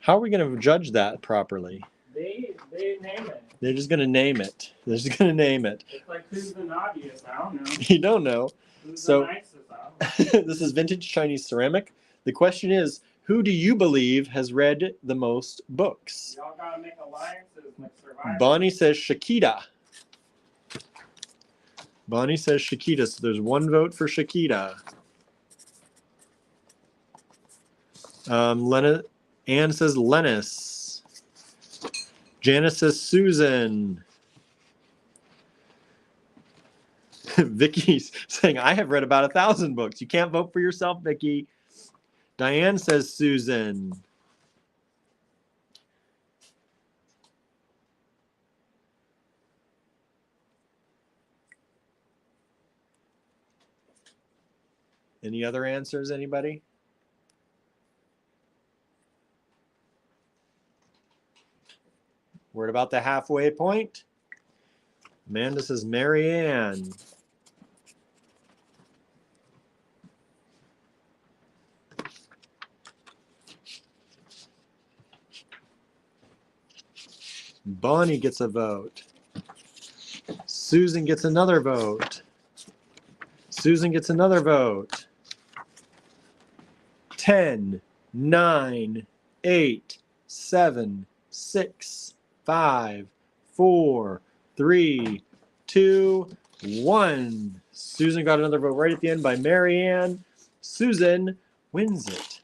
How are we going to judge that properly? They name it. They're just going to name it. They're just going to name it. It's like who's the naughtiest? I don't know. You don't know. Who's So, the nicest? I don't know. This is vintage Chinese ceramic. The question is, who do you believe has read the most books? Y'all gotta make alliances, make survivors. Bonnie says Shakita. Bonnie says Shakita, so there's one vote for Shakita. Anne says Lennis. Janice says Susan. Vicky's saying, I have read about 1,000 books. You can't vote for yourself, Vicky. Diane says Susan. Any other answers, anybody? We're at about the halfway point. Amanda says Marianne. Bonnie gets a vote. Susan gets another vote. Susan gets another vote. 10, 9, 8, 7, 6, 5, 4, 3, 2, 1. Susan got another vote right at the end by Marianne. Susan wins it.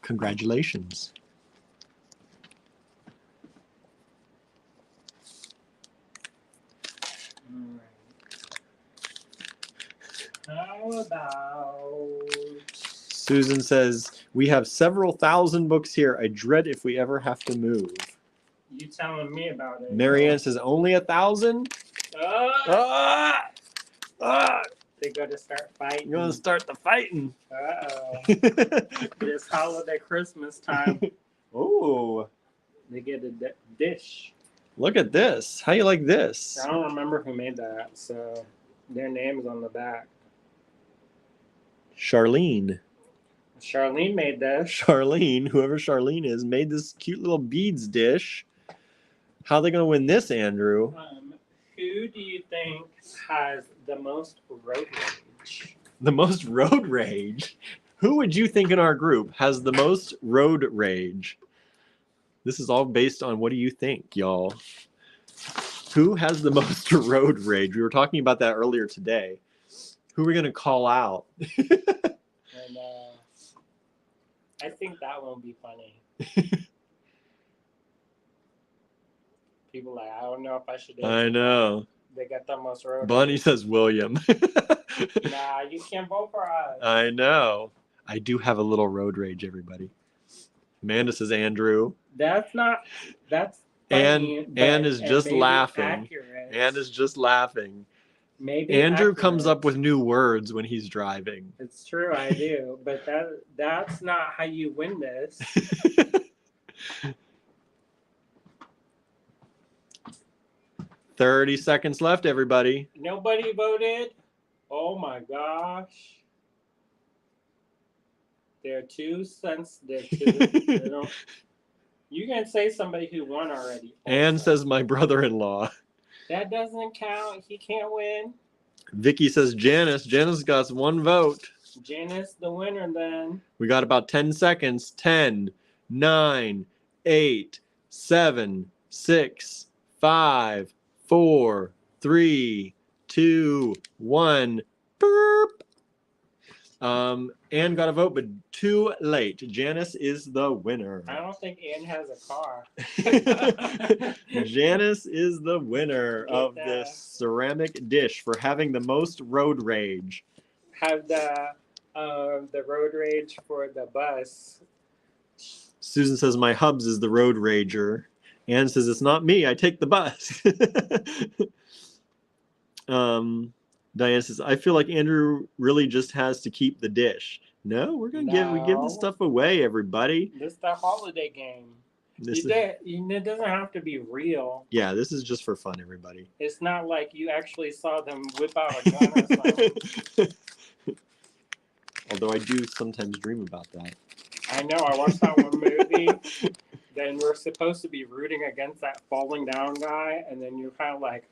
Congratulations. How about... Susan says, we have several thousand books here. I dread if we ever have to move. You telling me about it. Marianne says, only 1,000? They got to start fighting. You're going to start the fighting. Uh-oh. This holiday Christmas time, Oh, they get a dish. look at this. How you like this? I don't remember who made that, so their name is on the back. Charlene. Charlene made this. Charlene, whoever Charlene is, made this cute little beads dish. How are they going to win this, Andrew? Who do you think has the most road rage? The most road rage? Who would you think in our group has the most road rage? This is all based on what do you think, y'all? Who has the most road rage? We were talking about that earlier today. Who are we going to call out? And I think that won't be funny. People like, I don't know if I should. I know. They got the most road Bunny rage. says William. Nah, you can't vote for us. I know. I do have a little road rage, everybody. Amanda says Andrew. That's funny, Anne is just maybe laughing. accurate. Anne is just laughing. Maybe Andrew accurate. comes up with new words when he's driving. It's true, I do, but that's not how you win this. 30 seconds left, everybody. Nobody voted. Oh my gosh. They're too sensitive. You can say somebody who won already. Anne says my brother-in-law. That doesn't count. He can't win. Vicky says Janice. Janice got one vote. Janice, the winner then. We got about 10 seconds. 10, 9, 8, 7, 6, 5, 4, 3, 2, 1. Burp. Anne got a vote, but too late. Janice is the winner. I don't think Anne has a car. Janice is the winner of this ceramic dish for having the most road rage. Have the road rage for the bus. Susan says my hubs is the road rager. Anne says it's not me. I take the bus. Diane says I feel like Andrew really just has to keep the dish. No, we're gonna give the stuff away, everybody. This is the holiday game. It doesn't have to be real. Yeah, this is just for fun, everybody. It's not like you actually saw them whip out a gun or something. Although I do sometimes dream about that. I know. I watched that one movie. Then we're supposed to be rooting against that falling down guy, and then you're kind of like,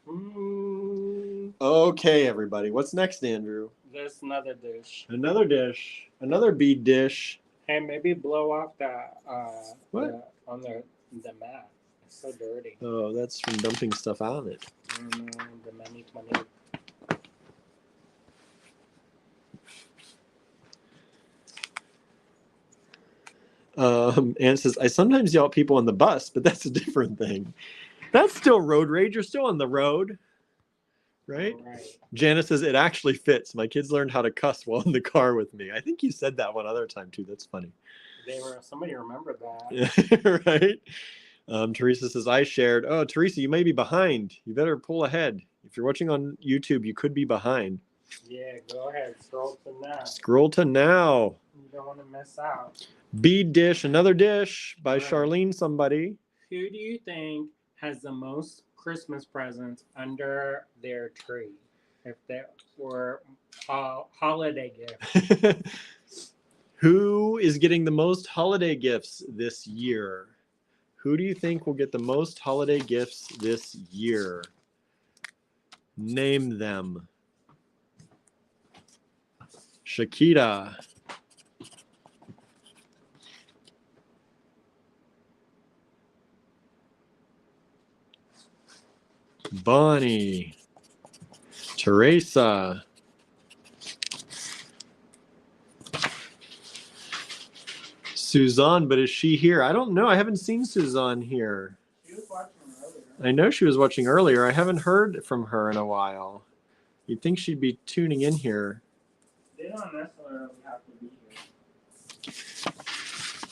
Okay, everybody. What's next, Andrew? There's another dish. Another dish. Another bead dish. Hey, maybe blow off that What? on the mat. It's so dirty. Oh, that's from dumping stuff on it. The money. Anne says, I sometimes yell at people on the bus, but that's a different thing. That's still road rage. You're still on the road. Right? Janice says, it actually fits. My kids learned how to cuss while in the car with me. I think you said that one other time, too. That's funny. Somebody remembered that. Right? Teresa says, I shared. Oh, Teresa, you may be behind. You better pull ahead. If you're watching on YouTube, you could be behind. Yeah, go ahead. Scroll to now. Scroll to now. You don't want to miss out. Bead dish, another dish by Charlene somebody. Who do you think has the most Christmas presents under their tree? If they were holiday gifts. Who is getting the most holiday gifts this year? Who do you think will get the most holiday gifts this year? Name them. Shakira. Bonnie. Teresa. Suzanne, but is she here? I don't know. I haven't seen Suzanne here. She was watching earlier. I know she was watching earlier. I haven't heard from her in a while. You'd think she'd be tuning in here. They don't necessarily have to be here.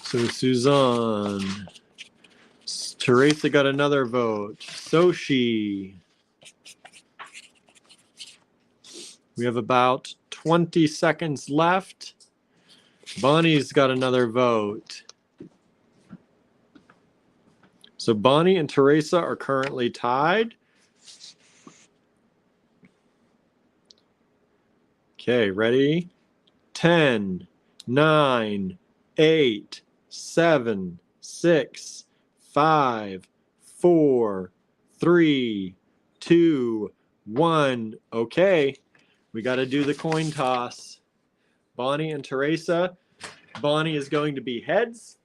So Suzanne. Teresa got another vote. Soshi. We have about 20 seconds left. Bonnie's got another vote. So Bonnie and Teresa are currently tied. Okay, ready? 10, 9, 8, 7, 6, 5, 4, 3, 2, 1. Okay, we got to do the coin toss. Bonnie and Teresa. Bonnie is going to be heads.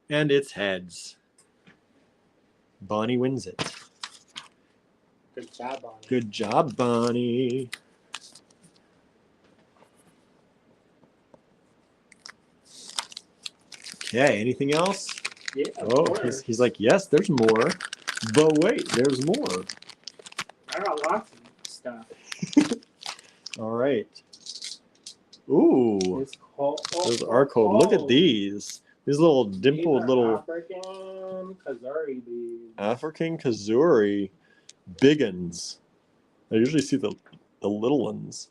And it's heads. Bonnie wins it. Good job, Bonnie. Good job, Bonnie. Okay, anything else? Yeah, Oh, he's like, yes, there's more. But wait, there's more. I got lots of stuff. All right. Ooh, It's cold. those are cold. Look at these. These little dimpled little African Kazari beads. African Kazuri biggins. I usually see the little ones.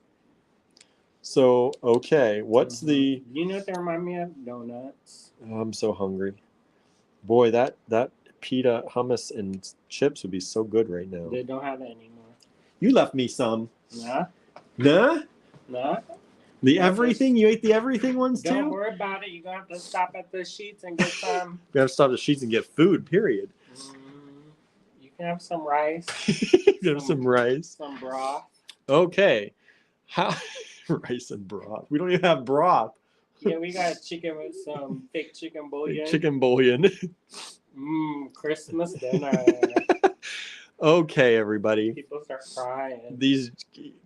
So, okay, what's the... You know what they remind me of? Donuts. Oh, I'm so hungry. Boy, that pita hummus and chips would be so good right now. They don't have it anymore. You left me some. Nah. Nah? Nah. The everything? You ate the everything ones too? Don't worry about it. You're going to have to stop at the Sheets and get some. We have to stop at the Sheets and get food, period. You can have some rice. Have some rice. Some broth. Okay. How... rice and broth. We don't even have broth. Yeah, we got chicken with some thick chicken bouillon. Chicken bouillon. Christmas dinner. Okay, everybody. People start crying. These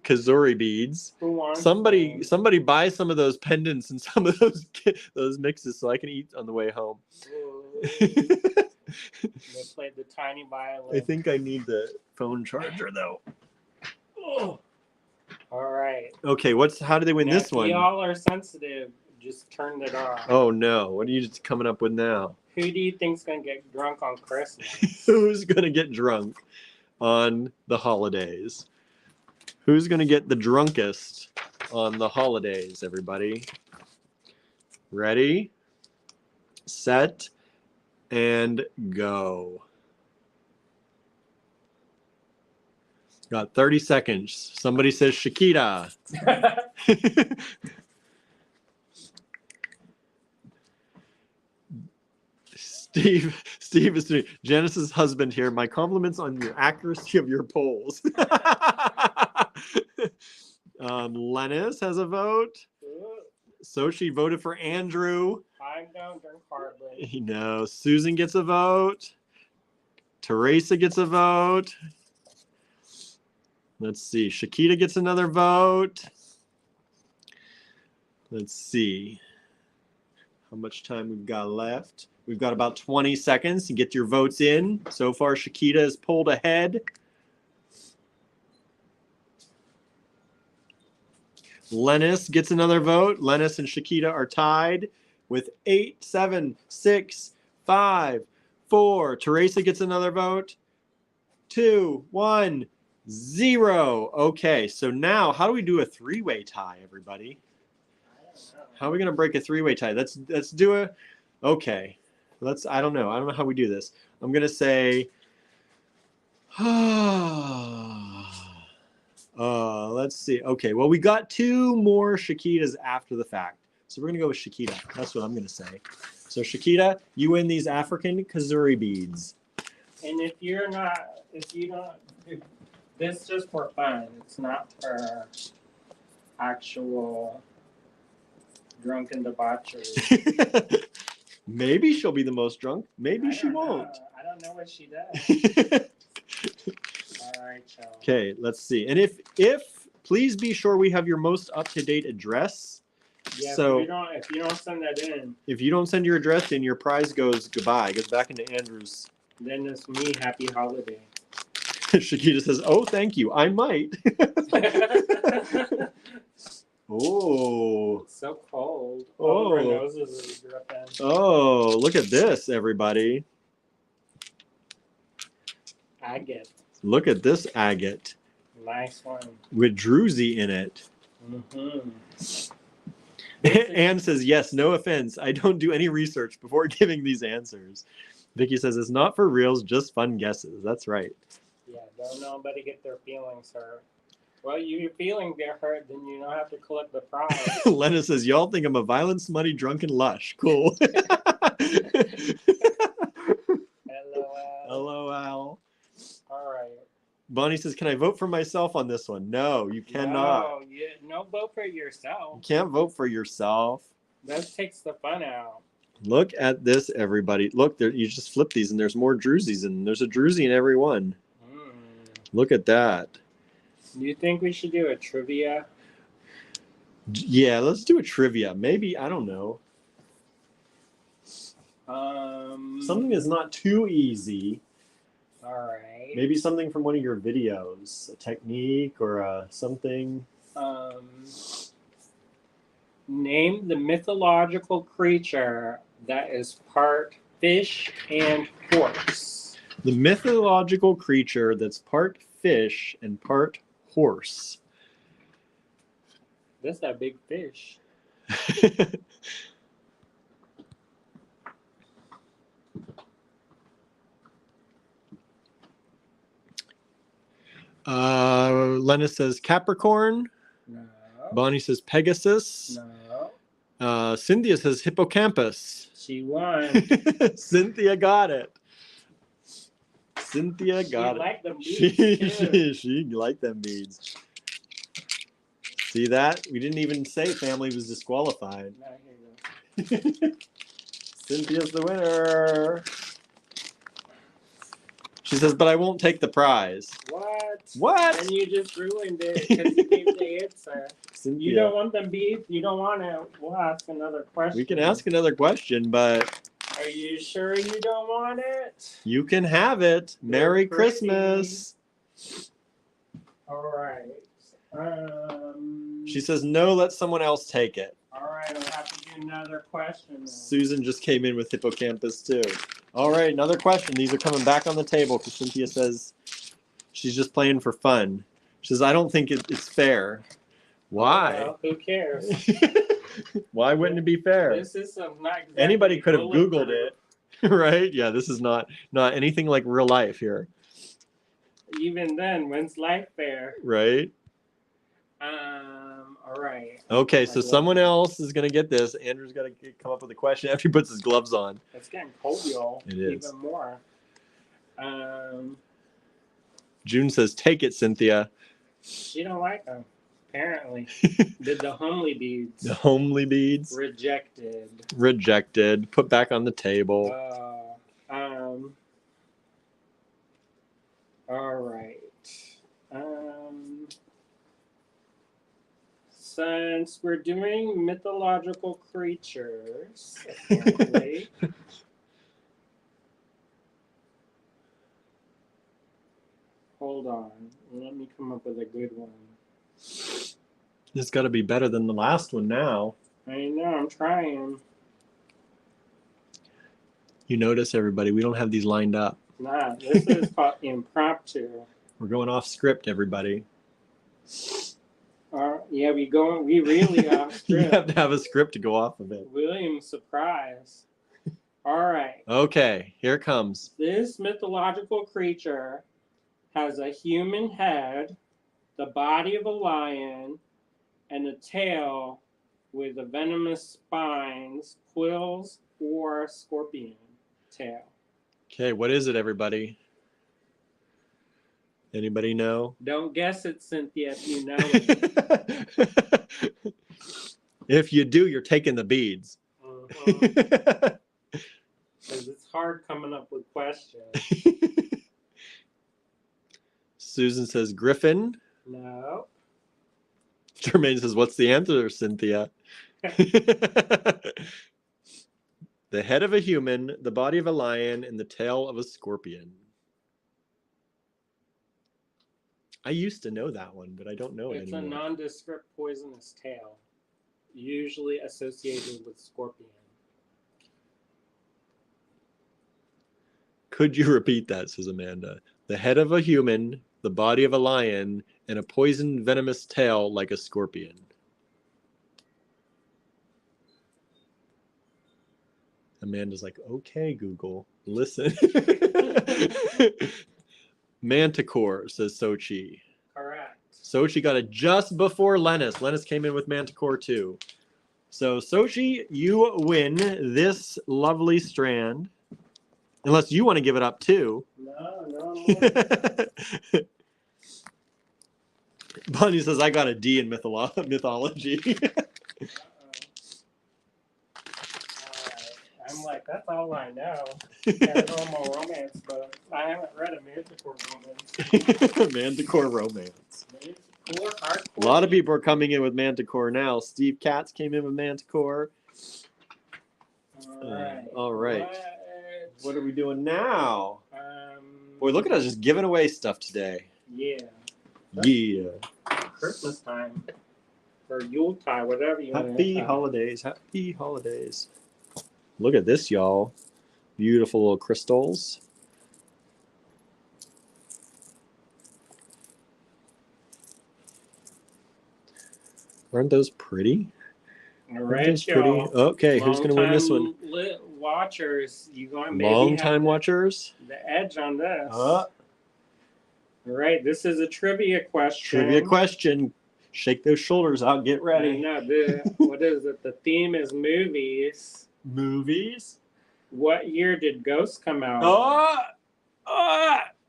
Kazuri beads. Who wants Somebody them? buy some of those pendants and some of those mixes so I can eat on the way home. They played the tiny violin. I think I need the phone charger though. Oh. All right. Okay, how do they win Now, this if one? y'all are sensitive, just turn it off. Oh no, what are you coming up with now? Who do you think's gonna get drunk on Christmas? Who's gonna get drunk on the holidays? Who's gonna get the drunkest on the holidays, everybody? Ready, set, and go. Got 30 seconds. Somebody says Shakita. Steve is doing Janice's husband here. My compliments on your accuracy of your polls. Lennis has a vote. So she voted for Andrew. I don't drink hardly. No. Susan gets a vote. Teresa gets a vote. Let's see. Shakita gets another vote. Let's see how much time we've got left. We've got about 20 seconds to get your votes in. So far, Shakita has pulled ahead. Lennis gets another vote. Lennis and Shakita are tied with 8, 7, 6, 5, 4. Teresa gets another vote. 2, 1, 0. Okay, so now how do we do a three-way tie, everybody? How are we going to break a three-way tie? Let's do a... Okay. I don't know. I don't know how we do this. I'm going to say... let's see. Okay, well, we got 2 more Shakitas after the fact. So we're going to go with Shakita. That's what I'm going to say. So Shakita, you win these African Kazuri beads. And if you don't, this is just for fun. It's not for actual drunken debauchery. Maybe she'll be the most drunk. Maybe she won't. I don't know what she does. right, y'all. Okay, let's see. And if please be sure we have your most up-to-date address. Yeah, So if you don't send that in, if you don't send your address in, your prize goes goodbye. It goes back into Andrew's. then it's me. Happy holiday. Shakita says, "Oh, thank you. I might." Oh. It's so cold. Oh. All of our noses are dripping. Oh, look at this, everybody. Agate. Look at this agate Nice one. with druzy in it. Mm-hmm. Anne says, yes, no offense. I don't do any research before giving these answers. Vicky says, it's not for reals, just fun guesses. That's right. Yeah, don't nobody get their feelings hurt. Well, your feelings get hurt, then you don't have to collect the prize. Lena says, y'all think I'm a violent, smutty, drunken lush. Cool. LOL. LOL. All right. Bonnie says, can I vote for myself on this one? No, you cannot. No vote for yourself. You can't vote for yourself. That takes the fun out. Look at this, everybody. Look, there. You just flip these, and there's more druzies, and there's a druzy in every one. Look at that. Do you think we should do a trivia? Yeah, let's do a trivia. Maybe, I don't know. Something that's not too easy. All right. Maybe something from one of your videos, a technique or something. Name the mythological creature that is part fish and horse. The mythological creature that's part fish and part horse. That's that big fish. Lena says Capricorn. No. Bonnie says Pegasus. No. Cynthia says Hippocampus. She won. Cynthia got it. Cynthia got liked it. them beads She liked them beads. See that? We didn't even say family was disqualified. No, here you go. Cynthia's the winner. She says, but I won't take the prize. What? And you just ruined it because you gave the answer. Cynthia. You don't want them beads? You don't want to? We'll ask another question. We can ask another question, but... Are you sure you don't want it? You can have it. Merry Christmas. All right. She says, no, let someone else take it. All right, I'll have to do another question then. Susan just came in with Hippocampus, too. All right, another question. These are coming back on the table because Cynthia says she's just playing for fun. She says, I don't think it's fair. Why? Well, who cares? Why wouldn't it be fair? This is not exactly Anybody could have Googled it, right? Yeah, this is not anything like real life here. Even then, when's life fair? Right? All right. Okay, so someone else is going to get this. Andrew's got to come up with a question after he puts his gloves on. It's getting cold, y'all. It is. Even more. June says, take it, Cynthia. She don't like them, apparently. Did the homely beads. The homely beads. Rejected. Rejected. Put back on the table. All right. Since we're doing mythological creatures, apparently. Hold on. Let me come up with a good one. It's got to be better than the last one now. I know, I'm trying. You notice, everybody, we don't have these lined up. Nah, this is called impromptu. We're going off script, everybody. Yeah, we really off script. You have to have a script to go off of it. William, surprise. All right. Okay, here it comes. This mythological creature has a human head, the body of a lion, and a tail with a venomous spines, quills, or scorpion tail. Okay, what is it, everybody? Anybody know? Don't guess it, Cynthia, if you know it. If you do, you're taking the beads. Because it's hard coming up with questions. Susan says Griffin. No. Jermaine says, what's the answer, Cynthia? The head of a human, the body of a lion, and the tail of a scorpion. I used to know that one, but I don't know it It's anymore. a nondescript poisonous tail, usually associated with scorpion. Could you repeat that, says Amanda? The head of a human, the body of a lion, and a poisoned venomous tail like a scorpion. Amanda's like, okay, Google, listen. Manticore, says Sochi. Correct. Sochi got it just before Lennis. Lennis came in with Manticore too. So Sochi, you win this lovely strand. Unless you want to give it up too. No. Bonnie says, I got a D in mythology. I'm like, that's all I know. Paranormal romance books. I haven't read a Manticore romance. Manticore romance. Manticore, hardcore. A lot of people are coming in with Manticore now. Steve Katz came in with Manticore. All right. What are we doing now? Boy, look at us just giving away stuff today. Yeah. Yeah. Christmas time. Or Yuletide, whatever you want to Happy holidays. Happy holidays. Look at this, y'all. Beautiful little crystals. Aren't those pretty? All right, y'all. Okay, who's going to win this one? Watchers, you going maybe Long time watchers? The edge on this. All right, this is a trivia question. Trivia question. Shake those shoulders out. Get ready. No, what is it? The theme is movies. Movies? What year did Ghost come out?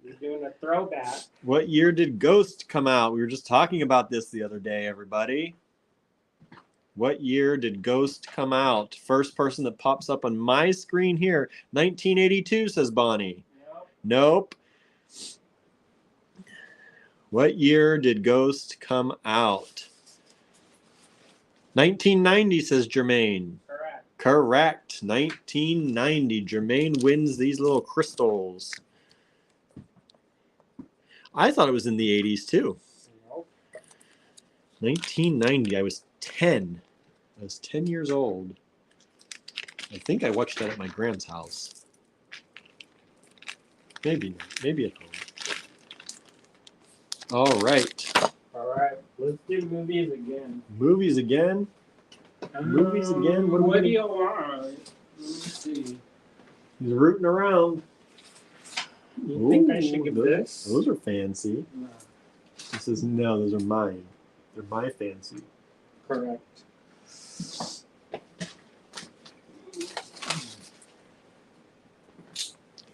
You're doing a throwback. What year did Ghost come out? We were just talking about this the other day, everybody. What year did Ghost come out? First person that pops up on my screen here. 1982, says Bonnie. Nope. What year did Ghost come out? 1990, says Jermaine. Correct. 1990. Jermaine wins these little crystals. I thought it was in the 80s too. Nope. 1990. I was 10. I was 10 years old. I think I watched that at my grand's house. Maybe at home. All right. Let's do movies again. Movies again? Movies again? What do you want? Let me see. He's rooting around. You think I should give this? Those are fancy. No. He says, no, those are mine. They're my fancy. Correct.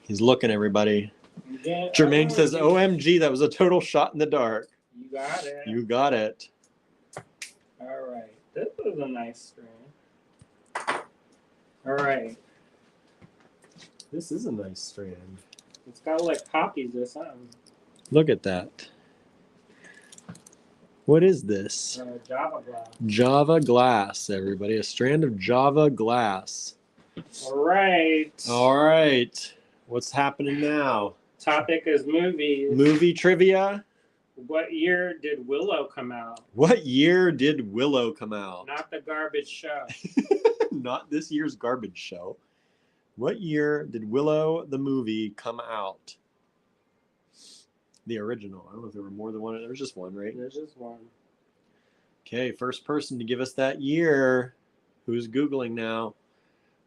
He's looking, everybody. Yeah, Jermaine says, OMG, that was a total shot in the dark. You got it. You got it. All right. This was a nice strand. All right. This is a nice strand. It's got like poppies or something. Look at that. What is this? Java glass. Java glass, everybody. A strand of Java glass. All right. All right. What's happening now? Topic is movies. Movie trivia. What year did Willow come out? What year did Willow come out? Not the garbage show. Not this year's garbage show. What year did Willow the movie come out? The original. I don't know if there were more than one. There was just one, right? There's just one. Okay, first person to give us that year. Who's Googling now?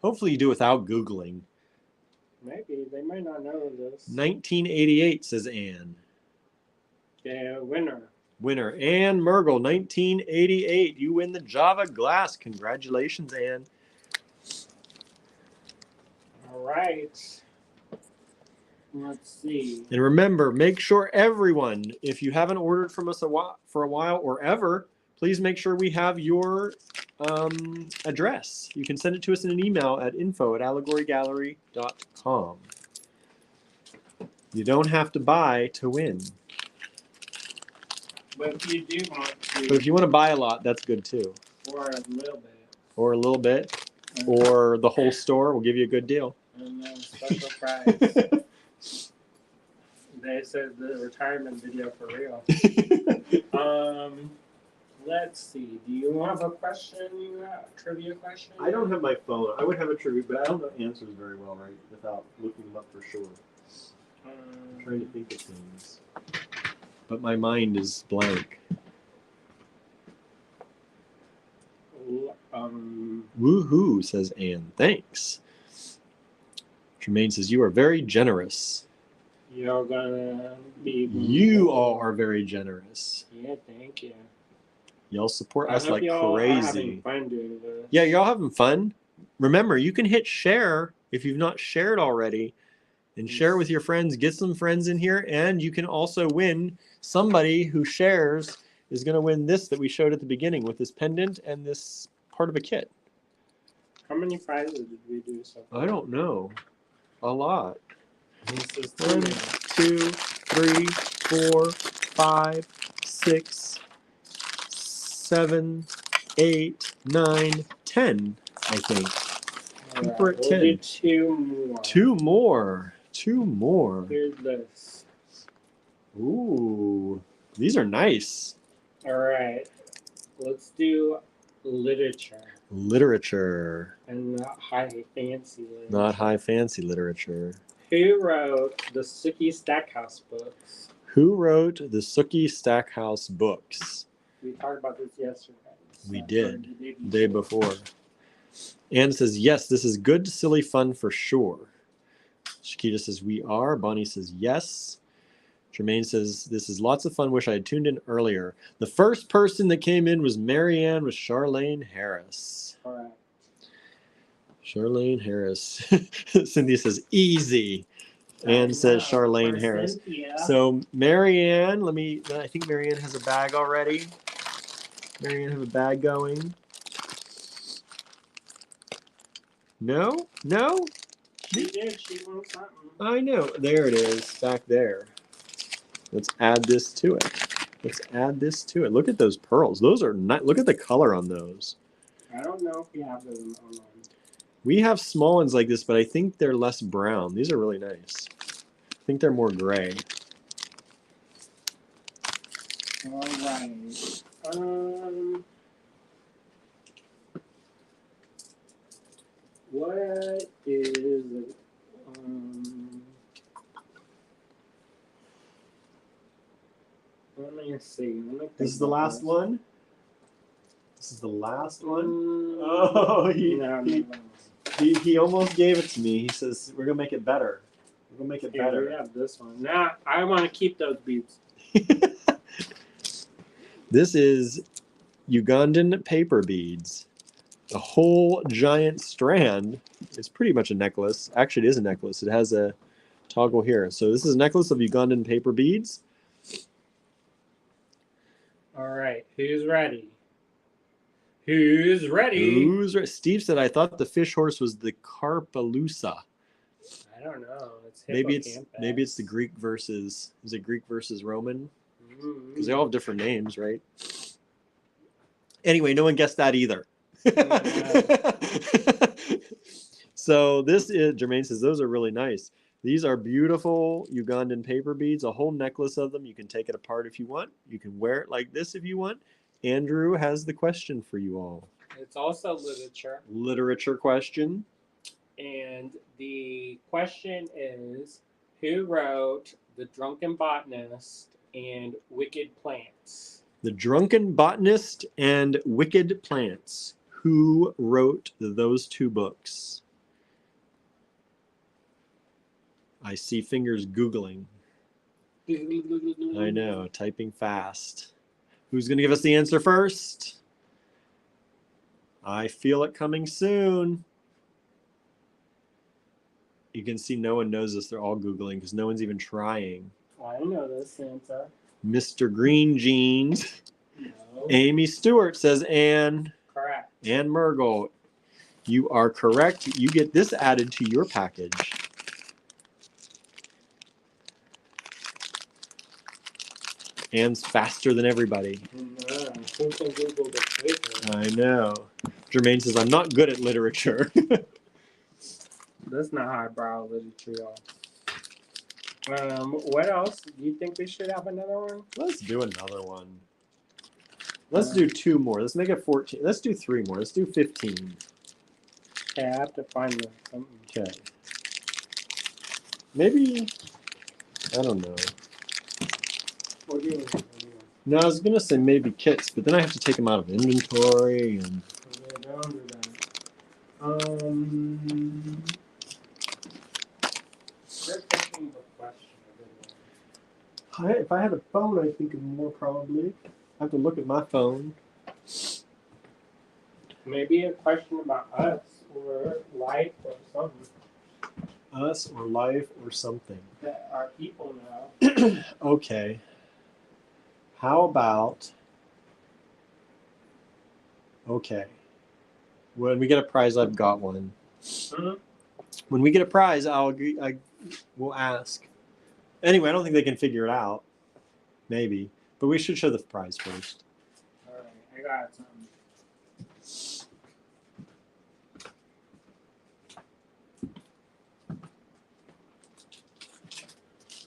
Hopefully you do without Googling. Maybe. They might not know this. 1988, says Anne. Yeah, winner. Winner, Anne Mergel, 1988. You win the Java glass. Congratulations, Anne. All right. Let's see. And remember, make sure everyone, if you haven't ordered from us for a while or ever, please make sure we have your address. You can send it to us in an email at info@allegorygallery.com. You don't have to buy to win. But if you do want to, But if you want to buy a lot, that's good too. or a little bit, Or a little bit, or the whole store, we'll give you a good deal. and then special price. They said the retirement video for real. Let's see. Do you have a question? Trivia question? I don't have my phone. I would have a trivia, but I don't know answers very well, right? Without looking them up for sure. I'm trying to think of things, but my mind is blank. Woohoo, says Anne. Thanks. Tremaine says, you are very generous. You're gonna be. You all are very generous. Yeah, thank you. Y'all support I us hope like y'all are having crazy. fun doing this. Yeah, y'all having fun? Remember, you can hit share if you've not shared already. And share with your friends. Get some friends in here. And you can also win. Somebody who shares is going to win this that we showed at the beginning with this pendant and this part of a kit. How many prizes did we do so far? I don't know. A lot. This is 1, 2, 3, 4, 5, 6, 7, 8, 9, 10, I think. Alright, we're at we'll 10. do 2 more. 2 more. 2 more. Here's this. Ooh. These are nice. Alright. Let's do literature. Literature. And not high fancy literature. Not high fancy literature. Who wrote the Sookie Stackhouse books? Who wrote the Sookie Stackhouse books? We talked about this yesterday. We did. The day before. Anne says, yes, this is good, silly fun for sure. Shakita says, we are. Bonnie says, yes. Jermaine says, this is lots of fun. Wish I had tuned in earlier. The first person that came in was Marianne with Charlene Harris. Correct. Charlene Harris. Cynthia says, easy. Anne says Charlene Harris. Cynthia. So Marianne, I think Marianne has a bag already. Marianne have a bag going. No? No? She did. She wrote something. I know. There it is, back there. Let's add this to it. Let's add this to it. Look at those pearls. Those are not. Look at the color on those. I don't know if we have those online. We have small ones like this, but I think they're less brown. These are really nice. I think they're more gray. All right. What is let me see. This is the last one. This is the last one. He almost gave it to me. He says we're gonna make it better. We're gonna make it Here, better. we have this one. Now I want to keep those beads. This is Ugandan paper beads. A whole giant strand. It's pretty much a necklace. Actually, it is a necklace. It has a toggle here. So this is a necklace of Ugandan paper beads. All right, who's ready? Who's ready? Steve said, I thought the fish horse was the Carpalusa. I don't know. It's Maybe it's the Greek versus, is it Greek versus Roman? Because they all have different names, right? Anyway, no one guessed that either. So this is, Jermaine says, those are really nice. These are beautiful Ugandan paper beads, a whole necklace of them. You can take it apart if you want. You can wear it like this if you want. Andrew has the question for you all. It's also literature. Literature question. And the question is, who wrote The Drunken Botanist and Wicked Plants? The Drunken Botanist and Wicked Plants. Who wrote those 2 books? I see fingers Googling. I know, typing fast. Who's going to give us the answer first? I feel it coming soon. You can see no one knows this. They're all Googling because no one's even trying. I know this answer. Mr. Green Jeans. No. Amy Stewart says Anne. Correct. Anne Mergel. You are correct. You get this added to your package. Anne's faster than everybody. Who can Google the paper? I know. Jermaine says, I'm not good at literature. That's not highbrow literature, y'all. What else? Do you think we should have another one? Let's do another one. Let's do 2 more. Let's make it 14. Let's do 3 more. Let's do 15. Okay, I have to find something. Okay. Maybe, I don't know. What do you want? No, I was going to say maybe kits, but then I have to take them out of inventory. And Don't do that. First thinking of a question. if I had a phone, I'd think of more probably. I have to look at my phone. Maybe a question about us or life or something Us or life or something. that our people know. Okay. How about... Okay. When we get a prize, I've got one. Mm-hmm. When we get a prize, we'll ask. Anyway, I don't think they can figure it out. Maybe. But we should show the prize first. Alright, I got something.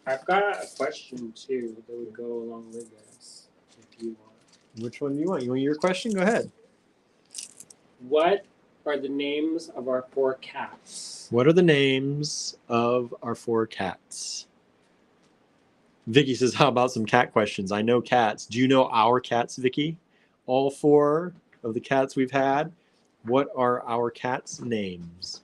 I've got a question too that would go along with this, if you want. Which one do you want? You want your question? Go ahead. What are the names of our 4 cats? What are the names of our 4 cats? Vicky says, how about some cat questions? I know cats. Do you know our cats, Vicky? All 4 of the cats we've had. What are our cats' names?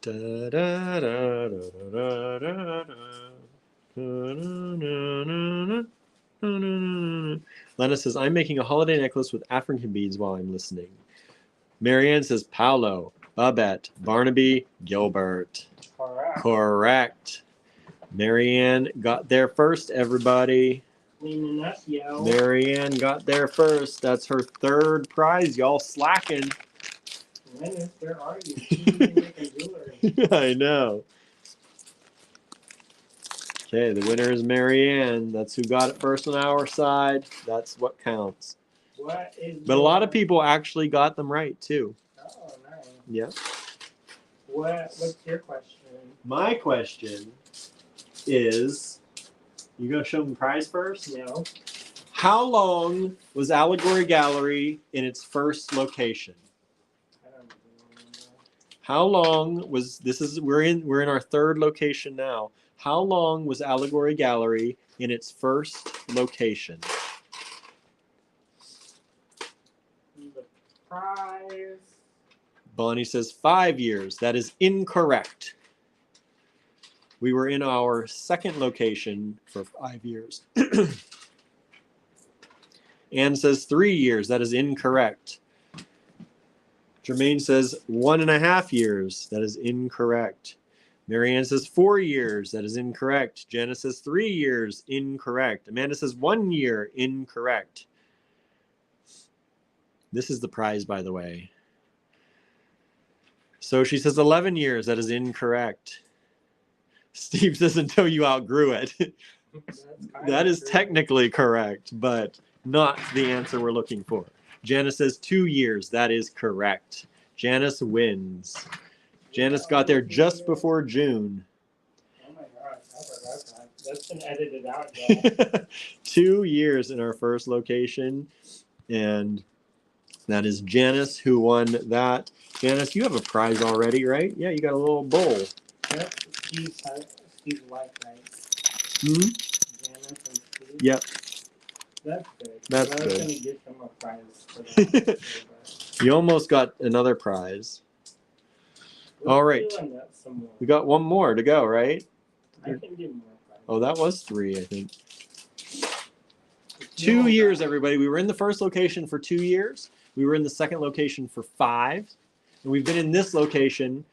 Da, da, da, da, da, da, da. Lena says, I'm making a holiday necklace with African beads while I'm listening. Marianne says, Paolo, Babette, Barnaby, Gilbert. Correct. Marianne got there first, everybody. Cleaning up, yo. Marianne got there first. That's her 3rd prize. Y'all slacking. Linus, where are you? You making jewelry. I know. Okay, the winner is Marianne. That's who got it first on our side. That's what counts. What is But a lot of people actually got them right, too. Oh, nice. Yeah. What's your question? My question is, you going to show them the prize first? No. How long was Allegory Gallery in its first location? I don't remember. How long was we're in our 3rd location now. How long was Allegory Gallery in its first location? The prize. Bonnie says 5 years. That is incorrect. We were in our 2nd location for 5 years. Anne says 3 years. That is incorrect. Jermaine says 1.5 years. That is incorrect. Marianne says 4 years. That is incorrect. Janice says 3 years. Incorrect. Amanda says 1 year. Incorrect. This is the prize, by the way. So she says 11 years. That is incorrect. Steve says until you outgrew it. That is technically correct, but not the answer we're looking for. Janice says 2 years. That is correct. Janice wins. Janice got there just before June. Oh my gosh, I forgot that. That's been edited out, y'all. 2 years in our first location. And that is Janice who won that. Janice, you have a prize already, right? Yeah, you got a little bowl. Yep, Steve's wife, right? Hmm? Janice and Steve. Yep. That's good. That's I was good. going to give him a prize for that. You almost got another prize. All right. We got one more to go, right? I can do more prizes. Oh, that was 3, I think. 2 years, everybody. We were in the first location for 2 years. We were in the second location for 5. And we've been in this location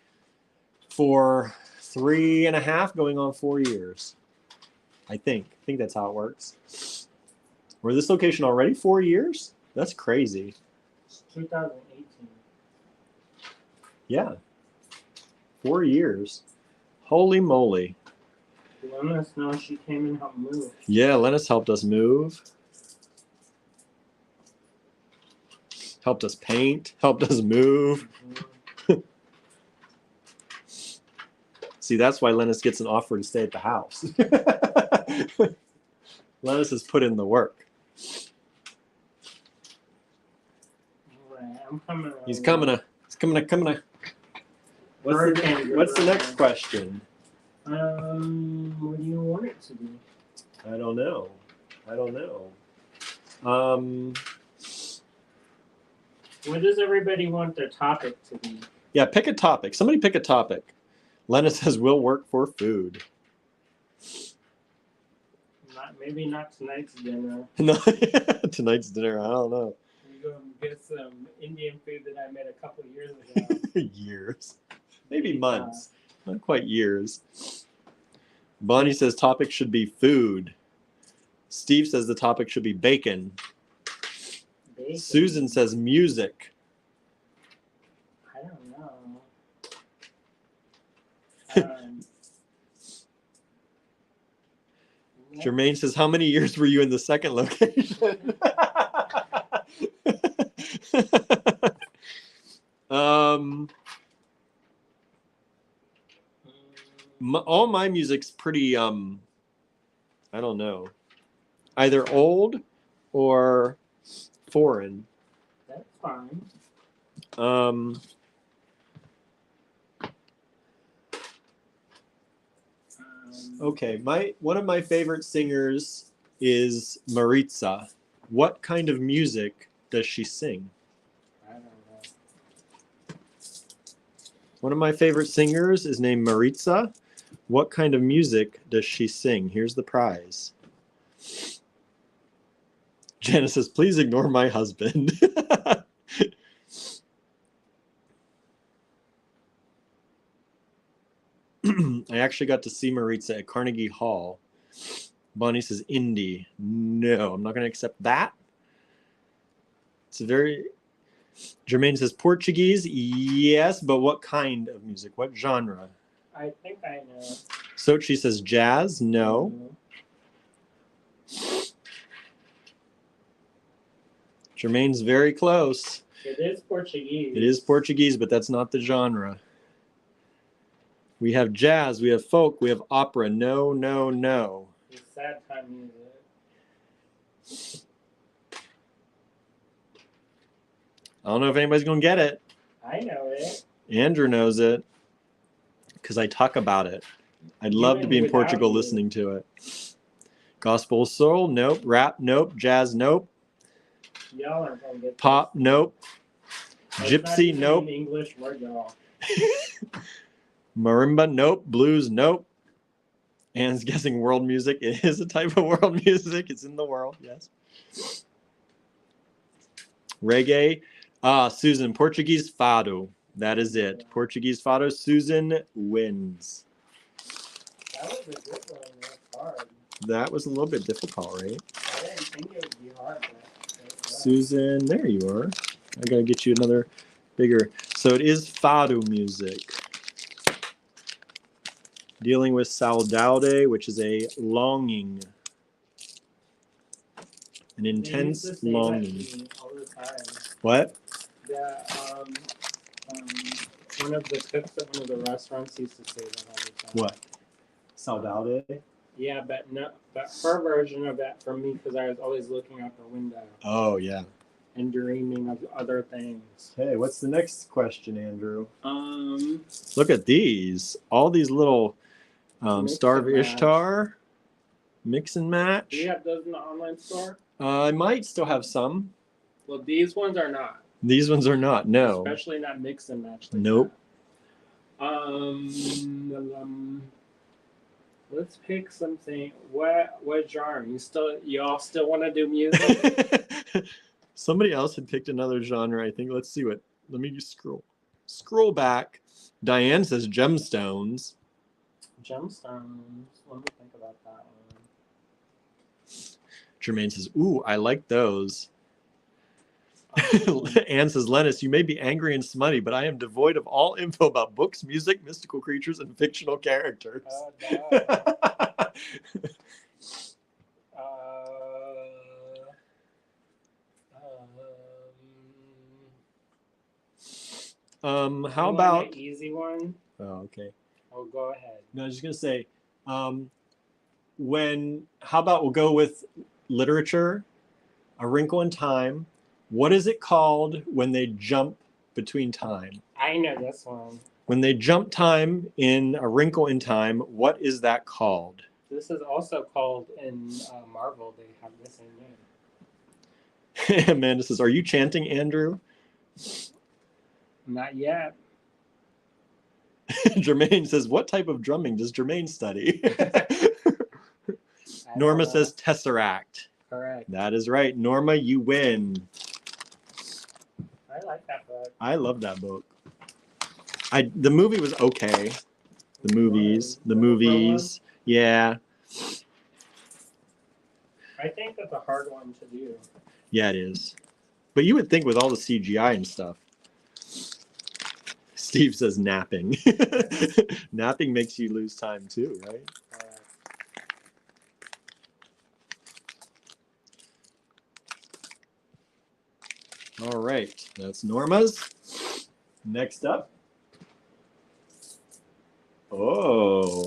for 3.5, going on 4 years. I think that's how it works. We're in this location already 4 years? That's crazy. 2018. Yeah. 4 years. Holy moly. Let us know she came and helped move. Yeah, Lennis helped us move. Helped us paint. Helped us move. Mhm. See, that's why Lennis gets an offer to stay at the house. Lennis has put in the work. Alright, I'm coming. He's coming. He's coming. What's the next question? What do you want it to be? I don't know. What does everybody want their topic to be? Yeah, pick a topic. Somebody pick a topic. Lennis says we'll work for food. Maybe not tonight's dinner. No, tonight's dinner. I don't know. We go get some Indian food that I made a couple years ago. Years, maybe months, not quite years. Bonnie says topic should be food. Steve says the topic should be bacon. Susan says music. I don't know. Jermaine says, how many years were you in the second location? All my music's pretty, I don't know, either old or foreign. That's fine. Okay, one of my favorite singers is Maritza. What kind of music does she sing? I don't know. One of my favorite singers is named Maritza. What kind of music does she sing? Here's the prize. Janice says, please ignore my husband. I actually got to see Maritza at Carnegie Hall. Bonnie says indie. No, I'm not going to accept that. It's a very... Jermaine says Portuguese. Yes, but what kind of music? What genre? I think I know. Sochi says jazz. No. Jermaine's very close. It is Portuguese. It is Portuguese, but that's not the genre. We have jazz, we have folk, we have opera. No, no, no. It's sad time music. I don't know if anybody's going to get it. I know it. Andrew knows it because I talk about it. I'd love to be in Portugal listening to it. Gospel soul, nope. Rap, nope. Jazz, nope. Y'all aren't going to get Pop, this. nope. That's Gypsy, not nope. even English word, y'all. Marimba, nope. Blues, nope. Anne's guessing world music. It is a type of world music. It's in the world, yes. Reggae. Susan, Portuguese fado. That is it. Yeah. Portuguese fado. Susan wins. That was a good one. That's hard. That was a little bit difficult, right? I didn't think it would be hard. Susan, there you are. I gotta get you another bigger. So it is fado music. Dealing with saudade, which is a longing. An intense longing. All the time. What? Yeah, one of the cooks at one of the restaurants used to say that all the time. What? Saudade? Yeah, but her version of that for me, because I was always looking out the window. Oh, yeah. And dreaming of other things. Okay, what's the next question, Andrew? Look at these. All these little Star of Ishtar. Mix and match. Do you have those in the online store? I might still have some. Well, these ones are not. These ones are not, no. Especially not mix and match. Like nope. Let's pick something. What genre? Y'all still want to do music? Somebody else had picked another genre, I think. Let's see what. Let me just scroll back. Diane says gemstones. Gemstones. Let me think about that one. Jermaine says, ooh, I like those. Anne says, Lennis, you may be angry and smutty, but I am devoid of all info about books, music, mystical creatures, and fictional characters. No. How you want about? an easy one? Oh, okay. Oh, go ahead. No, I was just gonna say, how about we'll go with literature, A Wrinkle in Time. What is it called when they jump between time? I know this one. When they jump time in A Wrinkle in Time, what is that called? This is also called in Marvel. They have the same name. Amanda says, "Are you chanting, Andrew?" Not yet. Jermaine says, "What type of drumming does Jermaine study?" I Norma don't know. says, "Tesseract." Correct. That is right. Norma, you win. I like that book. I love that book. The movie was okay. The movies. Yeah. I think that's a hard one to do. Yeah, it is. But you would think with all the CGI and stuff. Steve says napping. Napping makes you lose time too, right? All right, that's Norma's. Next up. Oh,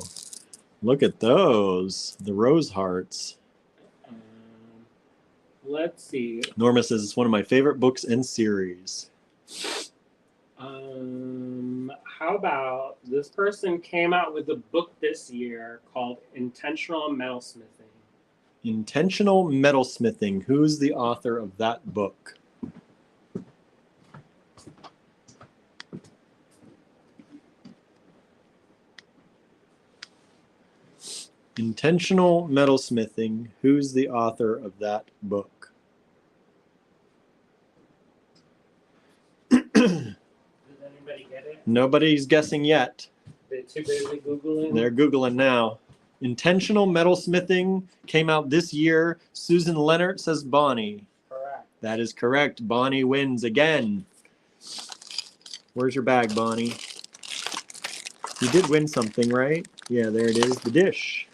look at those. The rose hearts. Let's see. Norma says it's one of my favorite books and series. How about this person came out with a book this year called Intentional Metalsmithing. Intentional Metalsmithing. Who's the author of that book? Intentional Metalsmithing. Who's the author of that book? Did anybody get it? Nobody's guessing yet. They're too busy Googling. They're Googling now. Intentional Metalsmithing came out this year. Susan Leonard says Bonnie. Correct. That is correct. Bonnie wins again. Where's your bag, Bonnie? You did win something, right? Yeah, there it is. The dish.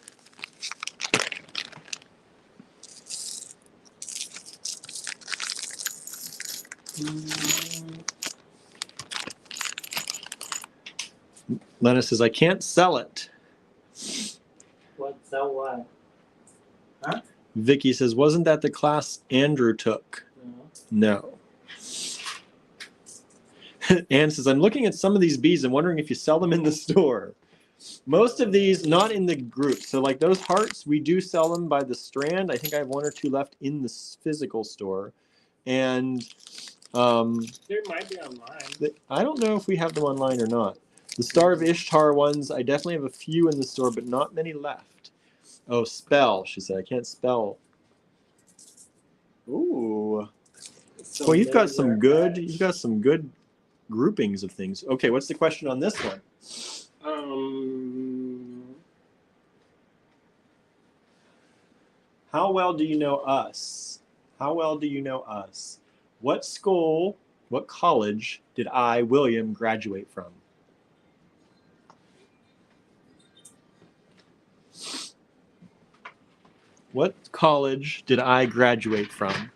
Lena says, I can't sell it. What? Sell what? Huh? Vicky says, wasn't that the class Andrew took? No. Anne says, I'm looking at some of these beads and wondering if you sell them in the store. Most of these, not in the group. So like those hearts, we do sell them by the strand. I think I have one or two left in the physical store. And there might be online. I don't know if we have them online or not. The Star of Ishtar ones, I definitely have a few in the store, but not many left. Oh, spell, she said. I can't spell. Ooh. So Well, you've got some good groupings of things. Okay, what's the question on this one? How well do you know us? How well do you know us? What school, what college did I, William, graduate from? What college did I graduate from?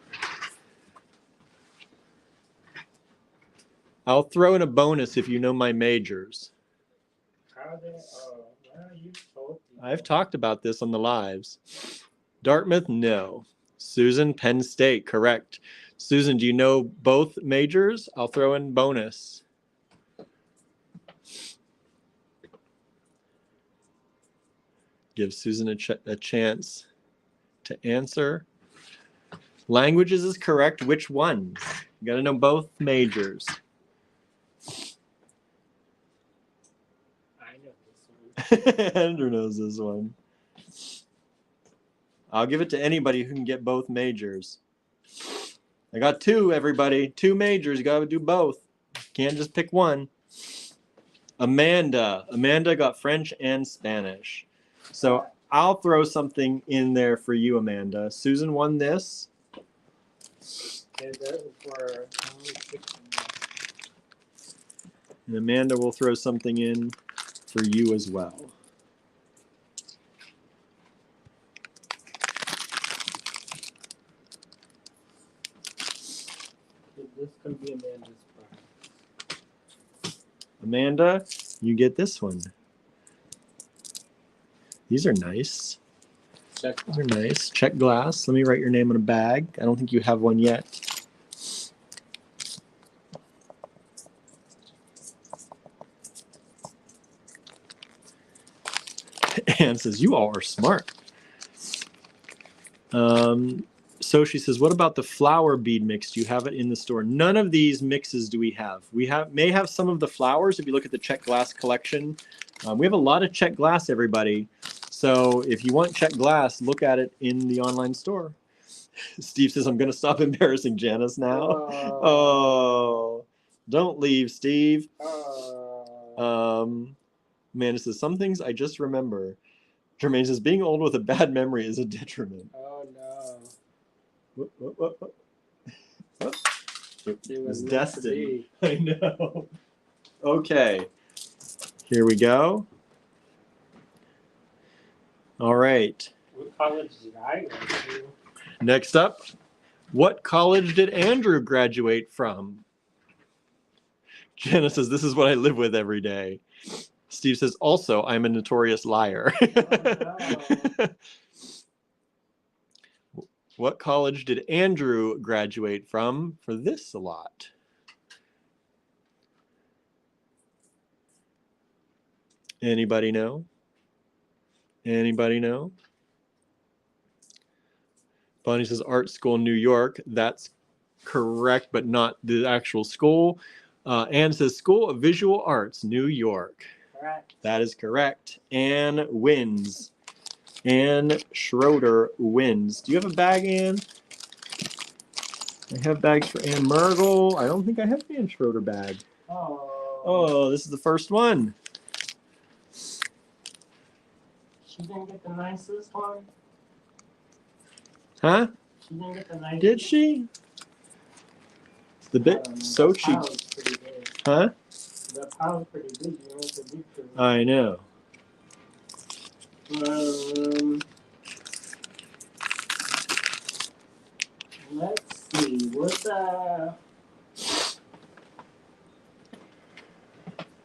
I'll throw in a bonus if you know my majors. I've talked about this on the lives. Dartmouth, no. Susan, Penn State, correct. Susan, do you know both majors? I'll throw in bonus. Give Susan a chance to answer. Languages is correct. Which ones? You got to know both majors. I know this one. Andrew knows this one. I'll give it to anybody who can get both majors. I got two, everybody. Two majors. You got to do both. Can't just pick one. Amanda. Amanda got French and Spanish. So I'll throw something in there for you, Amanda. Susan won this. And Amanda will throw something in for you as well. this could be Amanda's prize. Amanda, you get this one. These are nice. Check These are nice. Check glass. Let me write your name on a bag. I don't think you have one yet. Anne says, you all are smart. So she says, what about the flower bead mix? Do you have it in the store? None of these mixes do we have. We may have some of the flowers if you look at the check glass collection. We have a lot of check glass, everybody. So if you want check glass, look at it in the online store. Steve says, I'm going to stop embarrassing Janice now. Oh, don't leave, Steve. Amanda says, some things I just remember. Jermaine says, being old with a bad memory is a detriment. Oh, no. What? It was meant destined. to be. I know. Okay. Here we go. All right. What college did I go to? Next up, what college did Andrew graduate from? Jenna says, this is what I live with every day. Steve says, also, I'm a notorious liar. Oh, no. What college did Andrew graduate from for this a lot? Anybody know? Anybody know? Bonnie says art school in New York. That's correct, but not the actual school. Anne says School of Visual Arts, New York. Correct. That is correct. Anne wins. Anne Schroeder wins. Do you have a bag, Anne? I have bags for Anne Mergel. I don't think I have an Anne Schroeder bag. Oh, this is the first one. She didn't get the nicest one? Huh? She didn't get the nicest. Did she? The bit so cheap. Huh? That pile's pretty big. You know, it's a big one. I know. Let's see.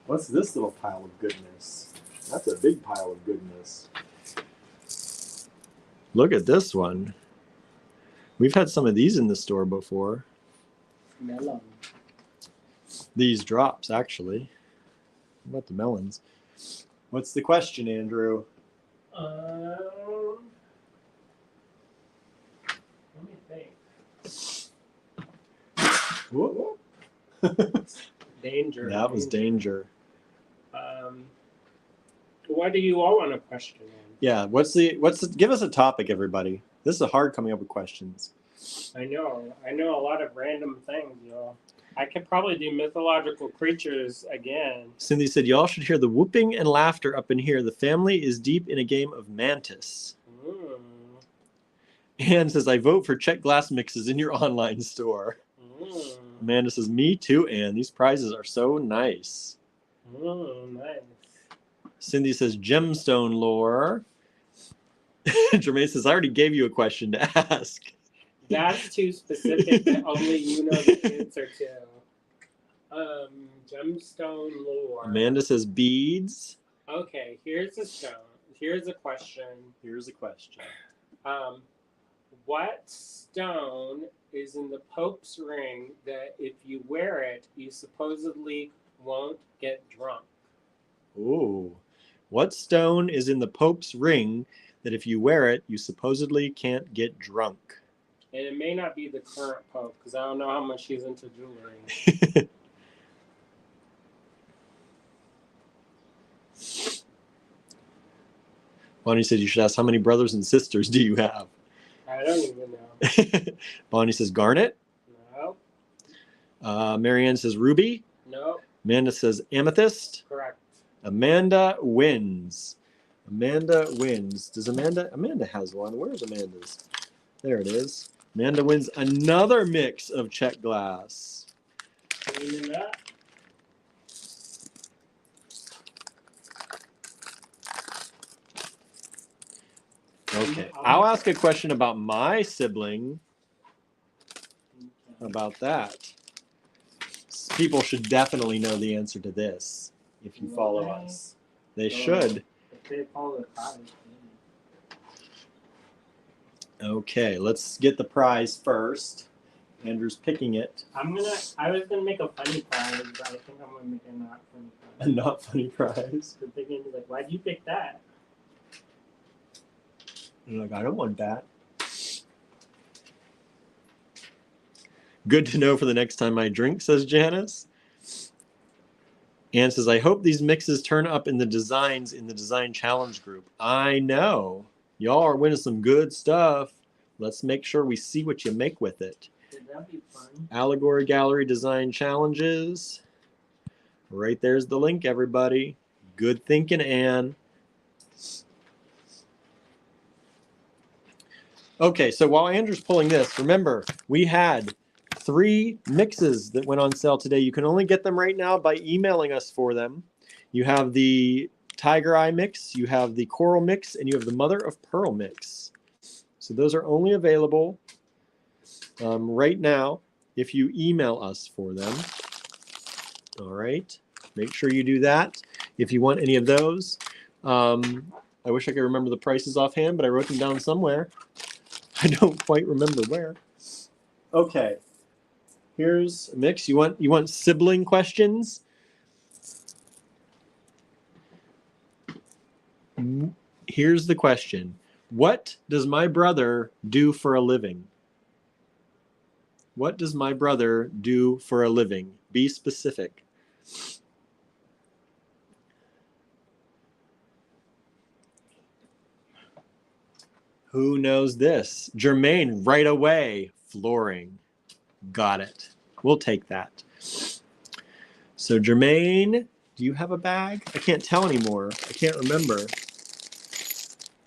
What's this little pile of goodness? That's a big pile of goodness. Look at this one. We've had some of these in the store before. Melon. These drops, actually. What about the melons? What's the question, Andrew? Let me think. Whoop. Danger. That was danger. What do you all want to question? Yeah, give us a topic, everybody. This is hard coming up with questions. I know a lot of random things, y'all. I could probably do mythological creatures again. Cindy said, y'all should hear the whooping and laughter up in here. The family is deep in a game of Mantis. Anne says, I vote for check glass mixes in your online store. Amanda says, me too, Anne. These prizes are so nice. Nice. Cindy says, gemstone lore. Jermaine says, I already gave you a question to ask. That's too specific that only you know the answer to. Gemstone lore. Amanda says, beads. Okay, here's a stone. Here's a question. Here's a question. What stone is in the Pope's ring that if you wear it, you supposedly won't get drunk? Ooh. What stone is in the Pope's ring that if you wear it, you supposedly can't get drunk? And it may not be the current Pope, because I don't know how much he's into jewelry. Bonnie said you should ask, how many brothers and sisters do you have? I don't even know. Bonnie says garnet. No. Marianne says ruby. No. Amanda says amethyst. Correct. Amanda wins. Amanda wins. Does Amanda has one. Where's Amanda's? There it is. Amanda wins another mix of check glass. Cleaning it up. Okay. I'll ask a question about my sibling. How about that? People should definitely know the answer to this if you follow us. They should. If they follow the cottage. Okay, let's get the prize first. Andrew's picking it. I was gonna make a funny prize, but I think I'm gonna make a not funny prize. A not funny prize. So they're gonna be like, why'd you pick that? I'm like, I don't want that. Good to know for the next time I drink, says Janice. Anne says, I hope these mixes turn up in the designs in the design challenge group. I know. Y'all are winning some good stuff. Let's make sure we see what you make with it. That'd be fun. Allegory Gallery Design Challenges. Right there's the link, everybody. Good thinking, Anne. Okay, so while Andrew's pulling this, remember, we had 3 mixes that went on sale today. You can only get them right now by emailing us for them. You have the Tiger Eye mix, you have the Coral mix, and you have the Mother of Pearl mix. So those are only available right now if you email us for them. All right, make sure you do that. If you want any of those, I wish I could remember the prices offhand, but I wrote them down somewhere. I don't quite remember where. Okay, here's a mix. You want sibling questions? Here's the question. What does my brother do for a living? What does my brother do for a living? Be specific. Who knows this? Jermaine, right away. Flooring. Got it. We'll take that. So Jermaine, do you have a bag? I can't tell anymore. I can't remember.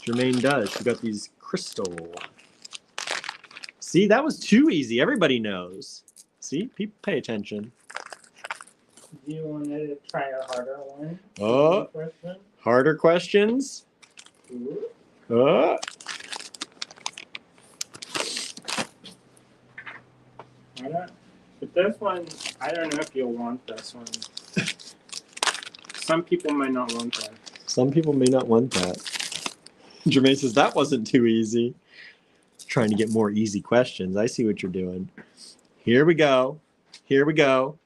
Jermaine does. She got these crystal. See, that was too easy. Everybody knows. See, people pay attention. Do you want to try a harder one? Oh, harder questions. Oh. But this one, I don't know if you'll want this one. Some people might not want that. Some people may not want that. Jermaine says that wasn't too easy. Trying to get more easy questions. I see what you're doing. Here we go. Here we go.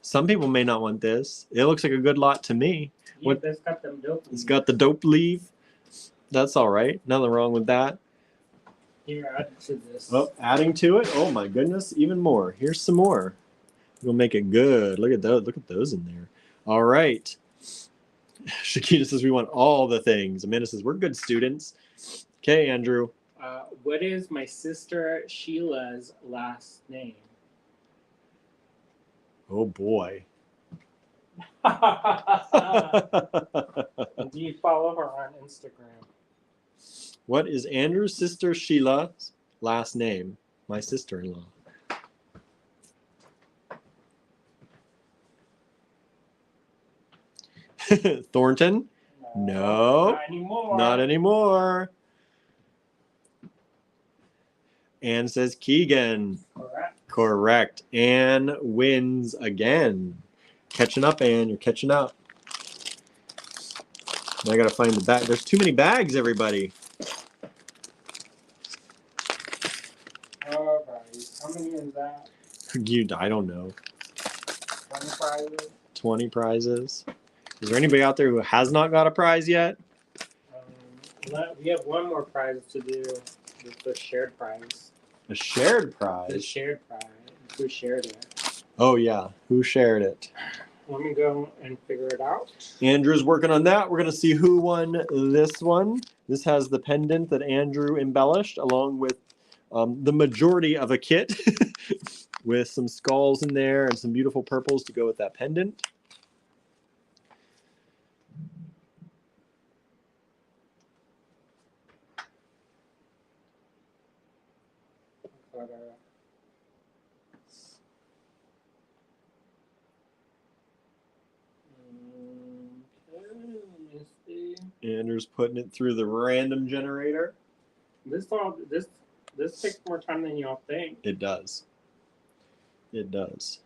Some people may not want this. It looks like a good lot to me. Yeah, What? it's got them dope. It's got the dope leaf. That's all right. Nothing wrong with that. Here, add to this. Oh, adding to it. Oh my goodness, even more. Here's some more. We'll make it good. Look at those. Look at those in there. All right. Shakita says we want all the things. Amanda says we're good students. Okay, Andrew. What is my sister Sheila's last name? Oh boy. Do you follow her on Instagram? What is Andrew's sister Sheila's last name? My sister-in-law. Thornton? No. Not anymore. Not anymore. Anne says Keegan. Correct. Correct. Anne wins again. Catching up, Anne. You're catching up. Now I gotta find the bag. There's too many bags, everybody. All right. How many is that? I don't know. 20 prizes? 20 prizes. Is there anybody out there who has not got a prize yet? We have one more prize to do. The shared prize. A shared The prize? shared prize. Who shared it? Oh, yeah. Who shared it? Let me go and figure it out. Andrew's working on that. We're going to see who won this one. This has the pendant that Andrew embellished along with the majority of a kit with some skulls in there and some beautiful purples to go with that pendant. Andrew's putting it through the random generator. This takes more time than y'all think. It does. It does.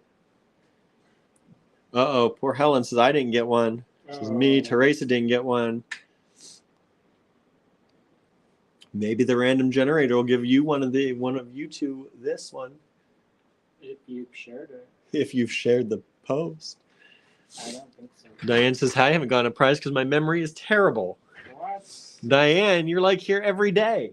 Uh-oh, poor Helen says I didn't get one. Says me, Teresa didn't get one. Maybe the random generator will give you one of you two this one. If you've shared it. If you've shared the post. I don't think so. Diane says, I haven't gotten a prize because my memory is terrible. What? Diane, you're like here every day.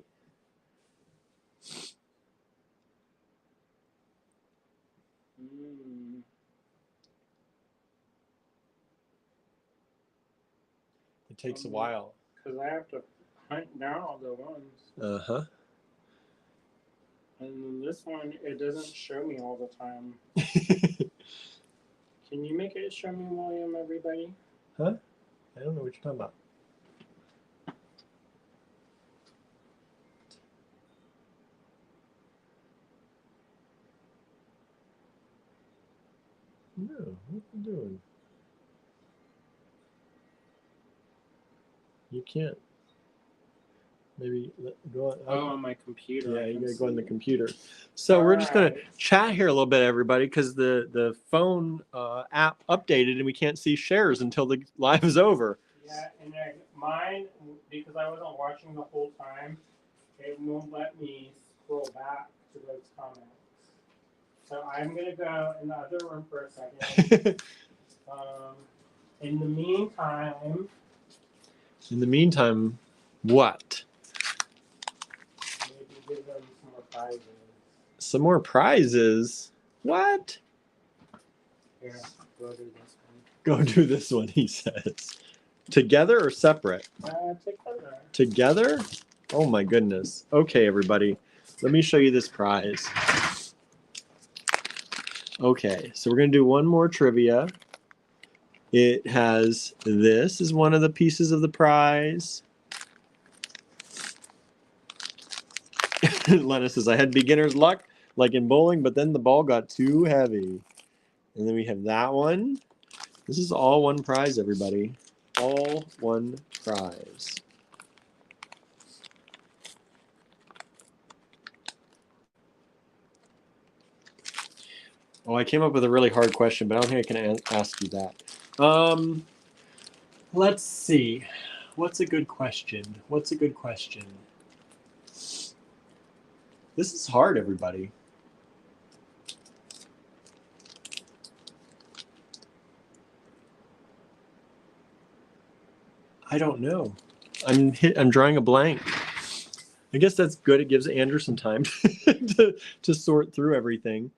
It takes a while. Because I have to hunt down all the ones. Uh-huh. And then this one, it doesn't show me all the time. Can you make it show me, William, everybody? Huh? I don't know what you're talking about. No, what are you doing? You can't. Maybe go on. On my computer. Yeah, you gotta go on the computer. So we're just gonna chat here a little bit, everybody, because the phone app updated and we can't see shares until the live is over. Yeah, and then mine, because I wasn't watching the whole time, it won't let me scroll back to those comments. So I'm gonna go in the other room for a second. In the meantime, What? maybe give them some more prizes. Some more prizes? What? Here, go do this one. Go do this one, he says. Together or separate? Together. Together? Oh my goodness. Okay, everybody. Let me show you this prize. Okay, so we're going to do one more trivia. It has, this is one of the pieces of the prize. Lena says, I had beginner's luck, like in bowling, but then the ball got too heavy. And then we have that one. This is all one prize, everybody. All one prize. Oh, I came up with a really hard question, but I don't think I can ask you that. Let's see. What's a good question? What's a good question? This is hard, everybody. I don't know. I'm drawing a blank. I guess that's good. It gives Andrew some time to sort through everything.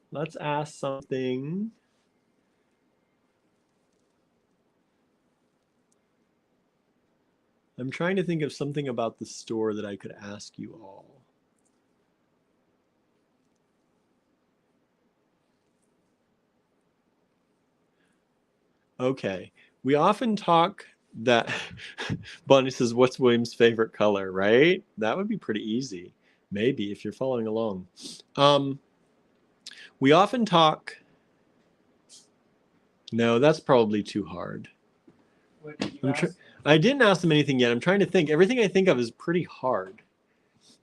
Let's ask something. I'm trying to think of something about the store that I could ask you all. Okay. We often talk that Bonnie says, what's William's favorite color, right? That would be pretty easy. Maybe if you're following along. We often talk. No, that's probably too hard. What did you ask? I didn't ask them anything yet. I'm trying to think. Everything I think of is pretty hard.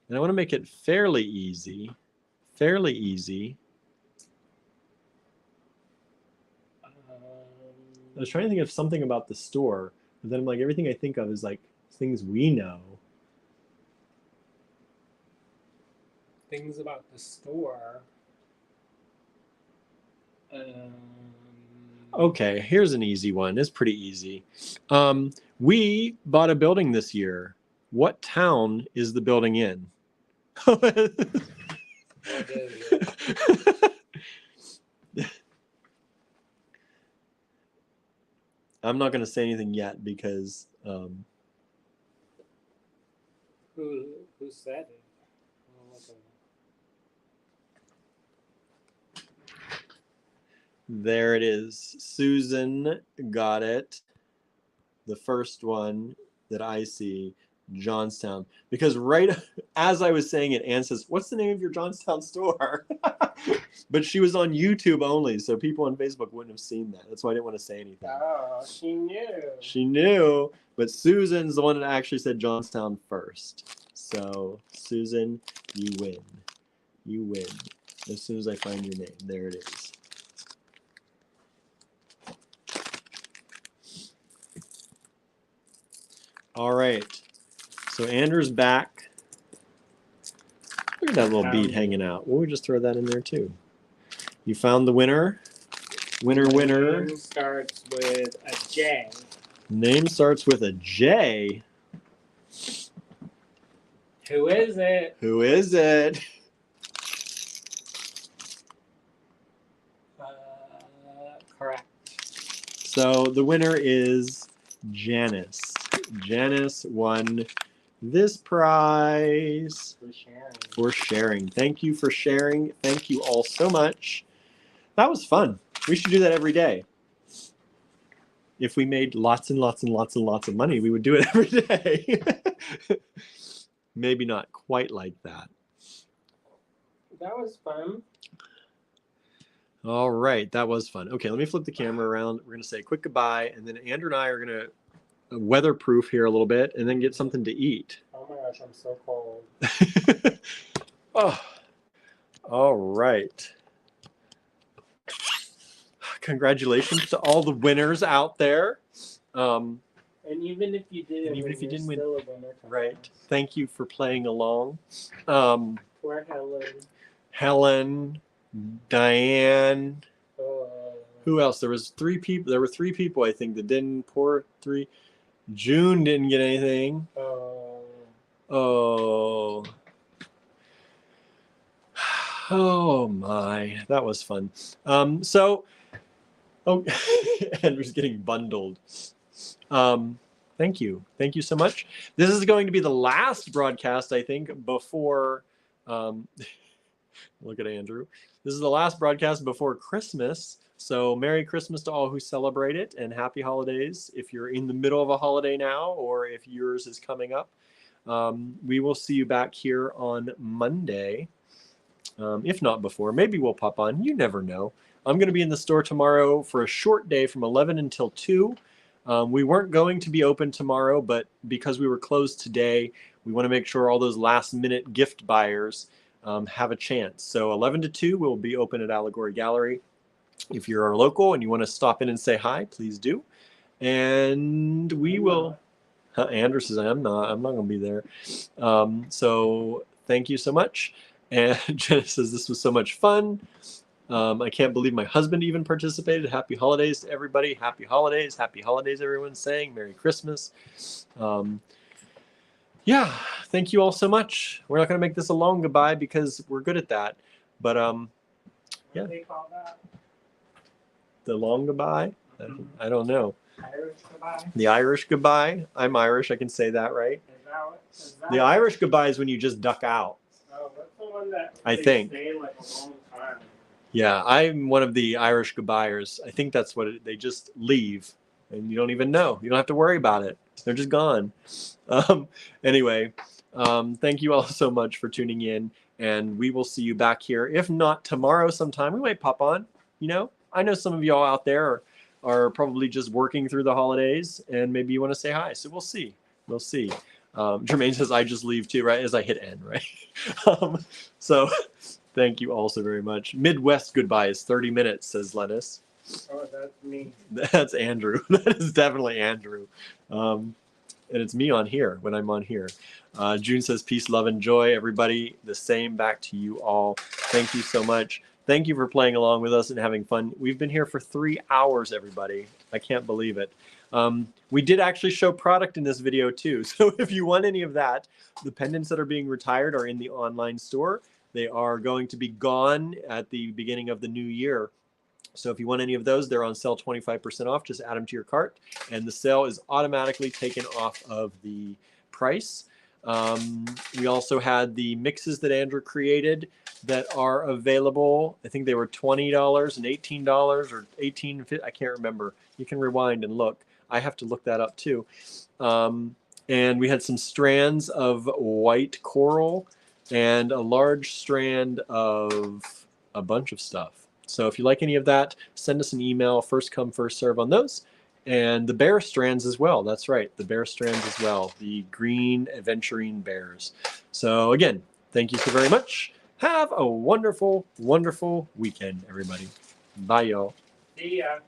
And I want to make it fairly easy. Fairly easy. I was trying to think of something about the store, but then I'm like, everything I think of is like things we know. Things about the store. Okay, here's an easy one. It's pretty easy. We bought a building this year. What town is the building in? What is it? I'm not going to say anything yet because Who said it? there it is. Susan got it. The first one that I see, Johnstown. Because right as I was saying it, Ann says, what's the name of your Johnstown store? But she was on YouTube only, so people on Facebook wouldn't have seen that. That's why I didn't want to say anything. Oh, she knew. She knew. But Susan's the one that actually said Johnstown first. So, Susan, you win. You win. As soon as I find your name. There it is. All right. So, Andrew's back. Look at that little bead hanging out. We'll just throw that in there too. You found the winner. Winner. Name starts with a J. Name starts with a J. Who is it? Who is it? Correct. So the winner is Janice. Janice won this prize for sharing. Thank you for sharing. Thank you all so much. That was fun. We should do that every day. If we made lots and lots and lots and lots of money, we would do it every day. Maybe not quite like that. That was fun. All right, that was fun. Okay, let me flip the camera around. We're going to say a quick goodbye, and then Andrew and I are going to weatherproof here a little bit and then get something to eat. Oh my gosh, I'm so cold. Oh, all right. Congratulations to all the winners out there. And even if you didn't win, still a winner. Right. Thank you for playing along. Poor Helen. Helen, Diane. Who else? There was 3 people. There were 3 people, I think, that didn't. Poor 3. June didn't get anything. Oh. Oh my, that was fun. Andrew's getting bundled. Thank you so much. This is going to be the last broadcast, I think, before. Look at Andrew. This is the last broadcast before Christmas. So Merry Christmas to all who celebrate it, and Happy Holidays if you're in the middle of a holiday now, or if yours is coming up. We will see you back here on Monday. If not before, maybe we'll pop on. You never know. I'm going to be in the store tomorrow for a short day from 11 until 2. We weren't going to be open tomorrow, but because we were closed today, we want to make sure all those last-minute gift buyers have a chance. So 11 to 2, we'll be open at Allegory Gallery. If you're local and you want to stop in and say hi, please do. And we will... Andrew says, I'm not going to be there. So thank you so much. And Jenna says, this was so much fun. I can't believe my husband even participated. Happy holidays to everybody. Happy holidays. Happy holidays, everyone's saying. Merry Christmas. Yeah, thank you all so much. We're not going to make this a long goodbye because we're good at that. But yeah. What do they call that? The long goodbye? I don't know. Irish goodbye? The Irish goodbye? I'm Irish. I can say that, right? Is that the Irish goodbye is when you just duck out. Oh, that's the one that I they think. Stay like a long time. Yeah, I'm one of the Irish goodbyers. I think that's what they just leave, and you don't even know. You don't have to worry about it. They're just gone. Anyway, thank you all so much for tuning in, and we will see you back here. If not tomorrow sometime, we might pop on. You know, I know some of y'all out there are probably just working through the holidays, and maybe you want to say hi. So we'll see. We'll see. Jermaine says, I just leave too, right? As I hit end, right? So thank you all so very much. Midwest goodbye is 30 minutes, says Lennis. Oh, that's me. That's Andrew. That is definitely Andrew. And it's me on here when I'm on here. June says, peace, love, and joy. Everybody, the same back to you all. Thank you so much. Thank you for playing along with us and having fun. We've been here for 3 hours, everybody. I can't believe it. We did actually show product in this video too. So if you want any of that, the pendants that are being retired are in the online store. They are going to be gone at the beginning of the new year. So if you want any of those, they're on sale 25% off. Just add them to your cart, and the sale is automatically taken off of the price. We also had the mixes that Andrew created that are available. I think they were $20 and $18 or $18. I can't remember. You can rewind and look. I have to look that up too. And we had some strands of white coral and a large strand of a bunch of stuff. So if you like any of that, send us an email. First come, first serve on those. And the bear strands as well. That's right, the bear strands as well. The green aventurine bears. So again, thank you so very much. Have a wonderful, wonderful weekend, everybody. Bye, y'all. See ya.